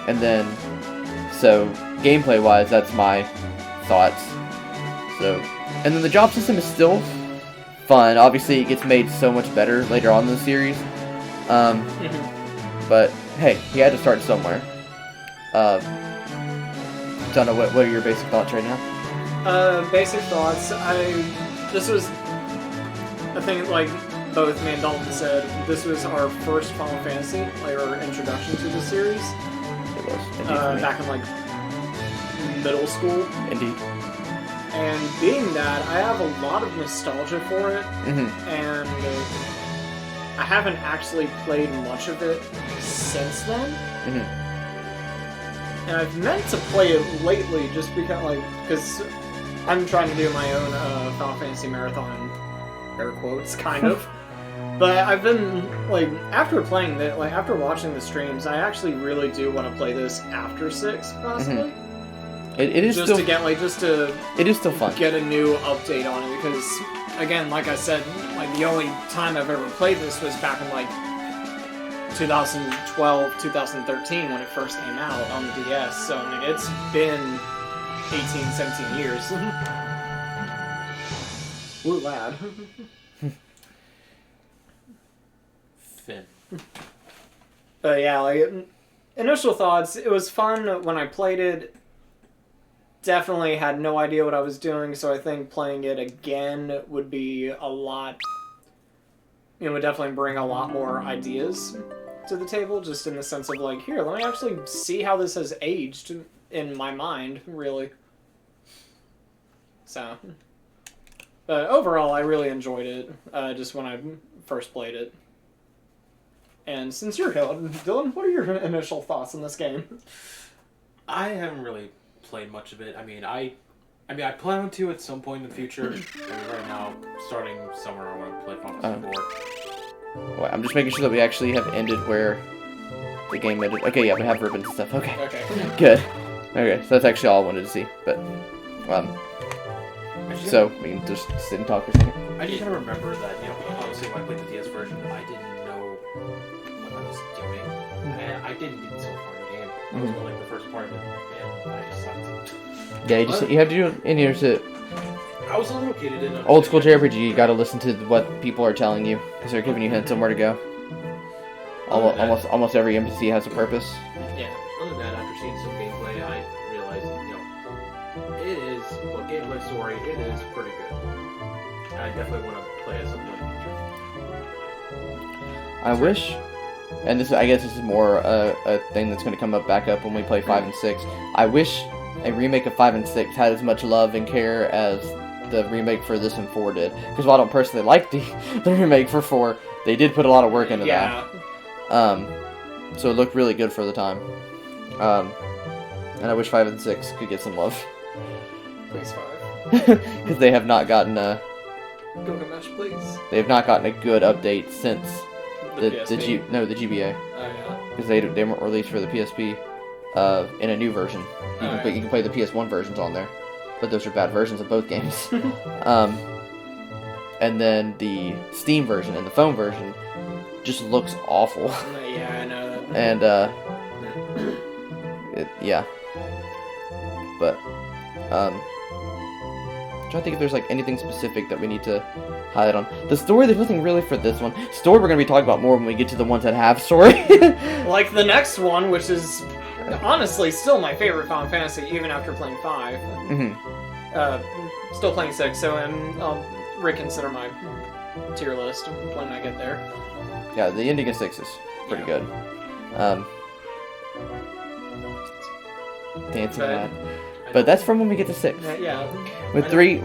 And then, so, gameplay-wise, that's my thoughts. So, and then the job system is still fun. Obviously, it gets made so much better later on in the series. But, hey, he had to start somewhere. Don't know, what are your basic thoughts right now? Basic thoughts. This was, I think, like both me and Dalton said, this was our first Final Fantasy, like our introduction to the series. It was, indeed, for me. Back in, like, middle school. Indeed. And being that, I have a lot of nostalgia for it, and I haven't actually played much of it since then. And I've meant to play it lately just because I'm trying to do my own Final Fantasy marathon, air quotes, kind of. But I've been, like, after playing that, like, after watching the streams, I actually really do want to play this after 6, possibly. It is just still, to get, like, it is still fun. Get a new update on it, because, again, like I said, like, the only time I've ever played this was back in, like, 2012, 2013, when it first came out on the DS, so, I mean, it's been 18, 17 years. Woo, lad. Finn. But yeah, like, initial thoughts, it was fun when I played it. Definitely had no idea what I was doing, so I think playing it again would be a lot... It would definitely bring a lot more ideas to the table, just in the sense of, like, here, let me actually see how this has aged in my mind, really. So... But overall, I really enjoyed it. Just when I first played it. And since you're here, Dylan, what are your initial thoughts on this game? I haven't really played much of it. I mean, I plan to at some point in the future. Right now, starting summer, I want to play Final Fantasy 4. Well, I'm just making sure that we actually have ended where the game ended. Okay, yeah, we have ribbons and stuff. Okay. Okay. Good. Okay, so that's actually all I wanted to see. But, so we can just sit and talk for a second. I just gotta remember that, obviously when I played the DS version, I didn't know what I was doing. And I didn't get so far in the game. I was really the first part of it, and I just sucked. Yeah, you have to do in here to I was a little kid, didn't old school JRPG. You got to listen to what people are telling you because they're giving you hints on where to go. Almost every NPC has a purpose. Yeah. Other than that, after seeing some gameplay, I realized, it is gameplay story. It is pretty good. I definitely want to play as something in the future. I wish, and I guess this is more a thing that's going to come back up when we play 5 and 6. I wish a remake of 5 and 6 had as much love and care as the remake for this and 4 did. Because while I don't personally like the remake for 4, they did put a lot of work into that. So it looked really good for the time. And I wish 5 and 6 could get some love. Please, 5. Because they have not gotten Gilgamesh, please. they have not gotten a good update since the PSP? the GBA. Oh, yeah. Because they weren't released for the PSP in a new version. You can play the PS1 versions on there, but those are bad versions of both games. And then the Steam version and the phone version just looks awful. Yeah, I know that. And yeah. But I'm trying to think if there's like anything specific that we need to highlight on. The story, there's nothing really for this one. Story we're gonna be talking about more when we get to the ones that have story. Like the next one, which is honestly still my favorite Final Fantasy, even after playing 5. Still playing 6, so I'll reconsider my tier list when I get there. Yeah, the ending of 6 is pretty good. Dancing Lad. But that's from when we get to 6. Yeah. With 3,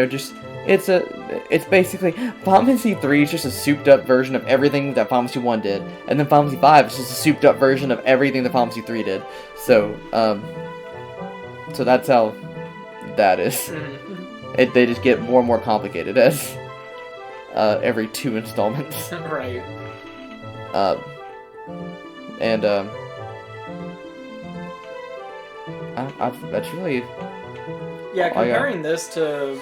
just it's basically Final Fantasy 3 is just a souped up version of everything that Final Fantasy 1 did, and then Final Fantasy 5 is just a souped up version of everything that Final Fantasy 3 did. So so that's how that is. They just get more and more complicated as every 2 installments. Right. That's really... Yeah, comparing this to,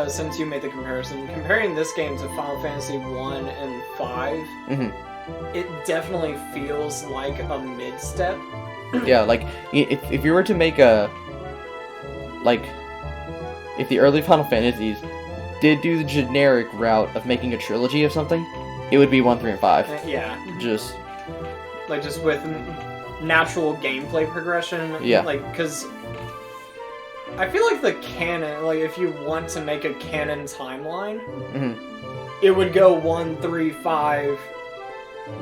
since you made the comparison, comparing this game to Final Fantasy 1 and 5, it definitely feels like a mid-step. Yeah, like, if you were to make a... Like, if the early Final Fantasies did do the generic route of making a trilogy of something, it would be 1, 3, and 5. Yeah. Just with natural gameplay progression. Yeah. Because I feel like the canon, if you want to make a canon timeline, it would go 1, 3, 5,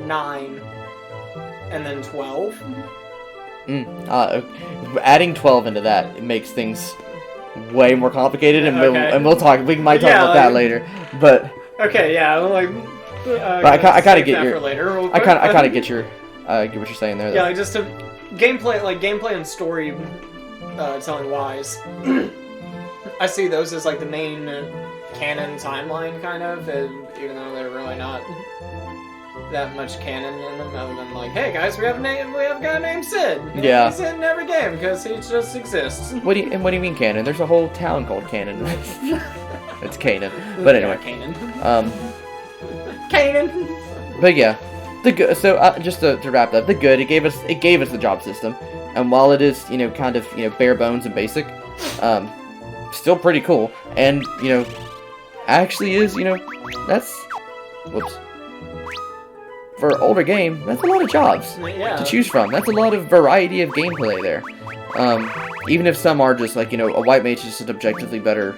9, and then 12. Adding 12 into that, it makes things way more complicated, and we'll talk. We might talk about that later. But okay, yeah, but I kind of get your. Later, I kind of get your. Get what you're saying there. Though. Yeah, just to gameplay and story telling wise. I see those as the main canon timeline, kind of, even though they're really not that much canon in them, other than hey guys, we have a guy named Sid. Yeah. He's in every game because he just exists. What do you mean canon? There's a whole town called Canon. It's Canaan. But anyway. Canaan. Canaan. But yeah. The good. So just to wrap up, the good. It gave us the job system, and while it is kind of bare bones and basic, still pretty cool. And actually is that's whoops. For an older game, that's a lot of jobs to choose from. That's a lot of variety of gameplay there. Even if some are just a white mage is just an objectively better.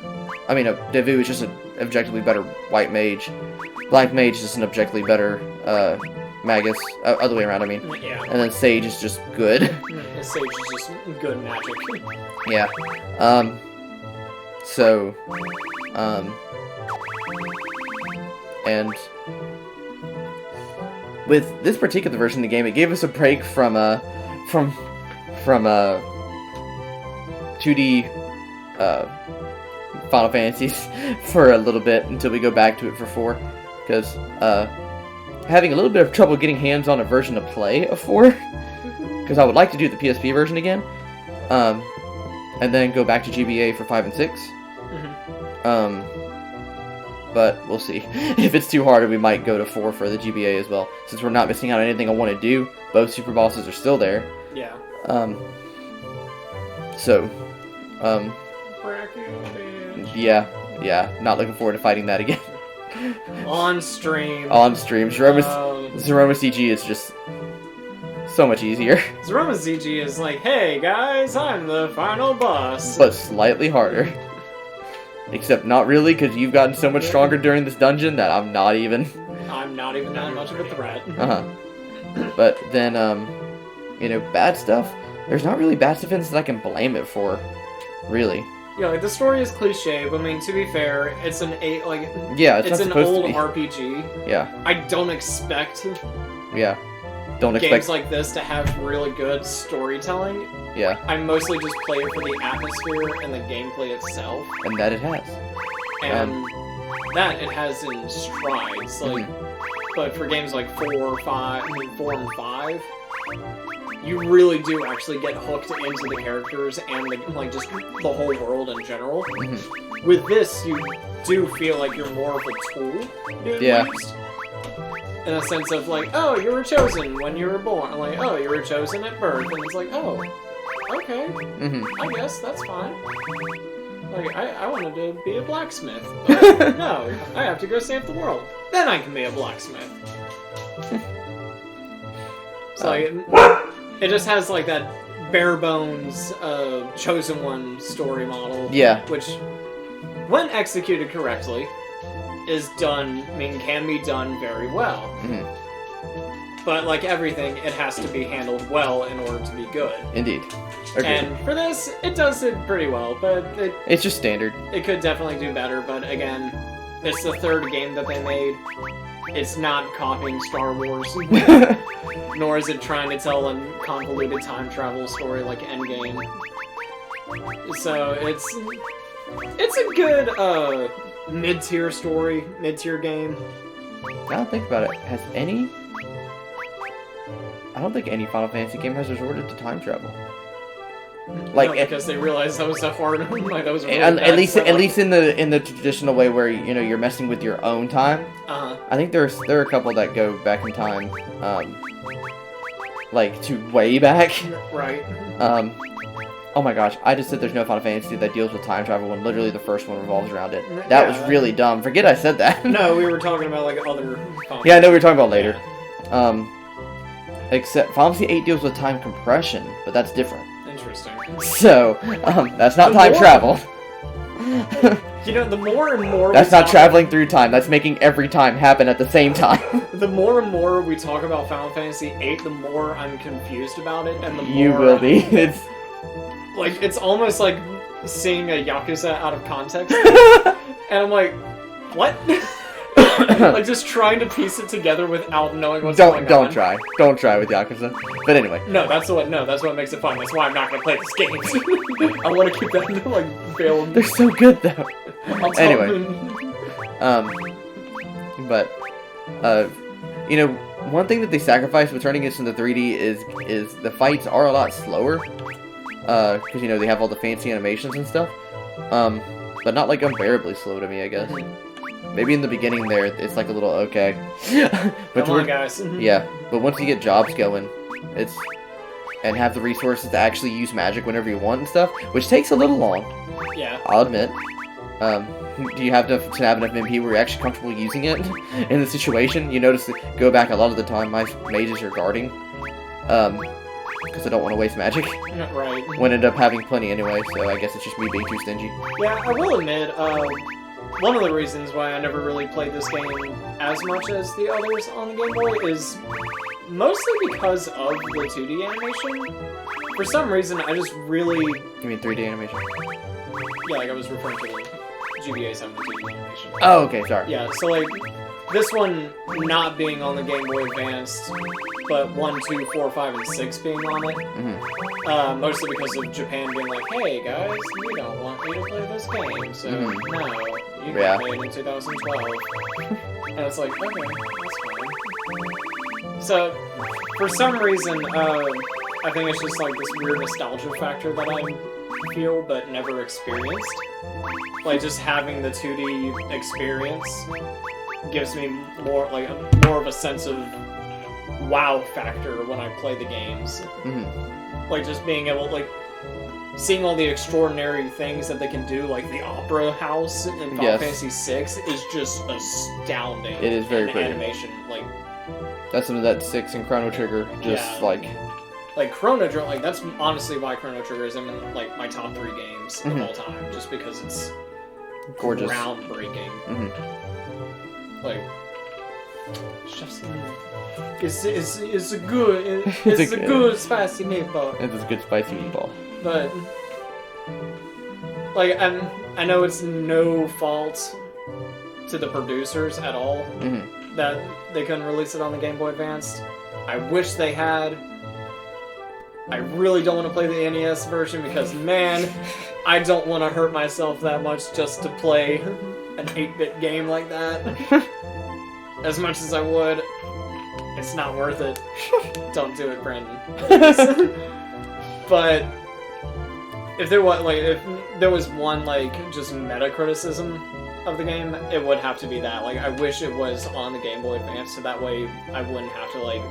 I mean, a Devu is just an objectively better white mage. Black mage is just an objectively better Magus. Other way around, I mean. Yeah. And then Sage is just good. Sage is just good magic. Yeah. So And with this particular version of the game, it gave us a break from 2D Final Fantasies for a little bit until we go back to it for 4, because having a little bit of trouble getting hands on a version to play of 4, because I would like to do the PSP version again, and then go back to GBA for 5 and 6. But we'll see. If it's too hard, we might go to 4 for the GBA as well. Since we're not missing out on anything I want to do, both super bosses are still there. Yeah. Yeah, not looking forward to fighting that again. On stream. On stream. Zeroma CG is just so much easier. Zeroma CG is like, hey guys, I'm the final boss. But slightly harder. Except not really, because you've gotten so much stronger during this dungeon that I'm not even that much of a threat. But then, bad stuff. There's not really bad stuff that I can blame it for, really. Yeah, like the story is cliche, but I mean, to be fair, it's an it's an old RPG. Yeah. I don't expect. Yeah. Don't expect games like this to have really good storytelling. Yeah. I mostly just play it for the atmosphere and the gameplay itself. And that it has. And that it has in strides. Like, but for games like 4 and 5, you really do actually get hooked into the characters and just the whole world in general. With this, you do feel like you're more of a tool. Yeah. In a sense of like, oh, you were chosen when you were born. Like, oh, you were chosen at birth. And it's like, oh, okay. I guess that's fine. Like, I wanted to be a blacksmith. But no, I have to go save the world. Then I can be a blacksmith. So it just has like that bare bones chosen one story model. Yeah. Which, when executed correctly, can be done very well. But like everything, it has to be handled well in order to be good. Indeed. Agreed. And for this, it does it pretty well, but it's just standard. It could definitely do better, but again, it's the third game that they made. It's not copying Star Wars, nor is it trying to tell a convoluted time travel story like Endgame. So it's a good mid-tier story, mid-tier game. Now that I think about it, I don't think any Final Fantasy game has resorted to time travel. Like, no, because they realized that was so hard. Like that was really at least in the traditional way where you're messing with your own time. I think there are a couple that go back in time, like to way back. Right. Oh my gosh, I just said there's no Final Fantasy that deals with time travel when literally the first one revolves around it. That was really dumb. Forget I said that. No, we were talking about like other Final Yeah, I know we were talking about later. Except Final Fantasy 8 deals with time compression, but that's different. Interesting. So, that's not time travel. The more and more that's not traveling through time. That's making every time happen at the same time. The more and more we talk about Final Fantasy 8, the more I'm confused about it, and the more you will be. It's almost like seeing a Yakuza out of context, and I'm like, what? Like just trying to piece it together without knowing what's going on. Don't try with Yakuza. But anyway. No, that's what makes it fun. That's why I'm not gonna play this game. I want to keep that like veiled. They're so good though. Anyway. But one thing that they sacrificed with turning this into 3D is the fights are a lot slower. Because they have all the fancy animations and stuff. But not like unbearably slow to me, I guess. Maybe in the beginning there, it's like a little okay. But come on, guys. Yeah, but once you get jobs going, and have the resources to actually use magic whenever you want and stuff, which takes a little long. Yeah. I'll admit. Do you have to have enough MP where you're actually comfortable using it in the situation? You notice that go back a lot of the time, my mages are guarding. Because I don't want to waste magic. Right. When I end up having plenty anyway, so I guess it's just me being too stingy. Yeah, I will admit, one of the reasons why I never really played this game as much as the others on the Game Boy is mostly because of the 2D animation. For some reason, I just really... You mean 3D animation? Yeah, like I was referring to the GBA 17 animation. Oh, okay, sorry. Yeah, so like this one not being on the Game Boy Advanced, but 1, 2, 4, 5, and 6 being on it. Mm-hmm. Mostly because of Japan being like, hey guys, you don't want me to play this game, so no, you can play it in 2012. And it's like, okay, that's fine. So, for some reason, I think it's just like this weird nostalgia factor that I feel but never experienced. Like just having the 2D experience gives me more of a sense of wow factor when I play the games. Mm-hmm. Like just being able, like, seeing all the extraordinary things that they can do, like the opera house in Final Fantasy VI is just astounding. It is very pretty. Animation, like that's some of that 6 and Chrono Trigger, just like Chrono Trigger. Like that's honestly why Chrono Trigger is in like my top 3 games of all time, just because it's gorgeous, groundbreaking. Mm-hmm. Like, it's a good spicy meatball. It's a good spicy meatball. But like I know it's no fault to the producers at all that they couldn't release it on the Game Boy Advanced. I wish they had. I really don't want to play the NES version because, man, I don't want to hurt myself that much just to play an 8-bit game like that. As much as I would, it's not worth it. Don't do it, Brandon. But if there was one just meta criticism of the game, it would have to be that. Like, I wish it was on the Game Boy Advance, so that way I wouldn't have to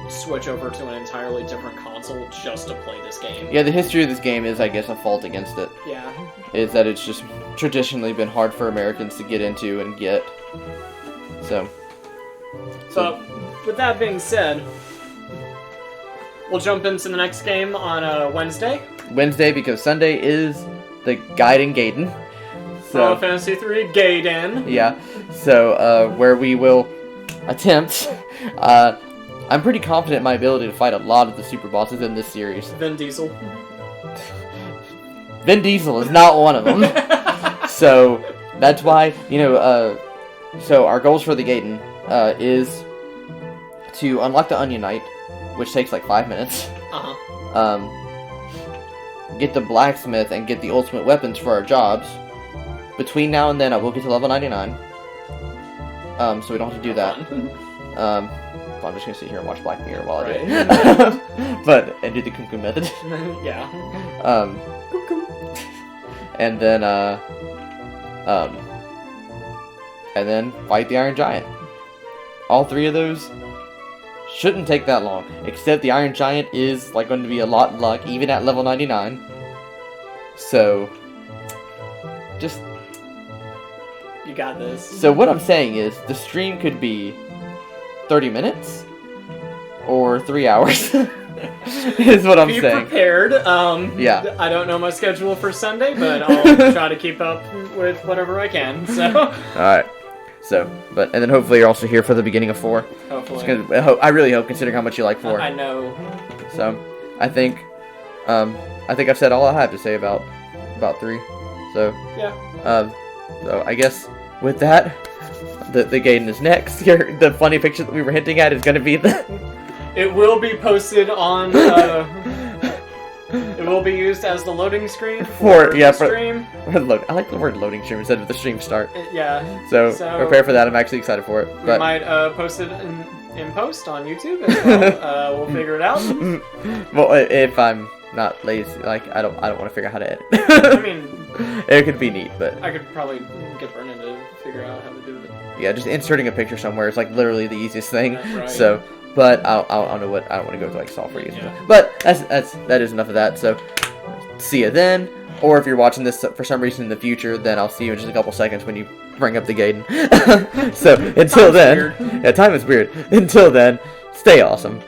switch over to an entirely different console just to play this game. Yeah, the history of this game is, I guess, a fault against it. Yeah. Is that it's just traditionally been hard for Americans to get into and get. So with that being said, we'll jump into the next game on Wednesday. Wednesday, because Sunday is the Gaiden Gaiden. Final Fantasy 3 Gaiden. Yeah. So, where we will attempt. I'm pretty confident in my ability to fight a lot of the super bosses in this series. Vin Diesel. Vin Diesel is not one of them. So, that's why, so our goals for the Gaiden is to unlock the Onion Knight, which takes like 5 minutes. Get the blacksmith and get the ultimate weapons for our jobs. Between now and then, I will get to level 99. So we don't have to do that. I'm just gonna sit here and watch Black Mirror while I do it. And do the Kumkum method. Yeah. And then fight the Iron Giant. All 3 of those shouldn't take that long, except the Iron Giant is going to be a lot of luck, even at level 99. So, just you got this. So what I'm saying is, the stream could be 30 minutes or 3 hours. Is what I'm saying. Be prepared. Yeah. I don't know my schedule for Sunday, but I'll try to keep up with whatever I can. So. All right. So, and then hopefully you're also here for the beginning of 4. Hopefully. I really hope, considering how much you like 4. I know. So, I think I've said all I have to say about 3. So. Yeah. So I guess with that, the Gaiden is next. The funny picture that we were hinting at is going to be the. It will be posted on. It will be used as the loading screen for the stream. I like the word loading stream instead of the stream start. Yeah. So prepare for that. I'm actually excited for it. We might post it in post on YouTube as well. We'll figure it out. Well, if I'm not lazy, I don't want to figure out how to edit. I mean, it could be neat, but I could probably get Brennan to figure out how to do it. Yeah, just inserting a picture somewhere is literally the easiest thing. Right. So. But I don't know what I don't want to go to software users. Yeah. But that is enough of that. So see you then. Or if you're watching this for some reason in the future, then I'll see you in just a couple seconds when you bring up the Gaiden. So until then, time is weird. Until then, stay awesome.